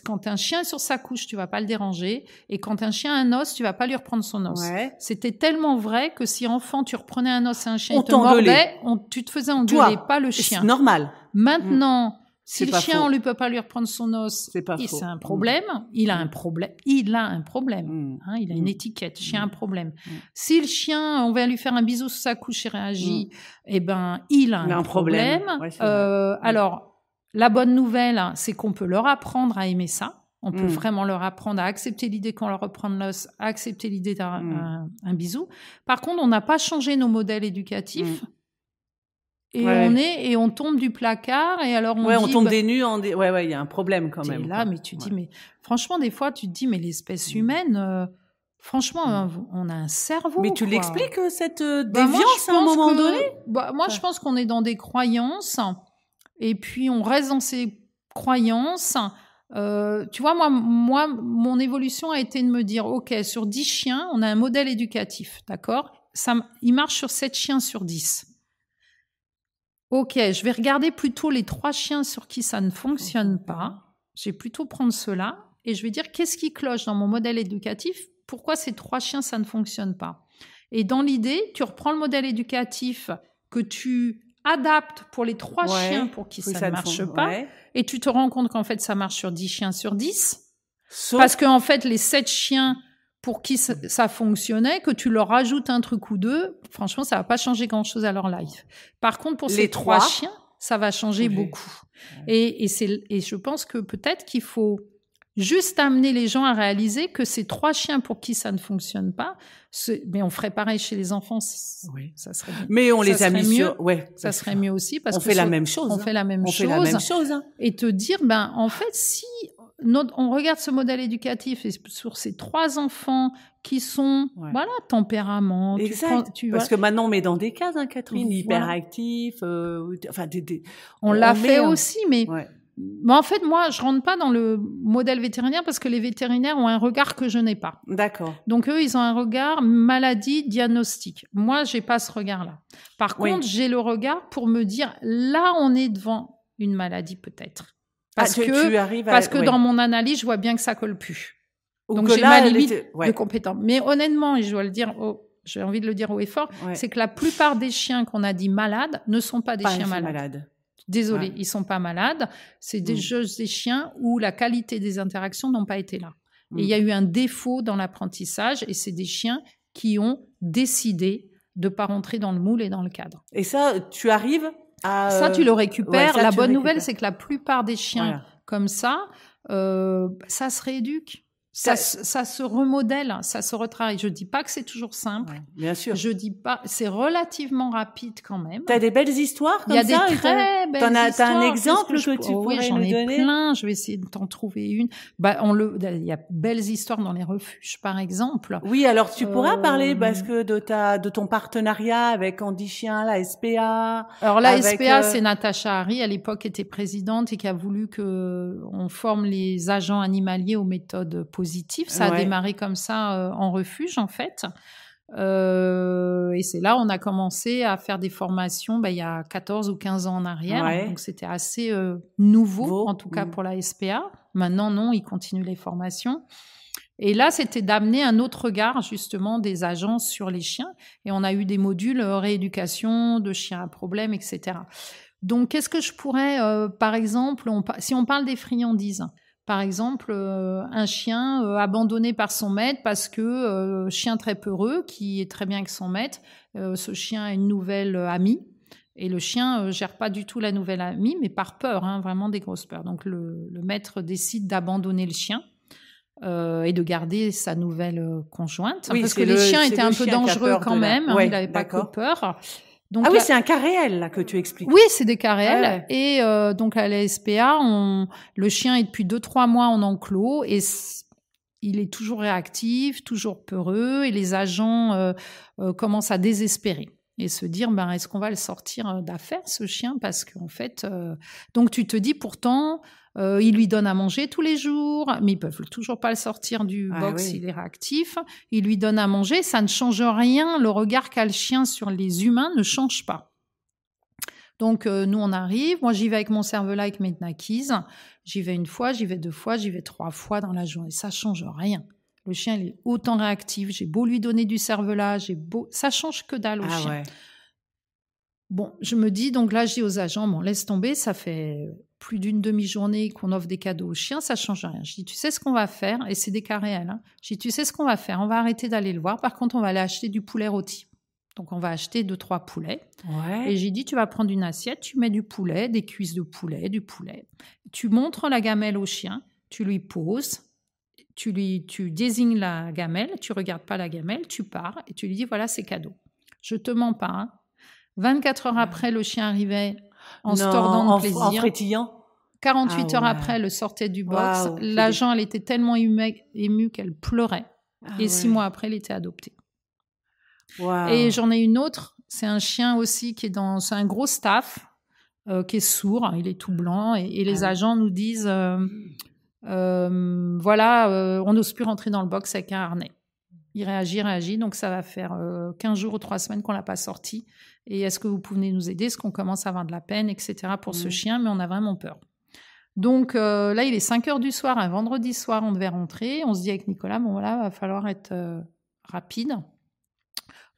quand un chien est sur sa couche, tu vas pas le déranger. Et quand un chien a un os, tu vas pas lui reprendre son os. Ouais. C'était tellement vrai que si enfant, tu reprenais un os à un chien, il te mordait, tu te faisais engueuler, pas le chien. C'est normal. Maintenant, si le chien, on ne peut pas lui reprendre son os, c'est un problème. Il a un problème. Il a un problème. Il a une étiquette. Chien, un problème. Si le chien, on va lui faire un bisou sous sa couche et réagit, eh ben, il a un problème. Ouais, alors, la bonne nouvelle, c'est qu'on peut leur apprendre à aimer ça. On peut vraiment leur apprendre à accepter l'idée qu'on leur reprend l'os, à accepter l'idée d'un bisou. Par contre, on n'a pas changé nos modèles éducatifs. Et on tombe du placard et alors on tombe des nues il y a un problème quand même. Là, mais tu dis, mais franchement, des fois, tu te dis, mais l'espèce humaine, franchement, on a un cerveau. Mais tu l'expliques, cette déviance à un moment donné? Moi, je pense qu'on est dans des croyances et puis on reste dans ces croyances. Tu vois, moi, mon évolution a été de me dire, OK, sur 10 chiens, on a un modèle éducatif, d'accord? Il marche sur 7 chiens sur 10. OK, je vais regarder plutôt les 3 chiens sur qui ça ne fonctionne pas. Je vais plutôt prendre ceux-là et je vais dire qu'est-ce qui cloche dans mon modèle éducatif? Pourquoi ces 3 chiens, ça ne fonctionne pas? Et dans l'idée, tu reprends le modèle éducatif que tu adaptes pour les 3 chiens pour qui ça ne marche pas et tu te rends compte qu'en fait, ça marche sur 10 chiens sur 10. Parce qu'en fait, les 7 chiens pour qui ça fonctionnait, que tu leur rajoutes un truc ou deux, franchement, ça va pas changer grand-chose à leur life. Par contre, pour ces 3 chiens, ça va changer beaucoup. Et je pense que peut-être qu'il faut juste amener les gens à réaliser que ces 3 chiens pour qui ça ne fonctionne pas, mais on ferait pareil chez les enfants, ça serait bien. Mais on les a mis sur... ça serait mieux aussi parce on fait la même chose. On fait la même chose. Et te dire, en fait, si... on regarde ce modèle éducatif et sur ces 3 enfants qui sont, tempérament. Parce que maintenant on met dans des cases, Catherine, hyperactif, on l'a fait aussi, mais en fait, moi, je rentre pas dans le modèle vétérinaire parce que les vétérinaires ont un regard que je n'ai pas. D'accord. Donc eux, ils ont un regard maladie, diagnostic. Moi, j'ai pas ce regard-là. Par contre, j'ai le regard pour me dire, là, on est devant une maladie peut-être. Parce que dans mon analyse, je vois bien que ça colle plus. Donc j'ai ma limite de compétence. Mais honnêtement, et je dois le dire, j'ai envie de le dire haut et fort, c'est que la plupart des chiens qu'on a dit malades ne sont pas des chiens malades. Désolée, ils sont pas malades. C'est des chiens où la qualité des interactions n'ont pas été là. Et il y a eu un défaut dans l'apprentissage et c'est des chiens qui ont décidé de pas rentrer dans le moule et dans le cadre. Et ça, tu arrives ça, tu le récupères. La bonne nouvelle, c'est que la plupart des chiens comme ça, ça se rééduque. Ça se remodèle, ça se retravaille. Je dis pas que c'est toujours simple. Bien sûr. Je dis pas, c'est relativement rapide quand même. T'as des belles histoires comme ça? Il y a des très belles histoires. T'as un exemple que tu pourrais nous donner? Oui, j'en ai plein. Je vais essayer de t'en trouver une. Il y a belles histoires dans les refuges, par exemple. Oui, alors tu pourras parler parce que de ton partenariat avec Andy Chien, la SPA. Alors la SPA, c'est Natacha Harry, à l'époque était présidente et qui a voulu que on forme les agents animaliers aux méthodes positives. Ça a démarré comme ça en refuge, en fait. Et c'est là on a commencé à faire des formations il y a 14 ou 15 ans en arrière. Ouais. Donc, c'était assez nouveau, en tout cas pour la SPA. Maintenant, non, ils continuent les formations. Et là, c'était d'amener un autre regard, justement, des agences sur les chiens. Et on a eu des modules rééducation de chiens à problème, etc. Donc, qu'est-ce que je pourrais, par exemple, si on parle des friandises, par exemple, un chien abandonné par son maître parce que chien très peureux, qui est très bien avec son maître, ce chien a une nouvelle amie. Et le chien gère pas du tout la nouvelle amie, mais par peur, vraiment des grosses peurs. Donc, le maître décide d'abandonner le chien. Et de garder sa nouvelle conjointe. Oui, parce que les chiens étaient un peu dangereux quand même. Il n'avait pas que peur. Donc, oui, c'est un cas réel là, que tu expliques. Oui, c'est des cas réels. Ouais. Et donc, à la SPA, le chien est depuis 2-3 mois en enclos et il est toujours réactif, toujours peureux. Et les agents commencent à désespérer et se dire, est-ce qu'on va le sortir d'affaire, ce chien? Parce qu'en fait... Donc, tu te dis pourtant... ils lui donnent à manger tous les jours, mais ils peuvent toujours pas le sortir du box, il est réactif. Ils lui donnent à manger, ça ne change rien. Le regard qu'a le chien sur les humains ne change pas. Donc, nous, on arrive. Moi, j'y vais avec mon cervelas, avec mes Nakis. J'y vais 1 fois, j'y vais 2 fois, j'y vais 3 fois dans la journée. Ça change rien. Le chien, il est autant réactif. J'ai beau lui donner du cervelas, ça change que dalle au chien. Ouais. Bon, je me dis, donc là, je dis aux agents, laisse tomber, ça fait plus d'une demi-journée qu'on offre des cadeaux aux chiens, ça change rien. Je dis, tu sais ce qu'on va faire? Et c'est des cas réels. Je dis, tu sais ce qu'on va faire? On va arrêter d'aller le voir. Par contre, on va aller acheter du poulet rôti. Donc, on va acheter 2-3 poulets. Ouais. Et j'ai dit, tu vas prendre une assiette, tu mets du poulet, des cuisses de poulet, du poulet. Tu montres la gamelle au chien, tu lui poses, tu désignes la gamelle, tu regardes pas la gamelle, tu pars et tu lui dis, voilà, c'est cadeau. Je te mens pas, 24 heures après, le chien arrivait en se tordant de plaisir. En frétillant. 48 heures après, elle sortait du box. Wow, l'agent, elle était tellement émue qu'elle pleurait. Et 6 mois après, elle était adoptée. Wow. Et j'en ai une autre. C'est un chien aussi c'est un gros staff qui est sourd. Il est tout blanc. Et les agents nous disent, on n'ose plus rentrer dans le box avec un harnais. Il réagit, donc ça va faire 15 jours ou 3 semaines qu'on l'a pas sorti. Et est-ce que vous pouvez nous aider? Est-ce qu'on commence à avoir de la peine, etc. pour ce chien, mais on a vraiment peur. Donc là, il est 5 heures du soir, un vendredi soir, on devait rentrer. On se dit avec Nicolas, va falloir être rapide.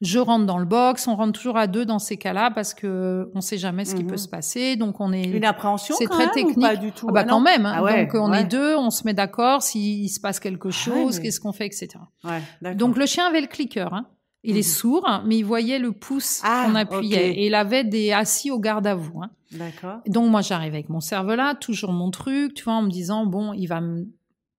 Je rentre dans le box, on rentre toujours à 2 dans ces cas-là parce que on sait jamais ce qui peut se passer. Donc on est une appréhension, c'est quand très même, technique. Ou pas du tout. Quand même. Donc on est 2, on se met d'accord s'il se passe quelque chose, qu'est-ce qu'on fait, etc. Donc le chien avait le clicker. Il est sourd, mais il voyait le pouce qu'on appuyait. Et il avait des assis au garde à vous. D'accord. Donc moi j'arrive avec mon cervelas, toujours mon truc, tu vois, en me disant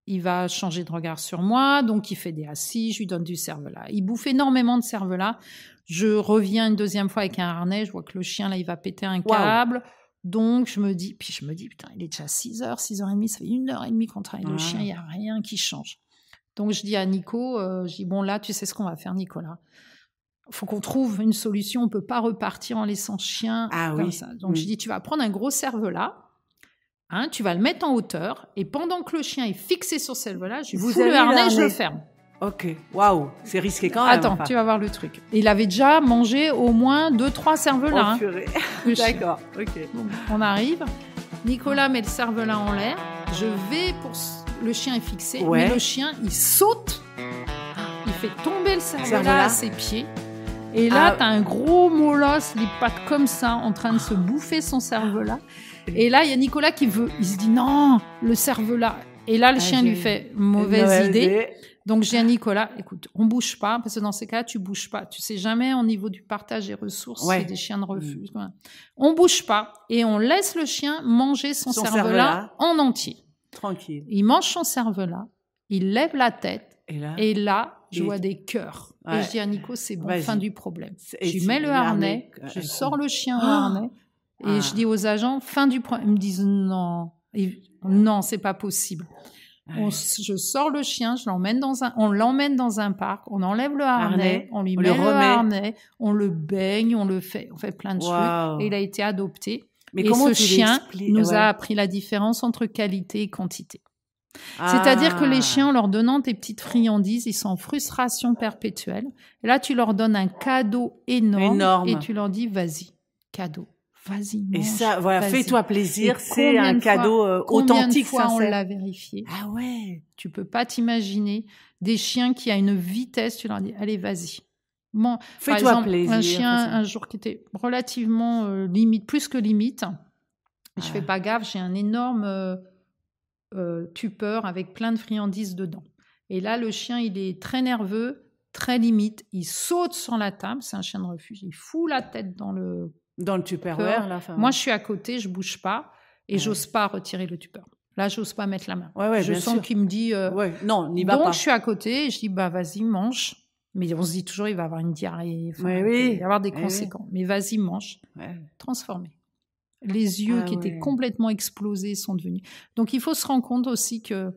il va changer de regard sur moi, donc il fait des assis, je lui donne du cervelas. Il bouffe énormément de cervelas. Je reviens une 2e fois avec un harnais, je vois que le chien, là, il va péter un câble. Donc, je me dis, putain, il est déjà 6h, 6h30, ça fait 1h30 qu'on travaille le chien, il n'y a rien qui change. Donc, je dis à Nico, là, tu sais ce qu'on va faire, Nicolas. Il faut qu'on trouve une solution, on ne peut pas repartir en laissant ce chien comme ça. Donc, je dis, tu vas prendre un gros cervelas, tu vas le mettre en hauteur, et pendant que le chien est fixé sur ce cervelas, je fous le harnais et je le ferme. Ok, waouh, c'est risqué quand même. Attends, tu vas voir le truc. Il avait déjà mangé au moins 2-3 cervelas. D'accord, ok. Donc, on arrive, Nicolas met le cervelas en l'air, je vais le chien est fixé, mais le chien, il saute, il fait tomber le cervelas à ses pieds. Et là, t'as un gros molosse, les pattes comme ça, en train de se bouffer son cervelas. Et là, il y a Nicolas il se dit non, le cervelas. Et là, le chien lui fait mauvaise idée. Donc, j'ai à Nicolas, écoute, on bouge pas, parce que dans ces cas-là, tu bouges pas. Tu sais jamais au niveau du partage des ressources, c'est des chiens de refus. On bouge pas et on laisse le chien manger son cervelas en entier. Tranquille. Il mange son cervelas, il lève la tête et là je vois des cœurs. Et je dis à Nico, c'est bon, fin du problème. Je lui mets le harnais, je sors le chien au harnais et je dis aux agents, fin du problème. Ils me disent non, c'est pas possible. Je sors le chien, on l'emmène dans un parc, on enlève le harnais, on lui met le harnais, on le baigne, on fait plein de trucs. Et il a été adopté. Mais et ce chien nous a appris la différence entre qualité et quantité. C'est-à-dire que les chiens, en leur donnant tes petites friandises, ils sont en frustration perpétuelle. Et là, tu leur donnes un cadeau énorme. Et tu leur dis, vas-y, cadeau. Vas-y, mange. Et ça, voilà, vas-y. fais-toi plaisir, c'est un cadeau authentique, sincère. Combien de fois on sincère. l'a vérifié? Ah ouais. Tu peux pas t'imaginer des chiens qui à une vitesse, tu leur dis, allez, vas-y. Bon, fais-toi plaisir. Un chien, un jour qui était relativement limite, plus que limite. Je fais pas gaffe, j'ai un énorme tupper avec plein de friandises dedans. Et là, le chien, il est très nerveux, très limite. Il saute sur la table, c'est un chien de refuge. Il fout la tête dans le Tupperware. Là, moi, je suis à côté, je bouge pas et j'ose pas retirer le tupper. Là, j'ose pas mettre la main. Je sens qu'il me dit... non, n'y va pas. Donc, je suis à côté et je dis, vas-y, mange. Mais on se dit toujours, il va avoir une diarrhée. Il va y avoir des conséquences. Mais vas-y, mange. Transformé. Les yeux qui étaient complètement explosés sont devenus... Donc, il faut se rendre compte aussi que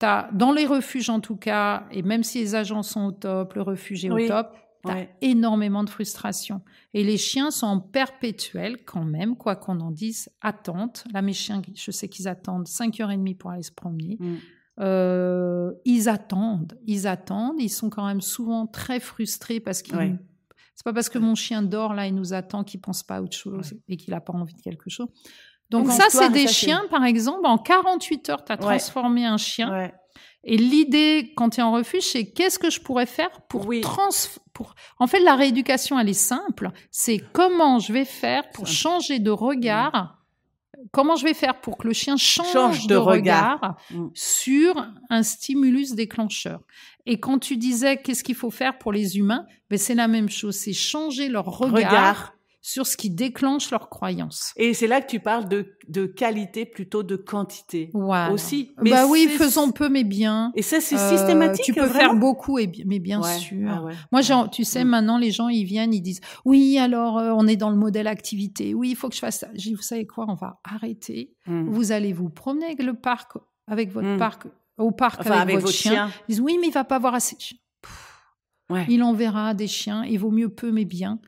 dans les refuges, en tout cas, et même si les agents sont au top, le refuge est au top, t'as énormément de frustration. Et les chiens sont en perpétuel, quand même, quoi qu'on en dise, attente. Là, mes chiens, je sais qu'ils attendent 5h30 pour aller se promener. Ils attendent. Ils sont quand même souvent très frustrés parce qu'ils... C'est pas parce que mon chien dort, là, il nous attend, qu'il pense pas à autre chose et qu'il a pas envie de quelque chose. Donc ça, c'est des chiens, par exemple, en 48 heures, tu as transformé un chien. Et l'idée, quand tu es en refuge, c'est qu'est-ce que je pourrais faire pour En fait, la rééducation, elle est simple. C'est comment je vais faire pour changer de regard. Comment je vais faire pour que le chien change de regard sur un stimulus déclencheur. Et quand tu disais qu'est-ce qu'il faut faire pour les humains, c'est la même chose. C'est changer leur regard sur ce qui déclenche leurs croyances. Et c'est là que tu parles de qualité plutôt de quantité aussi. Mais faisons peu mais bien. Et ça, c'est systématique. Tu peux faire beaucoup mais bien sûr. Moi, tu sais, maintenant, les gens, ils viennent, ils disent, oui, alors, on est dans le modèle activité. Oui, il faut que je fasse ça. Je dis, vous savez quoi, on va arrêter. Vous allez vous promener avec le parc, avec votre parc, au parc avec votre chien. Ils disent, oui, mais il va pas avoir assez de chiens. Il en verra des chiens. Il vaut mieux peu mais bien.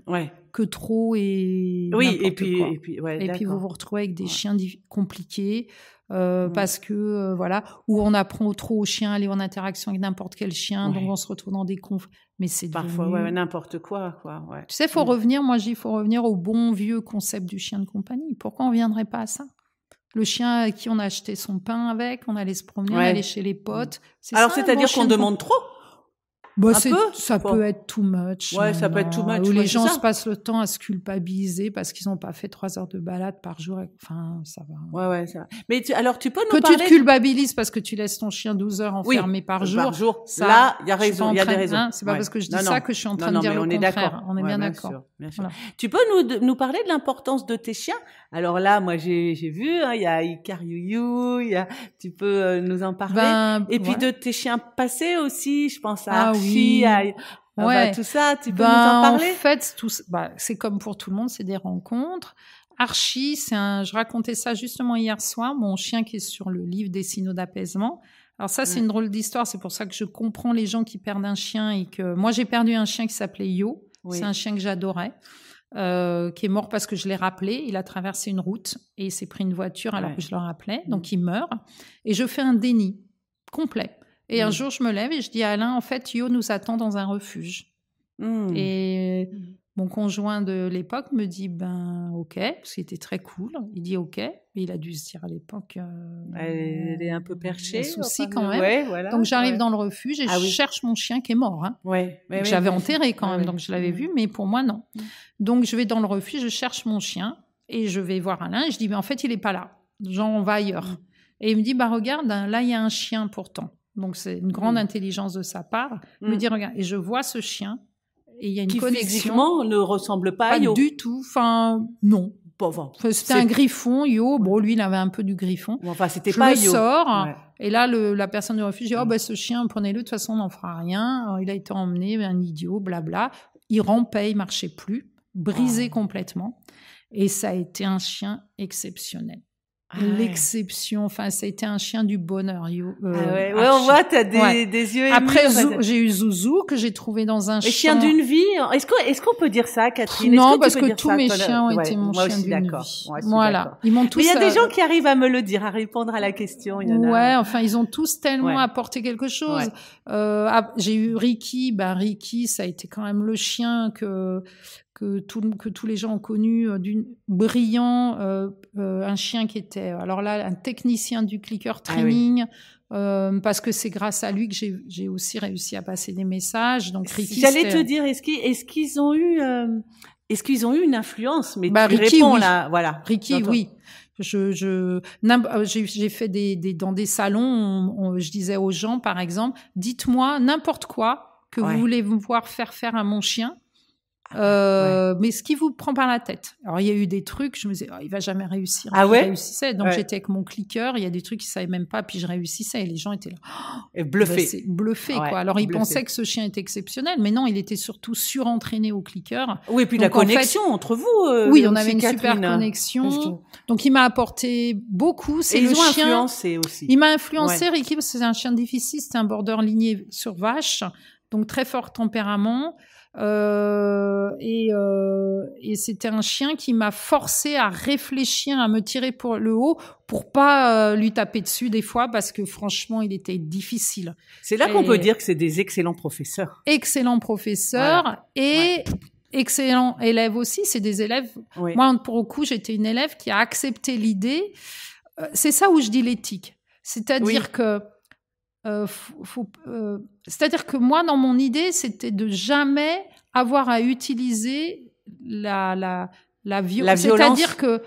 Que trop et et puis vous vous retrouvez avec des chiens compliqués parce que où on apprend trop aux chiens à aller en interaction avec n'importe quel chien, donc on se retrouve dans des conflits. Mais c'est parfois n'importe quoi. Tu sais, faut revenir. Moi, je dis, il faut revenir au bon vieux concept du chien de compagnie. Pourquoi on viendrait pas à ça? Le chien à qui on a acheté son pain avec, on allait se promener, on allait chez les potes. C'est-à-dire qu'on demande trop. Ça peut être too much. Ça peut être too much. Où les gens se passent le temps à se culpabiliser parce qu'ils n'ont pas fait 3 heures de balade par jour. Enfin, ça va. Ça va. Mais alors, tu peux nous parler... Que tu te culpabilises parce que tu laisses ton chien 12 heures enfermé par jour. Ça, là, il y a raison. Il y a des raisons. C'est pas parce que je dis ça que je suis en train de dire le contraire. On est bien d'accord. Bien sûr. Tu peux nous parler de l'importance de tes chiens? Alors là, moi, j'ai vu, il y a Icar Youyou, tu peux nous en parler. Et puis de tes chiens passés aussi, je pense à Archie, tout ça, tu peux nous en parler? En fait, c'est comme pour tout le monde, c'est des rencontres. Archie, je racontais ça justement hier soir, mon chien qui est sur le livre des signaux d'apaisement. Alors ça, c'est une drôle d'histoire, c'est pour ça que je comprends les gens qui perdent un chien et que... Moi, j'ai perdu un chien qui s'appelait Yo, c'est un chien que j'adorais. Qui est mort parce que je l'ai rappelé. Il a traversé une route et il s'est pris une voiture alors que je le rappelais. Donc, il meurt. Et je fais un déni complet. Et un jour, je me lève et je dis à Alain, en fait, Yo nous attend dans un refuge. Et mon conjoint de l'époque me dit, OK, parce qu'il était très cool. Il dit OK. Mais il a dû se dire à l'époque... elle est un peu perchée. Un souci quand même. Donc, j'arrive dans le refuge et je cherche mon chien qui est mort. J'avais enterré quand même, donc je l'avais vu, mais pour moi, non. Donc, je vais dans le refuge, je cherche mon chien et je vais voir Alain et je dis, mais en fait, il n'est pas là. Genre, on va ailleurs. Et il me dit, regarde, là, il y a un chien pourtant. Donc, c'est une grande intelligence de sa part. Il me dit, regarde, et je vois ce chien et il y a une connexion. Qui physiquement ne ressemble pas à Yo. Pas du tout. Enfin, non. C'était un griffon, Yo. Bon, lui, il avait un peu du griffon. Enfin, c'était pas Yo. Je le sors. Et là, la personne du refuge dit, ce chien, prenez-le. De toute façon, on n'en fera rien. Alors, il a été emmené, un idiot, blabla. Il rampait, il marchait plus. Brisé complètement. Et ça a été un chien exceptionnel. l'exception. Enfin, ça a été un chien du bonheur. On voit, t'as des yeux émus. Après, j'ai eu Zouzou, que j'ai trouvé dans un champ. Chien d'une vie. Est-ce qu'on peut dire ça, Catherine? Non, parce que tous mes chiens ont été mon chien d'une vie. Voilà. Ils m'ont tous. Mais il y a des gens qui arrivent à me le dire, à répondre à la question. Il y en a. Ouais, enfin, ils ont tous tellement apporté quelque chose. J'ai eu Ricky. Ricky, ça a été quand même le chien que tous les gens ont connu, brillant, un chien qui était, alors là, un technicien du clicker training, parce que c'est grâce à lui que j'ai aussi réussi à passer des messages. Donc Ricky, j'allais te dire, est-ce qu'ils ont eu une influence? Mais tu Ricky, réponds oui. Là, voilà. Ricky, oui. J'ai fait dans des salons, je disais aux gens, par exemple, dites-moi n'importe quoi que vous voulez me voir faire à mon chien. Mais ce qui vous prend par la tête. Alors, il y a eu des trucs, je me disais, il va jamais réussir. Je réussissais. Donc, j'étais avec mon clicker, il y a des trucs qu'ils savaient même pas, puis je réussissais, et les gens étaient là. Bluffés. Bluffés, quoi. Alors, ils pensaient que ce chien était exceptionnel, mais non, il était surtout surentraîné au clicker. Oui, et puis donc, la connexion entre vous. Oui, on avait une super connexion. Donc, il m'a apporté beaucoup. Et ils ont influencé aussi. Il m'a influencé, Ricky, parce que c'est un chien difficile, c'était un border ligné sur vache, donc très fort tempérament. Et c'était un chien qui m'a forcé à réfléchir, à me tirer pour le haut, pour pas lui taper dessus des fois, parce que franchement, il était difficile. C'est là qu'on peut dire que c'est des excellents professeurs. Excellents professeurs et excellents élèves aussi. C'est des élèves. Moi, pour le coup, j'étais une élève qui a accepté l'idée. C'est ça où je dis l'éthique. C'est-à-dire que c'est-à-dire que moi, dans mon idée, c'était de jamais avoir à utiliser la violence. C'est-à-dire que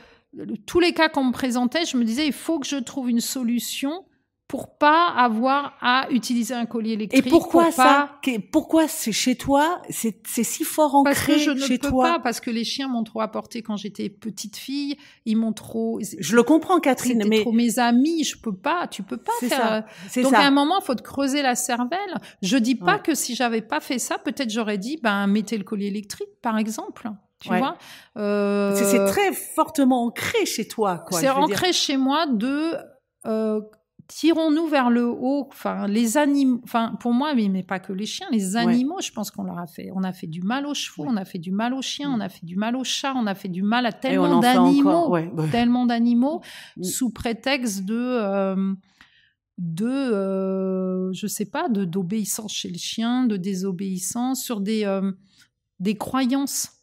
tous les cas qu'on me présentait, je me disais, il faut que je trouve une solution pour pas avoir à utiliser un collier électrique. Et pourquoi ça? Pourquoi c'est chez toi? C'est si fort ancré chez toi? Parce que je ne peux pas, parce que les chiens m'ont trop apporté quand j'étais petite fille. Ils m'ont trop. Je le comprends, Catherine, mais trop mes amis. Je peux pas. Tu peux pas faire. Donc à un moment, il faut te creuser la cervelle. Je dis pas que si j'avais pas fait ça, peut-être j'aurais dit, mettez le collier électrique, par exemple. Tu vois. C'est très fortement ancré chez toi, quoi. C'est ancré chez moi tirons-nous vers le haut, enfin les animaux, enfin pour moi, mais pas que les chiens, les animaux, je pense qu'on a fait du mal aux chevaux, on a fait du mal aux chiens, on a fait du mal aux chats, on a fait du mal à tellement d'animaux, sous prétexte je sais pas, d'obéissance chez le chien, de désobéissance, sur des croyances.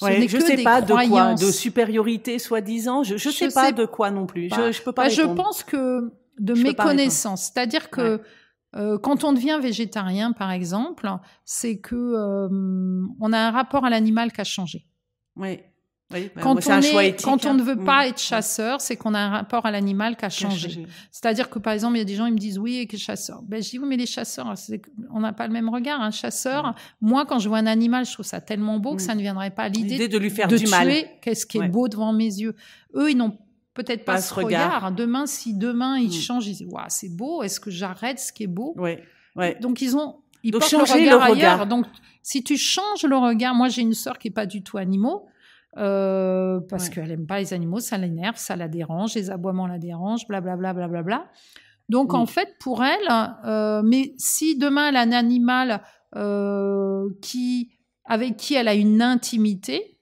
Je sais pas de quoi, de supériorité soi-disant, je sais pas de quoi non plus. Je peux pas répondre. Je pense que de méconnaissance, c'est-à-dire que quand on devient végétarien, par exemple, c'est que on a un rapport à l'animal qui a changé. Quand on ne veut pas être chasseur, c'est qu'on a un rapport à l'animal qui a changé. C'est-à-dire que, par exemple, il y a des gens qui me disent, oui, que chasseur. Je dis, oui, mais les chasseurs, on n'a pas le même regard. Un chasseur, moi, quand je vois un animal, je trouve ça tellement beau que ça ne viendrait pas à l'idée de lui faire du mal. Tuer qu'est-ce qui est beau devant mes yeux. Eux, ils n'ont peut-être pas ce regard. Demain, ils changent, ils disent, waouh, c'est beau, est-ce que j'arrête ce qui est beau? Donc, ils portent le regard ailleurs. Donc, si tu changes le regard, moi, j'ai une sœur qui est pas du tout animaux, parce qu'elle aime pas les animaux, ça l'énerve, ça la dérange, les aboiements la dérangent, blablabla, blablabla. Donc en fait, pour elle, mais si demain elle a un animal avec qui elle a une intimité,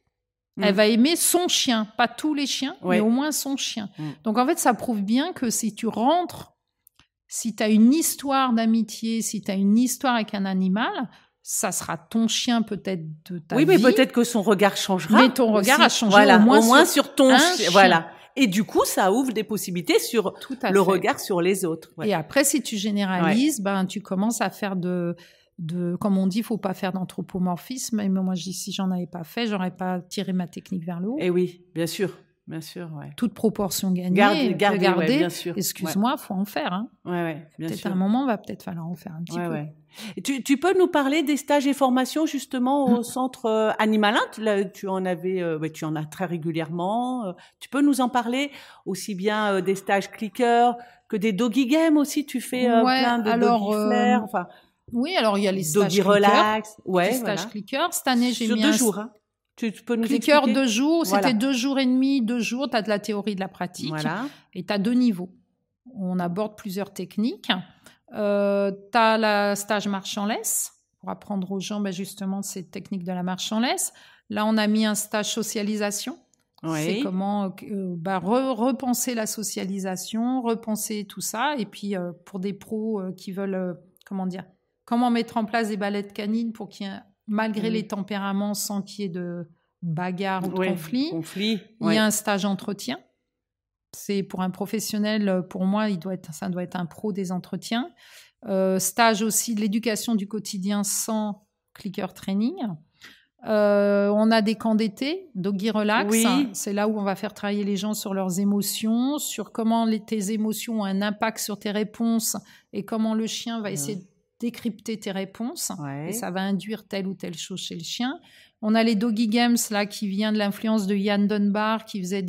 elle va aimer son chien, pas tous les chiens, mais au moins son chien. Donc en fait, ça prouve bien que si tu rentres, si tu as une histoire d'amitié, si tu as une histoire avec un animal, ça sera ton chien peut-être de ta vie. Oui, mais peut-être que son regard changera. Mais ton regard a changé au moins sur ton chien. Voilà. Et du coup, ça ouvre des possibilités sur le regard sur les autres. Et après, si tu généralises, tu commences à faire comme on dit, faut pas faire d'anthropomorphisme. Mais moi, je dis, si j'en avais pas fait, j'aurais pas tiré ma technique vers le haut. Et oui, bien sûr. Bien sûr, Toute proportion gagnée. Garder, bien sûr. Excuse-moi, faut en faire. Hein. Bien peut-être sûr. À un moment, va peut-être falloir en faire un petit peu. Et tu peux nous parler des stages et formations justement au centre Animalin? Là, tu en as très régulièrement. Tu peux nous en parler aussi bien des stages clicker que des doggy games aussi. Tu fais plein de doggy flair. Oui, alors il y a les stages doggy relax. Les stages clicker. Cette année, j'ai mis 2 jours. Tu peux nous Clicker expliquer? 2 jours, Voilà. c'était 2 jours et demi, 2 jours, tu as de la théorie, de la pratique. Voilà. Et tu as 2 niveaux. On aborde plusieurs techniques. Tu as le stage marche en laisse, pour apprendre aux gens justement cette technique de la marche en laisse. Là, on a mis un stage socialisation. Oui. C'est comment repenser la socialisation, repenser tout ça. Et puis, pour des pros qui veulent, comment mettre en place des ballettes canines pour qu'il y ait, malgré les tempéraments, sans qu'il y ait de bagarre ou de conflit. Il y a un stage entretien. C'est pour un professionnel, pour moi, ça doit être un pro des entretiens. Stage aussi de l'éducation du quotidien sans clicker training. On a des camps d'été, Doggy Relax. Oui. C'est là où on va faire travailler les gens sur leurs émotions, sur comment tes émotions ont un impact sur tes réponses et comment le chien va essayer de décrypter tes réponses. Et ça va induire telle ou telle chose chez le chien. On a les Doggy Games là qui vient de l'influence de Ian Dunbar qui faisait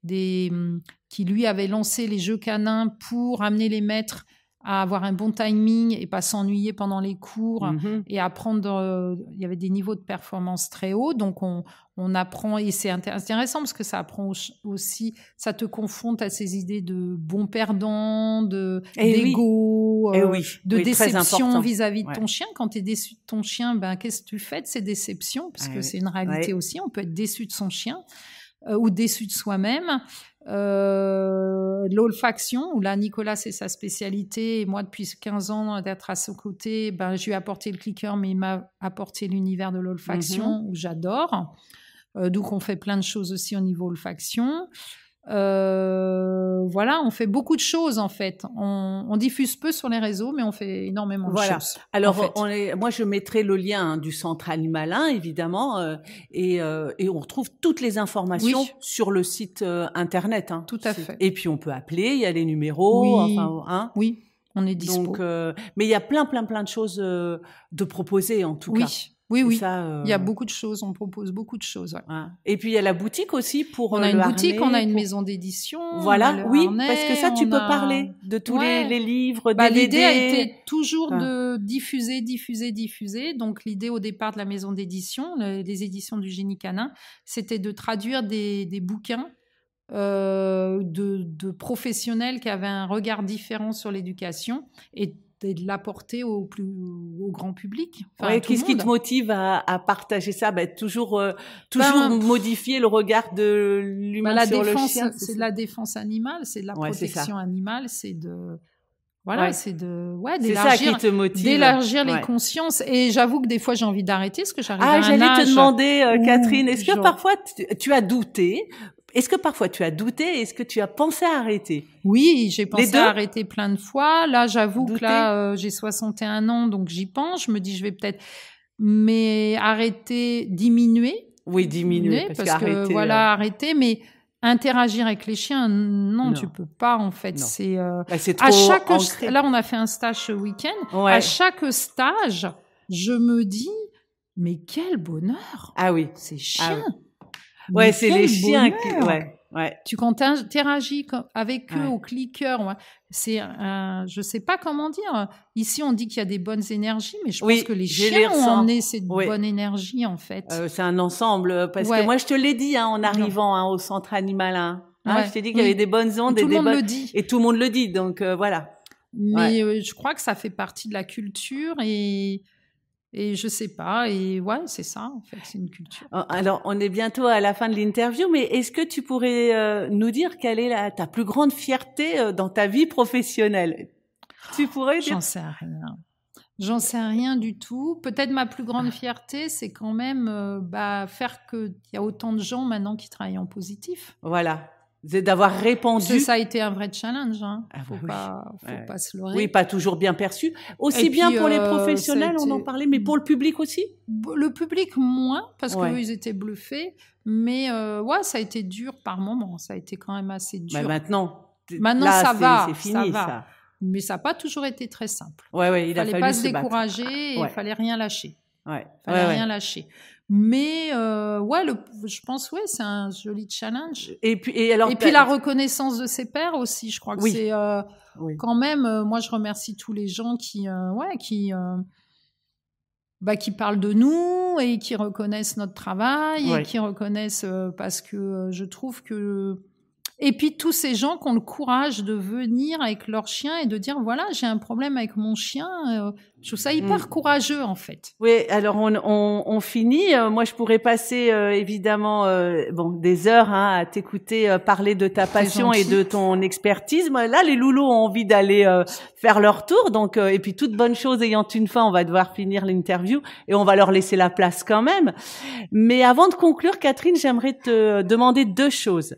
qui lui avait lancé les jeux canins pour amener les maîtres à avoir un bon timing et pas s'ennuyer pendant les cours et apprendre. Il y avait des niveaux de performance très hauts, donc on apprend et c'est intéressant parce que ça apprend aussi, ça te confronte à ces idées de bon perdant, d'ego, de déception vis-à-vis de ton chien. Quand tu es déçu de ton chien, qu'est-ce que tu fais de ces déceptions? Parce que c'est une réalité aussi. On peut être déçu de son chien ou déçu de soi-même. L'olfaction, où là, Nicolas, c'est sa spécialité. Et moi, depuis 15 ans d'être à ses côtés, je lui ai apporté le clicker, mais il m'a apporté l'univers de l'olfaction, où j'adore. Donc, on fait plein de choses aussi au niveau olfaction. Voilà, on fait beaucoup de choses en fait. On diffuse peu sur les réseaux, mais on fait énormément de choses. Alors, moi, je mettrai le lien du centre Animal 1, évidemment, et on retrouve toutes les informations sur le site internet. Tout à fait. Et puis, on peut appeler, il y a les numéros. Oui, on est dispo. Donc, mais il y a plein de choses de proposer, en tout cas. Oui. Ça, il y a beaucoup de choses, on propose beaucoup de choses. Ouais. Et puis il y a la boutique aussi pour on a une boutique, on a une maison d'édition. Voilà, harnais, parce que ça tu peux parler de tous les livres, DVD. L'idée a été toujours de diffuser. Donc l'idée au départ de la maison d'édition, les éditions du Génie Canin, c'était de traduire des bouquins de professionnels qui avaient un regard différent sur l'éducation et de l'apporter au grand public. Qu'est-ce qui te motive à partager ça? Toujours modifier le regard de l'humain sur le chien. C'est de la défense animale, c'est de la protection animale, c'est de d'élargir les consciences. Et j'avoue que des fois j'ai envie d'arrêter parce que j'arrive à un âge. J'allais te demander, Catherine, est-ce que parfois tu as douté? Est-ce que parfois tu as douté? Est-ce que tu as pensé à arrêter? Oui, j'ai pensé à arrêter plein de fois. Là, j'avoue que là, j'ai 61 ans, donc j'y pense. Je me dis, je vais peut-être diminuer. Oui, diminuer. Parce que arrêter, mais interagir avec les chiens, non, tu peux pas, en fait. Non. C'est trop là, on a fait un stage ce week-end. À chaque stage, je me dis, mais quel bonheur! Ah oui. Ces chiens! C'est les chiens qui... Quand tu interagis avec eux au clicker, je sais pas comment dire. Ici, on dit qu'il y a des bonnes énergies, mais je pense que les chiens ont emmené cette bonne énergie, en fait. C'est un ensemble, parce que moi, je te l'ai dit en arrivant au centre Animal 1. Je t'ai dit qu'il y avait des bonnes ondes. Et tout le monde le dit. Et tout le monde le dit, donc voilà. Mais je crois que ça fait partie de la culture et je sais pas, et c'est ça, en fait, c'est une culture. Alors, on est bientôt à la fin de l'interview, mais est-ce que tu pourrais nous dire quelle est ta plus grande fierté dans ta vie professionnelle? Tu pourrais dire? J'en sais rien du tout. Peut-être ma plus grande fierté, c'est quand même faire qu'il y a autant de gens maintenant qui travaillent en positif. Voilà. D'avoir répandu. Ça a été un vrai challenge. Faut pas se leurrer. Oui, pas toujours bien perçu. Aussi bien pour les professionnels, on en parlait, mais pour le public aussi? Le public, moins, parce qu'eux, ils étaient bluffés. Mais ça a été dur par moments. Ça a été quand même assez dur. Maintenant là, ça va. C'est fini, ça. Mais ça n'a pas toujours été très simple. Il fallait pas se décourager et il fallait rien lâcher. Rien lâcher. Mais je pense c'est un joli challenge. Et puis la reconnaissance de ses pairs aussi, je crois que c'est quand même. Moi, je remercie tous les gens qui qui parlent de nous et qui reconnaissent notre travail Ouais. et qui reconnaissent parce que je trouve que et puis tous ces gens qui ont le courage de venir avec leur chien et de dire voilà, j'ai un problème avec mon chien, je trouve ça hyper courageux en fait. Oui, alors on finit. Moi, je pourrais passer évidemment des heures à t'écouter parler de ta passion et de ton expertise. Moi, là, les loulous ont envie d'aller faire leur tour. Donc, et puis toute bonne chose ayant une fin, on va devoir finir l'interview et on va leur laisser la place quand même. Mais avant de conclure, Catherine, j'aimerais te demander 2 choses.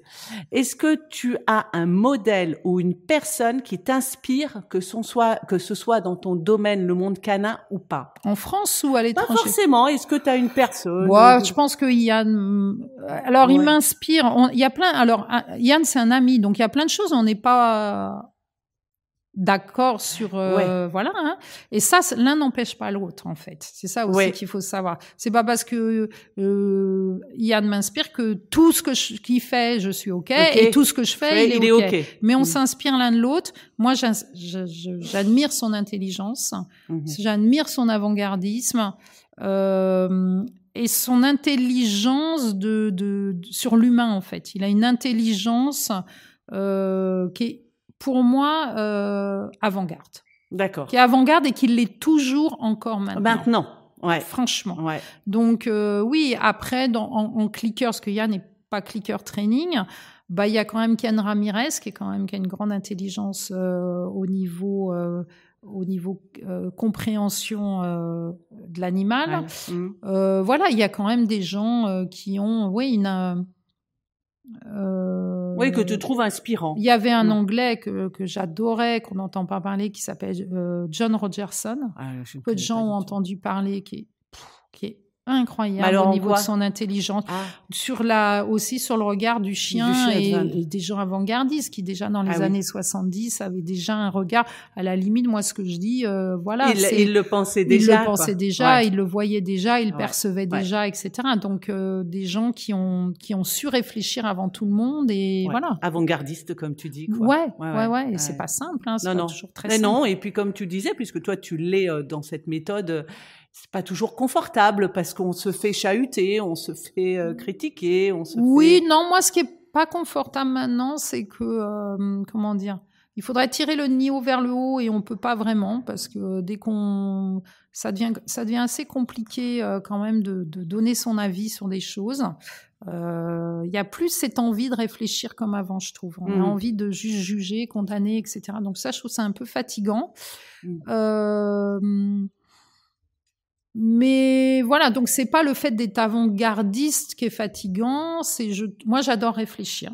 Est-ce que tu as un modèle ou une personne qui t'inspire, que ce soit dans ton domaine, le monde canin ou pas? En France ou à Pas l'étranger? forcément. Est-ce que tu as une personne? Ouais, je pense que Yann. Alors, il m'inspire. Il y a plein. Alors, Yann, c'est un ami, donc il y a plein de choses. On n'est pas d'accord sur voilà. Hein. Et ça, l'un n'empêche pas l'autre, en fait. C'est ça aussi qu'il faut savoir. C'est pas parce que Yann m'inspire que tout ce qu'il fait, je suis ok, et tout ce que je fais, il est ok. Mais on s'inspire l'un de l'autre. Moi, j'admire son intelligence, j'admire son avant-gardisme. Et son intelligence sur l'humain, en fait. Il a une intelligence qui est, pour moi, avant-garde. D'accord. Qui est avant-garde et qui l'est toujours encore maintenant. Maintenant, ouais. Franchement. Ouais. Donc, oui, après, en clicker, parce que Yann n'est pas clicker training, il y a quand même Ken Ramirez, qui a une grande intelligence au niveau compréhension de l'animal. Ouais. Voilà, il y a quand même des gens qui ont, que tu trouves inspirant. Il y avait un Anglais que j'adorais, qu'on n'entend pas parler, qui s'appelle John Rogerson. Peu de gens ont entendu parler, qui est incroyable au niveau de son intelligence, aussi sur le regard du chien et des gens avant-gardistes qui déjà dans les années 70 avaient déjà un regard à la limite. Moi, ce que je dis, voilà, il le pensait déjà, il le voyait déjà, il percevait déjà, etc. Donc des gens qui ont su réfléchir avant tout le monde et voilà. Avant-gardiste comme tu dis. Quoi. Ouais. Et c'est pas simple, hein, c'est pas toujours très simple. Non, et puis comme tu disais, puisque toi tu l'es dans cette méthode. C'est pas toujours confortable parce qu'on se fait chahuter, on se fait critiquer, non, moi ce qui est pas confortable maintenant, c'est que comment dire, il faudrait tirer le niveau vers le haut et on peut pas vraiment parce que dès ça devient assez compliqué quand même de donner son avis sur des choses. Il y a plus cette envie de réfléchir comme avant, je trouve. On a envie de juste juger, condamner, etc. Donc ça, je trouve ça un peu fatigant. Mais voilà, donc c'est pas le fait d'être avant-gardiste qui est fatigant, moi j'adore réfléchir.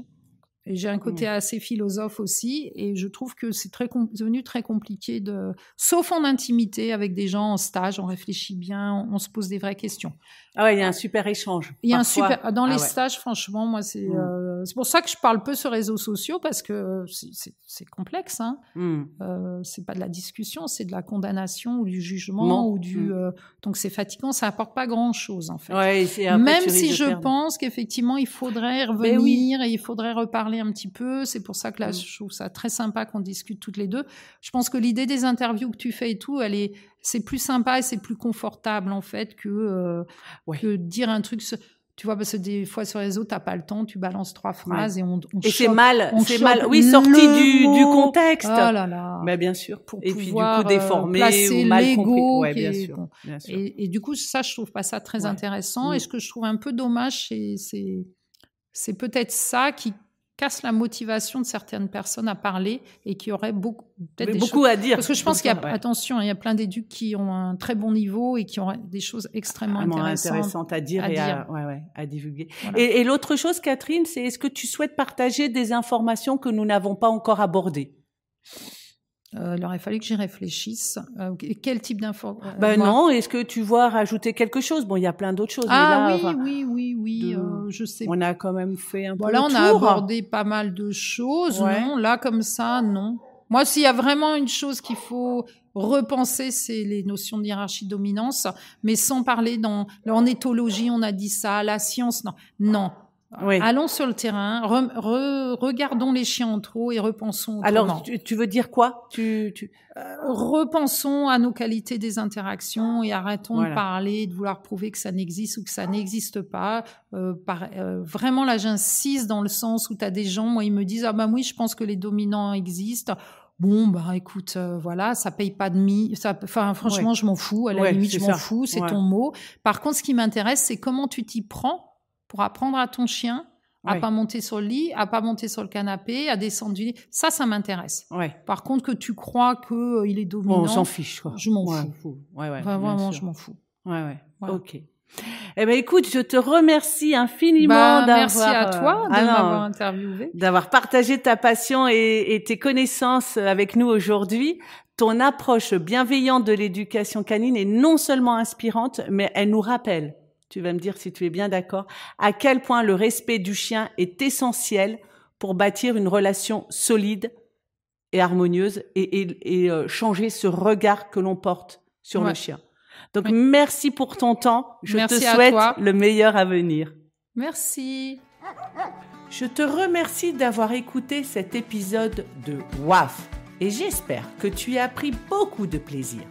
Et j'ai un côté assez philosophe aussi, et je trouve que c'est devenu très compliqué sauf en intimité avec des gens en stage, on réfléchit bien, on se pose des vraies questions. Ah ouais, il y a un super échange. Il y a dans les stages, franchement, moi c'est pour ça que je parle peu sur les réseaux sociaux parce que c'est complexe, hein. C'est pas de la discussion, c'est de la condamnation ou du jugement ou donc c'est fatigant, ça apporte pas grand chose en fait. Ouais, même si je pense qu'effectivement il faudrait revenir et il faudrait reparler un petit peu, c'est pour ça que là je trouve ça très sympa qu'on discute toutes les deux. Je pense que l'idée des interviews que tu fais et tout, c'est plus sympa et c'est plus confortable en fait que dire un truc. Tu vois, parce que des fois sur les réseaux, t'as pas le temps, tu balances 3 phrases et on et c'est mal, sorti du contexte. Oh là là. Mais bien sûr. Pour et pouvoir puis du coup déformé placer ou mal l'ego compris. Ouais, bien sûr. Et du coup, ça, je trouve pas ça très intéressant. Et ce que je trouve un peu dommage, c'est peut-être ça qui casse la motivation de certaines personnes à parler et qui auraient beaucoup à dire. Parce que je pense qu'il y a, attention, il y a plein d'éducs qui ont un très bon niveau et qui ont des choses extrêmement intéressantes à dire et à divulguer. Voilà. Et l'autre chose, Catherine, c'est est-ce que tu souhaites partager des informations que nous n'avons pas encore abordées? Il aurait fallu que j'y réfléchisse. Quel type d'infos non, est-ce que tu vois rajouter quelque chose? Bon, il y a plein d'autres choses. Oui, je sais. On a quand même fait un peu le tour. On a abordé pas mal de choses. Non, là, comme ça, non. Moi, s'il y a vraiment une chose qu'il faut repenser, c'est les notions de hiérarchie-dominance, mais sans parler en éthologie, on a dit ça, la science, non. Oui. Allons sur le terrain, regardons les chiens entre eux et repensons autrement. Alors, tu veux dire quoi? Repensons à nos qualités des interactions et arrêtons de parler, de vouloir prouver que ça n'existe ou que ça n'existe pas. Vraiment, là, j'insiste dans le sens où tu as des gens, moi, ils me disent « Ah bah oui, je pense que les dominants existent ». Bon, bah écoute, voilà, ça paye pas de franchement, je m'en fous. À la limite, je m'en fous, c'est ton mot. Par contre, ce qui m'intéresse, c'est comment tu t'y prends pour apprendre à ton chien à pas monter sur le lit, à pas monter sur le canapé, à descendre du lit. Ça m'intéresse. Ouais. Par contre, que tu crois que il est dominant, on s'en fiche, quoi. Je m'en fous. Vraiment, je m'en fous. Ouais. Voilà. Ok. Eh ben, écoute, je te remercie infiniment merci à toi de m'avoir interviewé, d'avoir partagé ta passion et tes connaissances avec nous aujourd'hui. Ton approche bienveillante de l'éducation canine est non seulement inspirante, mais elle nous rappelle, tu vas me dire si tu es bien d'accord, à quel point le respect du chien est essentiel pour bâtir une relation solide et harmonieuse et changer ce regard que l'on porte sur le chien. Donc, merci pour ton temps. Je te souhaite le meilleur à venir. Merci. Je te remercie d'avoir écouté cet épisode de WAF et j'espère que tu as pris beaucoup de plaisir.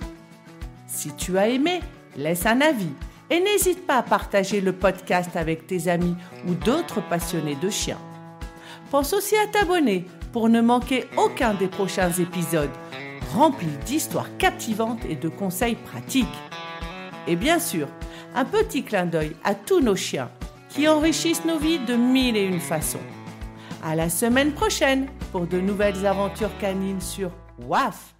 Si tu as aimé, laisse un avis et n'hésite pas à partager le podcast avec tes amis ou d'autres passionnés de chiens. Pense aussi à t'abonner pour ne manquer aucun des prochains épisodes remplis d'histoires captivantes et de conseils pratiques. Et bien sûr, un petit clin d'œil à tous nos chiens qui enrichissent nos vies de 1001 façons. À la semaine prochaine pour de nouvelles aventures canines sur WAF.